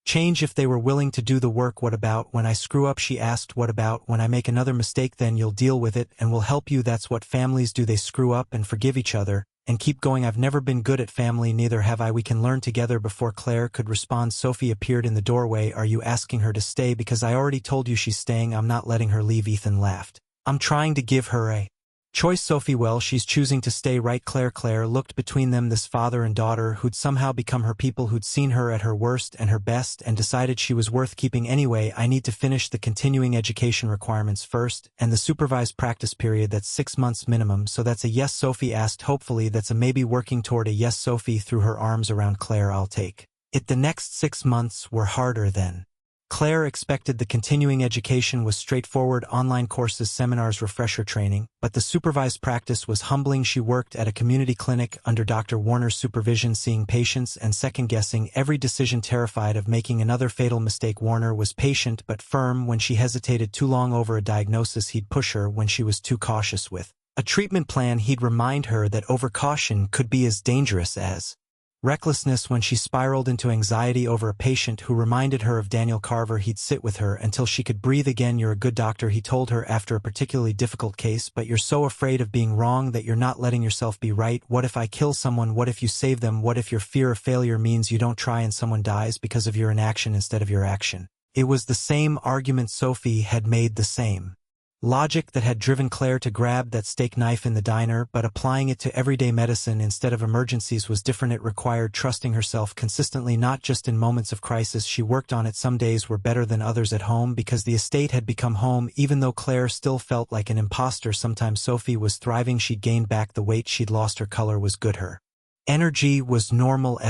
A: change if they were willing to do the work. What about when I screw up? She asked. What about when I make another mistake? Then you'll deal with it and we'll help you. That's what families do. They screw up and forgive each other and keep going. I've never been good at family, neither have I. We can learn together. Before Claire could respond, Sophie appeared in the doorway. Are you asking her to stay? Because I already told you she's staying. I'm not letting her leave. Ethan laughed. I'm trying to give her a choice. Sophie, well, she's choosing to stay, right? Claire looked between them. This father and daughter who'd somehow become her people, who'd seen her at her worst and her best and decided she was worth keeping. Anyway, I need to finish the continuing education requirements first and the supervised practice period. That's 6 months minimum. So that's a yes? Sophie asked. Hopefully that's a maybe, working toward a yes. Sophie threw her arms around Claire. I'll take it. The next 6 months were harder than Claire expected. The continuing education was straightforward: online courses, seminars, refresher training, but the supervised practice was humbling. She worked at a community clinic under Dr. Warner's supervision, seeing patients and second-guessing every decision, terrified of making another fatal mistake. Warner was patient but firm. When she hesitated too long over a diagnosis, he'd push her. When she was too cautious with a treatment plan, he'd remind her that overcaution could be as dangerous as recklessness. When she spiraled into anxiety over a patient who reminded her of Daniel Carver, he'd sit with her until she could breathe again. You're a good doctor, he told her after a particularly difficult case, but you're so afraid of being wrong that you're not letting yourself be right. What if I kill someone? What if you save them? What if your fear of failure means you don't try and someone dies because of your inaction instead of your action? It was the same argument Sophie had made, the same Logic that had driven Claire to grab that steak knife in the diner, but applying it to everyday medicine instead of emergencies was different. It required trusting herself consistently, not just in moments of crisis. She worked on it. Some days were better than others at home because the estate had become home, even though Claire still felt like an imposter. Sometimes Sophie was thriving. She'd gained back the weight she'd lost. Her color was good. Her energy was normal.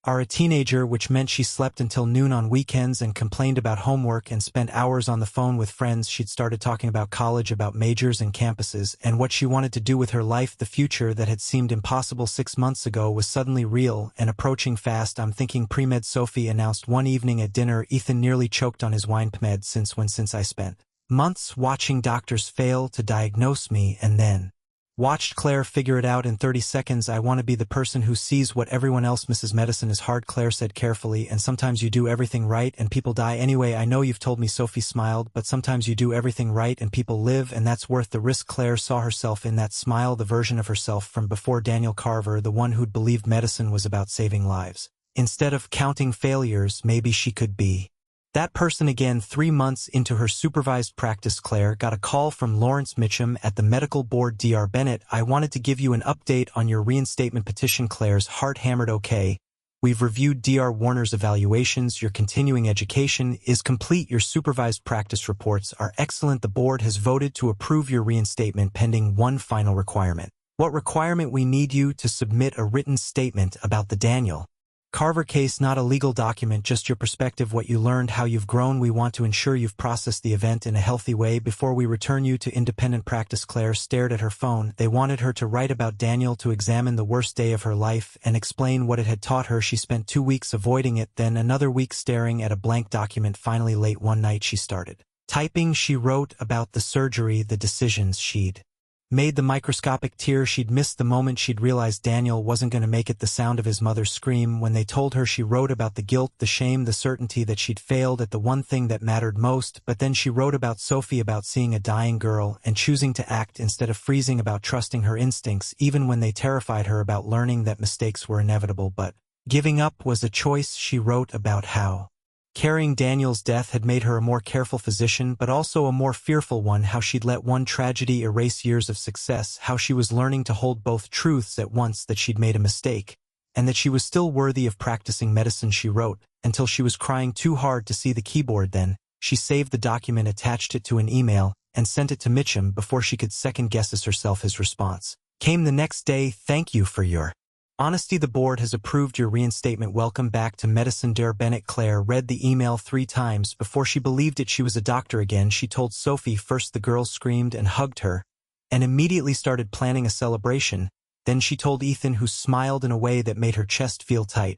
A: A teenager, which meant she slept until noon on weekends and complained about homework and spent hours on the phone with friends. She'd started talking about college, about majors and campuses, and what she wanted to do with her life. The future that had seemed impossible 6 months ago was suddenly real and approaching fast. I'm thinking pre-med, Sophie announced one evening at dinner. Ethan nearly choked on his wine. Pre-med, since I spent months watching doctors fail to diagnose me and then watched Claire figure it out in 30 seconds. I want to be the person who sees what everyone else misses. Medicine is hard, Claire said carefully, and sometimes you do everything right and people die anyway. I know you've told me, Sophie smiled, but sometimes you do everything right and people live, and that's worth the risk. Claire saw herself in that smile, the version of herself from before Daniel Carver, the one who'd believed medicine was about saving lives. Instead of counting failures, maybe she could be that person again. 3 months into her supervised practice, Claire got a call from Lawrence Mitchum at the medical board. Dr. Bennett, I wanted to give you an update on your reinstatement petition. Claire's heart hammered. Okay. We've reviewed Dr. Warner's evaluations. Your continuing education is complete. Your supervised practice reports are excellent. The board has voted to approve your reinstatement pending one final requirement. What requirement? We need you to submit a written statement about the Daniel Carver case, not a legal document, just your perspective, what you learned, how you've grown. We want to ensure you've processed the event in a healthy way before we return you to independent practice. Claire stared at her phone. They wanted her to write about Daniel, to examine the worst day of her life and explain what it had taught her. She spent 2 weeks avoiding it, then another week staring at a blank document. Finally, late one night, she started typing. She wrote about the surgery, the decisions she'd made, the microscopic tear she'd missed, the moment she'd realized Daniel wasn't going to make it, the sound of his mother's scream when they told her. She wrote about the guilt, the shame, the certainty that she'd failed at the one thing that mattered most. But then she wrote about Sophie, about seeing a dying girl and choosing to act instead of freezing, about trusting her instincts even when they terrified her, about learning that mistakes were inevitable but giving up was a choice. She wrote about how carrying Daniel's death had made her a more careful physician, but also a more fearful one, how she'd let one tragedy erase years of success, how she was learning to hold both truths at once, that she'd made a mistake, and that she was still worthy of practicing medicine. She wrote until she was crying too hard to see the keyboard. Then she saved the document, attached it to an email, and sent it to Mitchum before she could second guess herself. His response came the next day. Thank you for your honesty. The board has approved your reinstatement. Welcome back to medicine. Dr. Bennett. Claire read the email 3 times before she believed it. She was a doctor again. She told Sophie first. The girl screamed and hugged her and immediately started planning a celebration. Then she told Ethan, who smiled in a way that made her chest feel tight.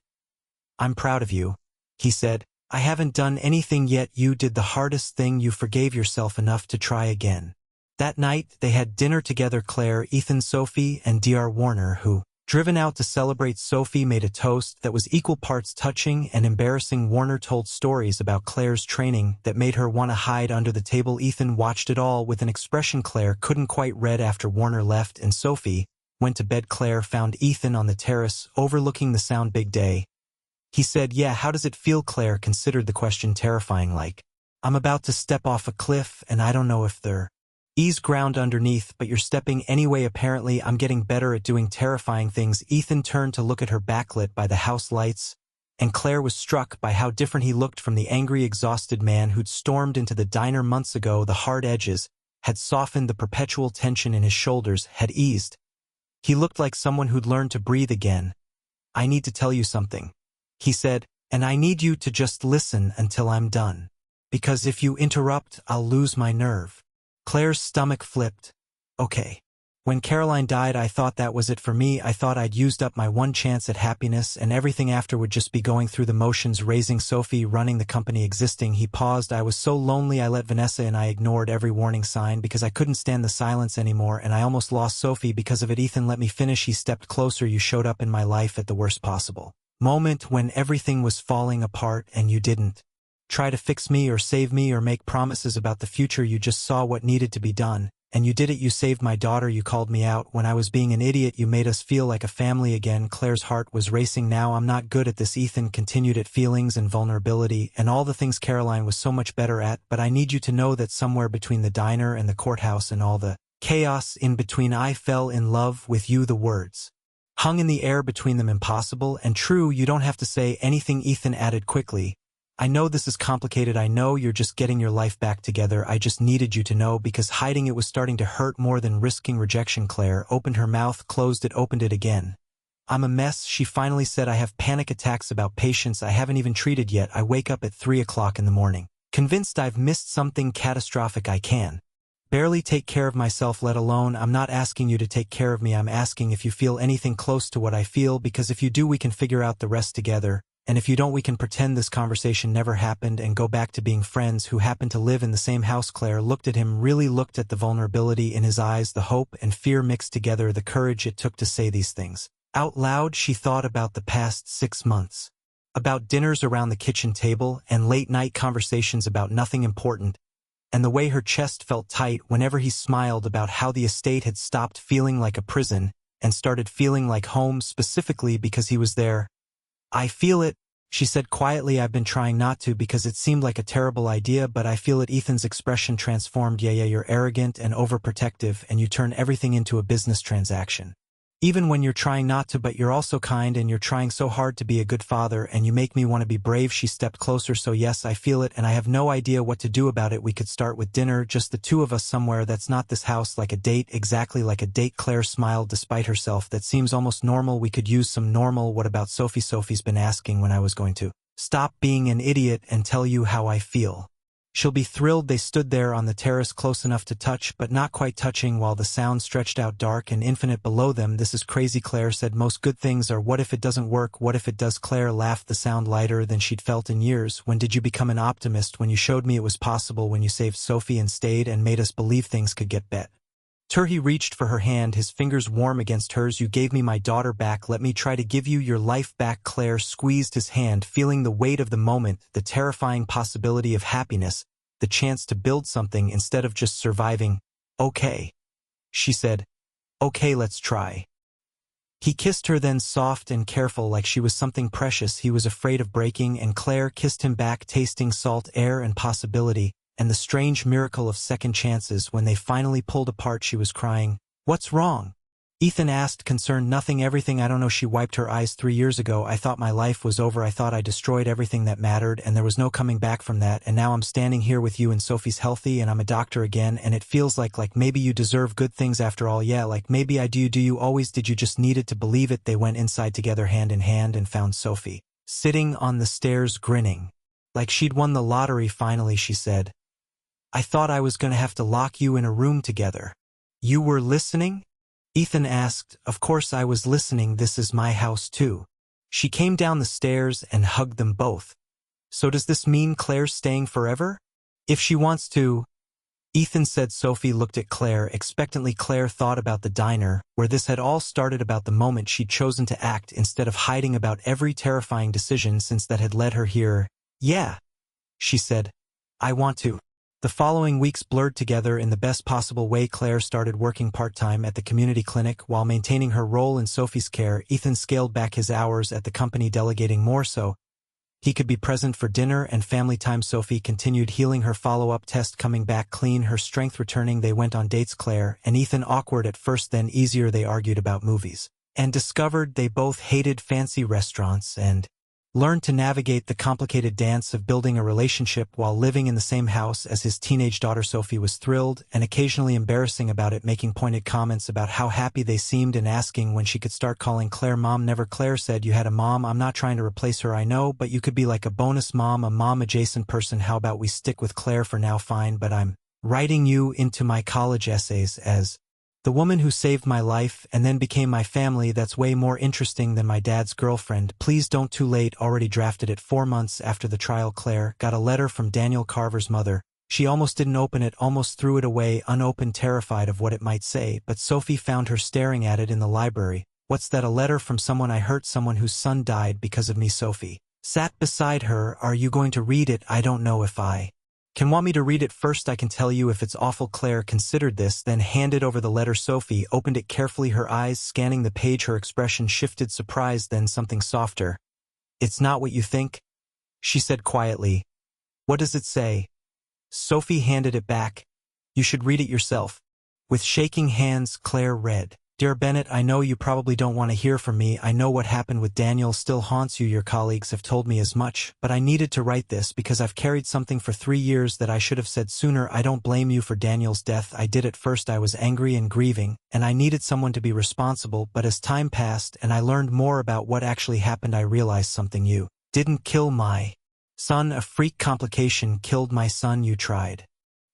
A: I'm proud of you, he said. I haven't done anything yet. You did the hardest thing. You forgave yourself enough to try again. That night, they had dinner together. Claire, Ethan, Sophie, and Dr. Warner, who, driven out to celebrate Sophie, made a toast that was equal parts touching and embarrassing. Warner told stories about Claire's training that made her want to hide under the table. Ethan watched it all with an expression Claire couldn't quite read. After Warner left and Sophie went to bed, Claire found Ethan on the terrace overlooking the Sound. Big day, he said. Yeah, how does it feel? Claire considered the question, terrifying. Like, I'm about to step off a cliff and I don't know if there's ground underneath, but you're stepping anyway. Apparently I'm getting better at doing terrifying things. Ethan turned to look at her, backlit by the house lights, and Claire was struck by how different he looked from the angry, exhausted man who'd stormed into the diner months ago. The hard edges had softened, the perpetual tension in his shoulders had eased. He looked like someone who'd learned to breathe again. I need to tell you something, he said, and I need you to just listen until I'm done. Because if you interrupt, I'll lose my nerve. Claire's stomach flipped. Okay. When Caroline died, I thought that was it for me. I thought I'd used up my one chance at happiness and everything after would just be going through the motions, raising Sophie, running the company, existing. He paused. I was so lonely I let Vanessa in. I ignored every warning sign because I couldn't stand the silence anymore, and I almost lost Sophie because of it. Ethan, let me finish. He stepped closer. You showed up in my life at the worst possible moment, when everything was falling apart, and you didn't try to fix me or save me or make promises about the future. You just saw what needed to be done, And you did it, you saved my daughter, you called me out. When I was being an idiot, you made us feel like a family again. Claire's heart was racing now. I'm not good at this, Ethan continued, at feelings and vulnerability and all the things Caroline was so much better at, but I need you to know that somewhere between the diner and the courthouse and all the chaos in between, I fell in love with you. The words hung in the air between them, impossible and true. You don't have to say anything, Ethan added quickly. I know this is complicated. I know you're just getting your life back together. I just needed you to know because hiding it was starting to hurt more than risking rejection. Claire opened her mouth, closed it, opened it again. I'm a mess, she finally said. I have panic attacks about patients I haven't even treated yet. I wake up at 3 o'clock in the morning, convinced I've missed something catastrophic. I can barely take care of myself, let alone. I'm not asking you to take care of me. I'm asking if you feel anything close to what I feel, because if you do, we can figure out the rest together. And if you don't, we can pretend this conversation never happened and go back to being friends who happen to live in the same house. Claire looked at him, really looked at the vulnerability in his eyes, the hope and fear mixed together, the courage it took to say these things out loud. She thought about the past 6 months, about dinners around the kitchen table and late-night conversations about nothing important, and the way her chest felt tight whenever he smiled, about how the estate had stopped feeling like a prison and started feeling like home, specifically because he was there. I feel it, she said quietly. I've been trying not to because it seemed like a terrible idea, but I feel it. Ethan's expression transformed. Yeah, you're arrogant and overprotective, and you turn everything into a business transaction. Even when you're trying not to, but you're also kind and you're trying so hard to be a good father, and you make me want to be brave. She stepped closer. So yes, I feel it, and I have no idea what to do about it. We could start with dinner, just the two of us somewhere that's not this house, like a date, exactly like a date. Claire smiled despite herself. That seems almost normal. We could use some normal. What about Sophie? Sophie's been asking when I was going to stop being an idiot and tell you how I feel. She'll be thrilled. They stood there on the terrace, close enough to touch, but not quite touching, while the sound stretched out dark and infinite below them. This is crazy, Claire said. Most good things are, what if it doesn't work? What if it does? Claire laughed, the sound lighter than she'd felt in years. When did you become an optimist? When you showed me it was possible, when you saved Sophie and stayed and made us believe things could get better. He reached for her hand, his fingers warm against hers. You gave me my daughter back. Let me try to give you your life back. Claire squeezed his hand, feeling the weight of the moment, the terrifying possibility of happiness, the chance to build something instead of just surviving. Okay, she said. Okay, let's try. He kissed her, then soft and careful, like she was something precious he was afraid of breaking, and Claire kissed him back, tasting salt air and possibility, and the strange miracle of second chances. When they finally pulled apart, she was crying. What's wrong? Ethan asked, concerned. Nothing, everything. I don't know. She wiped her eyes. 3 years ago, I thought my life was over. I thought I destroyed everything that mattered, and there was no coming back from that. And now I'm standing here with you, and Sophie's healthy, and I'm a doctor again, and it feels like maybe you deserve good things after all. Yeah, like maybe I do. Do you always? Did you just needed to believe it? They went inside together, hand in hand, and found Sophie sitting on the stairs, grinning like she'd won the lottery. Finally, she said, I thought I was going to have to lock you in a room together. You were listening? Ethan asked. Of course I was listening. This is my house too. She came down the stairs and hugged them both. So does this mean Claire's staying forever? If she wants to, Ethan said. Sophie looked at Claire expectantly. Claire thought about the diner, where this had all started, about the moment she'd chosen to act instead of hiding, about every terrifying decision since that had led her here. Yeah, she said. I want to. The following weeks blurred together in the best possible way. Claire started working part-time at the community clinic while maintaining her role in Sophie's care. Ethan scaled back his hours at the company, delegating more so he could be present for dinner and family time. Sophie continued healing, her follow-up test coming back clean, her strength returning. They went on dates, Claire and Ethan, awkward at first, then easier. They argued about movies and discovered they both hated fancy restaurants, and learned to navigate the complicated dance of building a relationship while living in the same house as his teenage daughter. Sophie was thrilled and occasionally embarrassing about it, making pointed comments about how happy they seemed and asking when she could start calling Claire mom. Never. Claire said, you had a mom. I'm not trying to replace her, I know, but you could be like a bonus mom, a mom-adjacent person. How about we stick with Claire for now? Fine, but I'm writing you into my college essays as the woman who saved my life and then became my family. That's way more interesting than my dad's girlfriend. Please don't. Too late. Already drafted it. 4 months after the trial, Claire got a letter from Daniel Carver's mother. She almost didn't open it, almost threw it away unopened, terrified of what it might say, but Sophie found her staring at it in the library. What's that? A letter from someone I hurt, someone whose son died because of me. Sophie sat beside her. Are you going to read it? I don't know if I Can want me to read it first? I can tell you if it's awful. Claire considered this, then handed over the letter. Sophie opened it carefully, her eyes scanning the page. Her expression shifted, surprise, then something softer. It's not what you think, she said quietly. What does it say? Sophie handed it back. You should read it yourself. With shaking hands, Claire read. Dear Bennett, I know you probably don't want to hear from me. I know what happened with Daniel still haunts you. Your colleagues have told me as much, but I needed to write this because I've carried something for 3 years that I should have said sooner. I don't blame you for Daniel's death. I did at first. I was angry and grieving, and I needed someone to be responsible, but as time passed and I learned more about what actually happened, I realized something. You didn't kill my son. A freak complication killed my son. You tried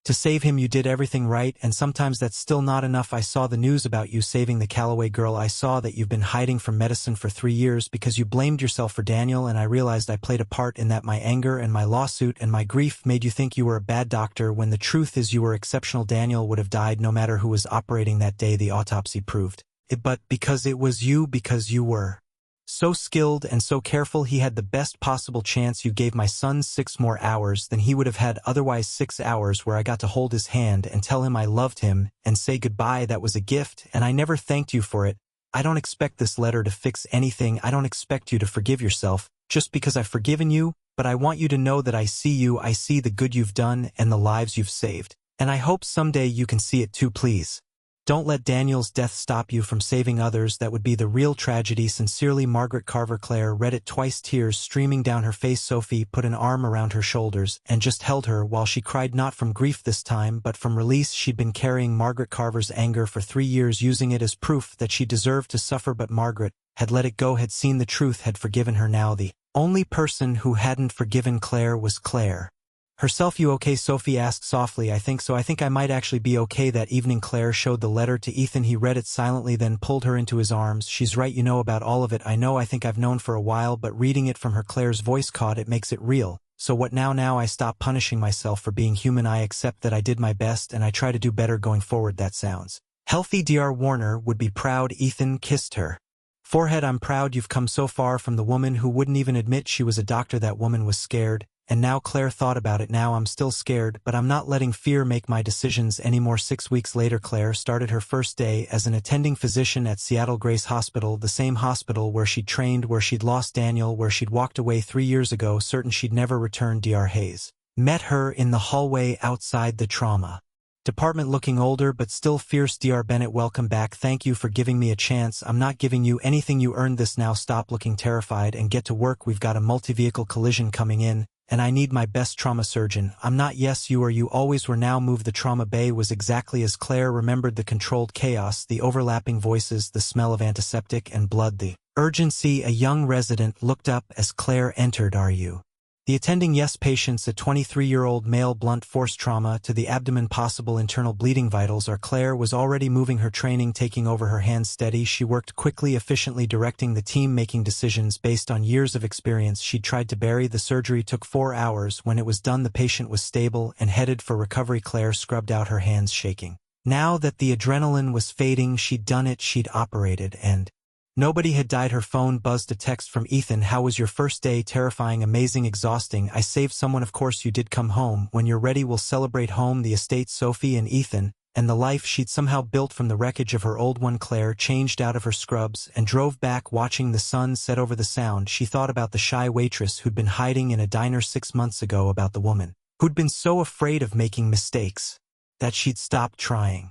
A: to save him. You did everything right, and sometimes that's still not enough. I saw the news about you saving the Calloway girl. I saw that you've been hiding from medicine for 3 years because you blamed yourself for Daniel, and I realized I played a part in that. My anger and my lawsuit and my grief made you think you were a bad doctor when the truth is you were exceptional. Daniel would have died no matter who was operating that day. The autopsy proved it, but because it was you, because you were so skilled and so careful, he had the best possible chance. You gave my son 6 more hours than he would have had otherwise. 6 hours where I got to hold his hand and tell him I loved him and say goodbye. That was a gift, and I never thanked you for it. I don't expect this letter to fix anything. I don't expect you to forgive yourself just because I've forgiven you, but I want you to know that I see you. I see the good you've done and the lives you've saved, and I hope someday you can see it too. Please don't let Daniel's death stop you from saving others. That would be the real tragedy. Sincerely, Margaret Carver. Claire read it twice, tears streaming down her face. Sophie put an arm around her shoulders and just held her while she cried, not from grief this time, but from release. She'd been carrying Margaret Carver's anger for 3 years, using it as proof that she deserved to suffer, but Margaret had let it go, had seen the truth, had forgiven her. Now the only person who hadn't forgiven Claire was Claire herself. You okay? Sophie asked softly. I think so. I think I might actually be okay. That evening, Claire showed the letter to Ethan. He read it silently, then pulled her into his arms. She's right, you know about all of it. I know. I think I've known for a while, but reading it from her, Claire's voice caught. It makes it real. So what now? Now I stop punishing myself for being human. I accept that I did my best, and I try to do better going forward. That sounds healthy. Dr. Warner would be proud. Ethan kissed her forehead. I'm proud you've come so far from the woman who wouldn't even admit she was a doctor. That woman was scared. And now Claire thought about it. Now I'm still scared, but I'm not letting fear make my decisions anymore. 6 weeks later, Claire started her first day as an attending physician at Seattle Grace Hospital, the same hospital where she'd trained, where she'd lost Daniel, where she'd walked away 3 years ago, certain she'd never return. Dr. Hayes met her in the hallway outside the trauma department, looking older but still fierce. Dr. Bennett, welcome back. Thank you for giving me a chance. I'm not giving you anything. You earned this. Now stop looking terrified and get to work. We've got a multi-vehicle collision coming in, and I need my best trauma surgeon. I'm not. Yes, you are. You always were. Now move. The trauma bay was exactly as Claire remembered. The controlled chaos, the overlapping voices, the smell of antiseptic and blood, the urgency. A young resident looked up as Claire entered. Are you the attending? Yes. Patients. A 23-year-old male, blunt force trauma to the abdomen, possible internal bleeding. Vitals are. Claire was already moving, her training taking over, her hands steady. She worked quickly, efficiently, directing the team, making decisions based on years of experience. She tried to bury the surgery. Took 4 hours. When it was done, the patient was stable and headed for recovery. Claire scrubbed out, her hands shaking. Now that the adrenaline was fading, she'd done it, she'd operated, and nobody had died. Her phone buzzed. A text from Ethan. How was your first day? Terrifying, amazing, exhausting. I saved someone. Of course you did. Come home. When you're ready, we'll celebrate. Home, the estate, Sophie and Ethan, and the life she'd somehow built from the wreckage of her old one. Claire changed out of her scrubs and drove back, watching the sun set over the Sound. She thought about the shy waitress who'd been hiding in a diner 6 months ago, about the woman who'd been so afraid of making mistakes that she'd stopped trying.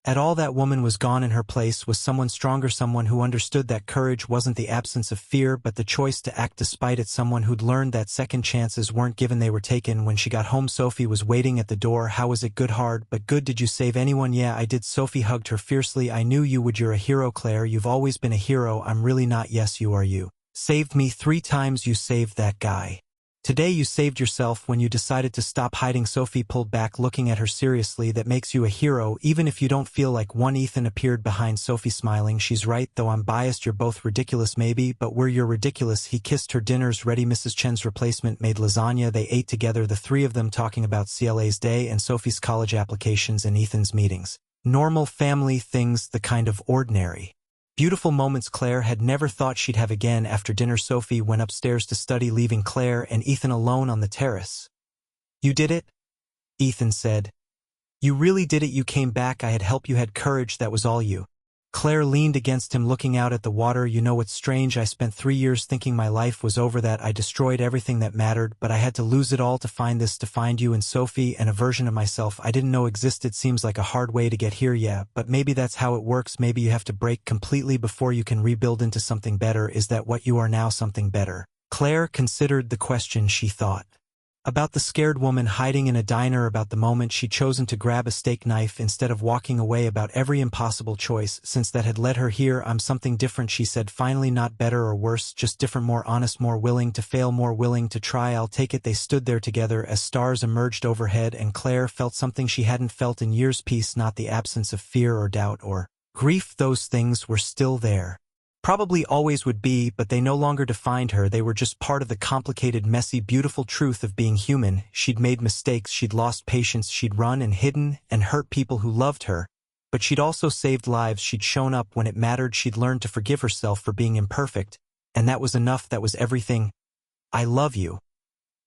A: At all, that woman was gone. In her place was someone stronger, someone who understood that courage wasn't the absence of fear but the choice to act despite it, someone who'd learned that second chances weren't given, they were taken. When she got home, Sophie was waiting at the door. How was it? Good, hard, but good. Did you save anyone? Yeah, I did. Sophie hugged her fiercely. I knew you would. You're a hero, Claire. You've always been a hero. I'm really not. Yes, you are. You saved me 3 times. You saved that guy. Today you saved yourself when you decided to stop hiding. Sophie pulled back, looking at her seriously. That makes you a hero, even if you don't feel like one. Ethan appeared behind Sophie, smiling. She's right, though I'm biased. You're both ridiculous, maybe, but you're ridiculous. He kissed her. Dinner's ready. Mrs. Chen's replacement made lasagna. They ate together, the 3 of them, talking about CLA's day and Sophie's college applications and Ethan's meetings. Normal family things, the kind of ordinary, beautiful moments Claire had never thought she'd have again. After dinner, Sophie went upstairs to study, leaving Claire and Ethan alone on the terrace. You did it? Ethan said. You really did it. You came back. I had help. You had courage. That was all you. Claire leaned against him, looking out at the water. You know what's strange? I spent 3 years thinking my life was over, that I destroyed everything that mattered, but I had to lose it all to find this, to find you and Sophie, and a version of myself I didn't know existed. Seems like a hard way to get here, yeah, but maybe that's how it works. Maybe you have to break completely before you can rebuild into something better. Is that what you are now, something better? Claire considered the question. She thought about the scared woman hiding in a diner, about the moment she'd chosen to grab a steak knife instead of walking away, about every impossible choice since that had led her here. I'm something different, she said finally, not better or worse, just different, more honest, more willing to fail, more willing to try. I'll take it. They stood there together as stars emerged overhead, and Claire felt something she hadn't felt in years. Peace, not the absence of fear or doubt or grief. Those things were still there. Probably always would be, but they no longer defined her. They were just part of the complicated, messy, beautiful truth of being human. She'd made mistakes, she'd lost patience, she'd run and hidden and hurt people who loved her. But she'd also saved lives. She'd shown up when it mattered. She'd learned to forgive herself for being imperfect. And that was enough. That was everything. I love you.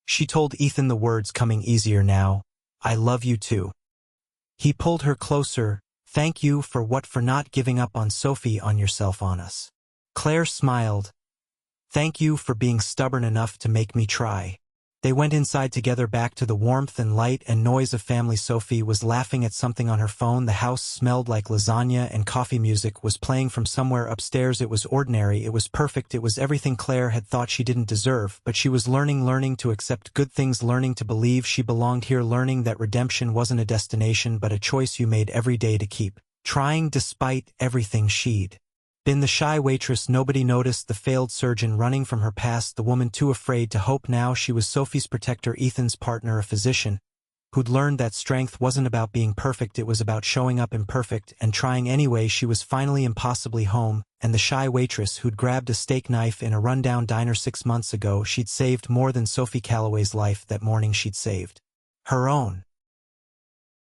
A: She told Ethan, the words coming easier now. I love you too. He pulled her closer. Thank you for what? For not giving up on Sophie, on yourself, on us. Claire smiled. Thank you for being stubborn enough to make me try. They went inside together, back to the warmth and light and noise of family. Sophie was laughing at something on her phone. The house smelled like lasagna, and coffee music was playing from somewhere upstairs. It was ordinary. It was perfect. It was everything Claire had thought she didn't deserve, but she was learning to accept good things, learning to believe she belonged here, learning that redemption wasn't a destination but a choice you made every day to keep trying despite everything. She'd been the shy waitress nobody noticed, the failed surgeon running from her past, the woman too afraid to hope. Now she was Sophie's protector, Ethan's partner, a physician who'd learned that strength wasn't about being perfect, it was about showing up imperfect and trying anyway. She was finally impossibly home, and the shy waitress who'd grabbed a steak knife in a rundown diner 6 months ago. She'd saved more than Sophie Calloway's life that morning. She'd saved her own.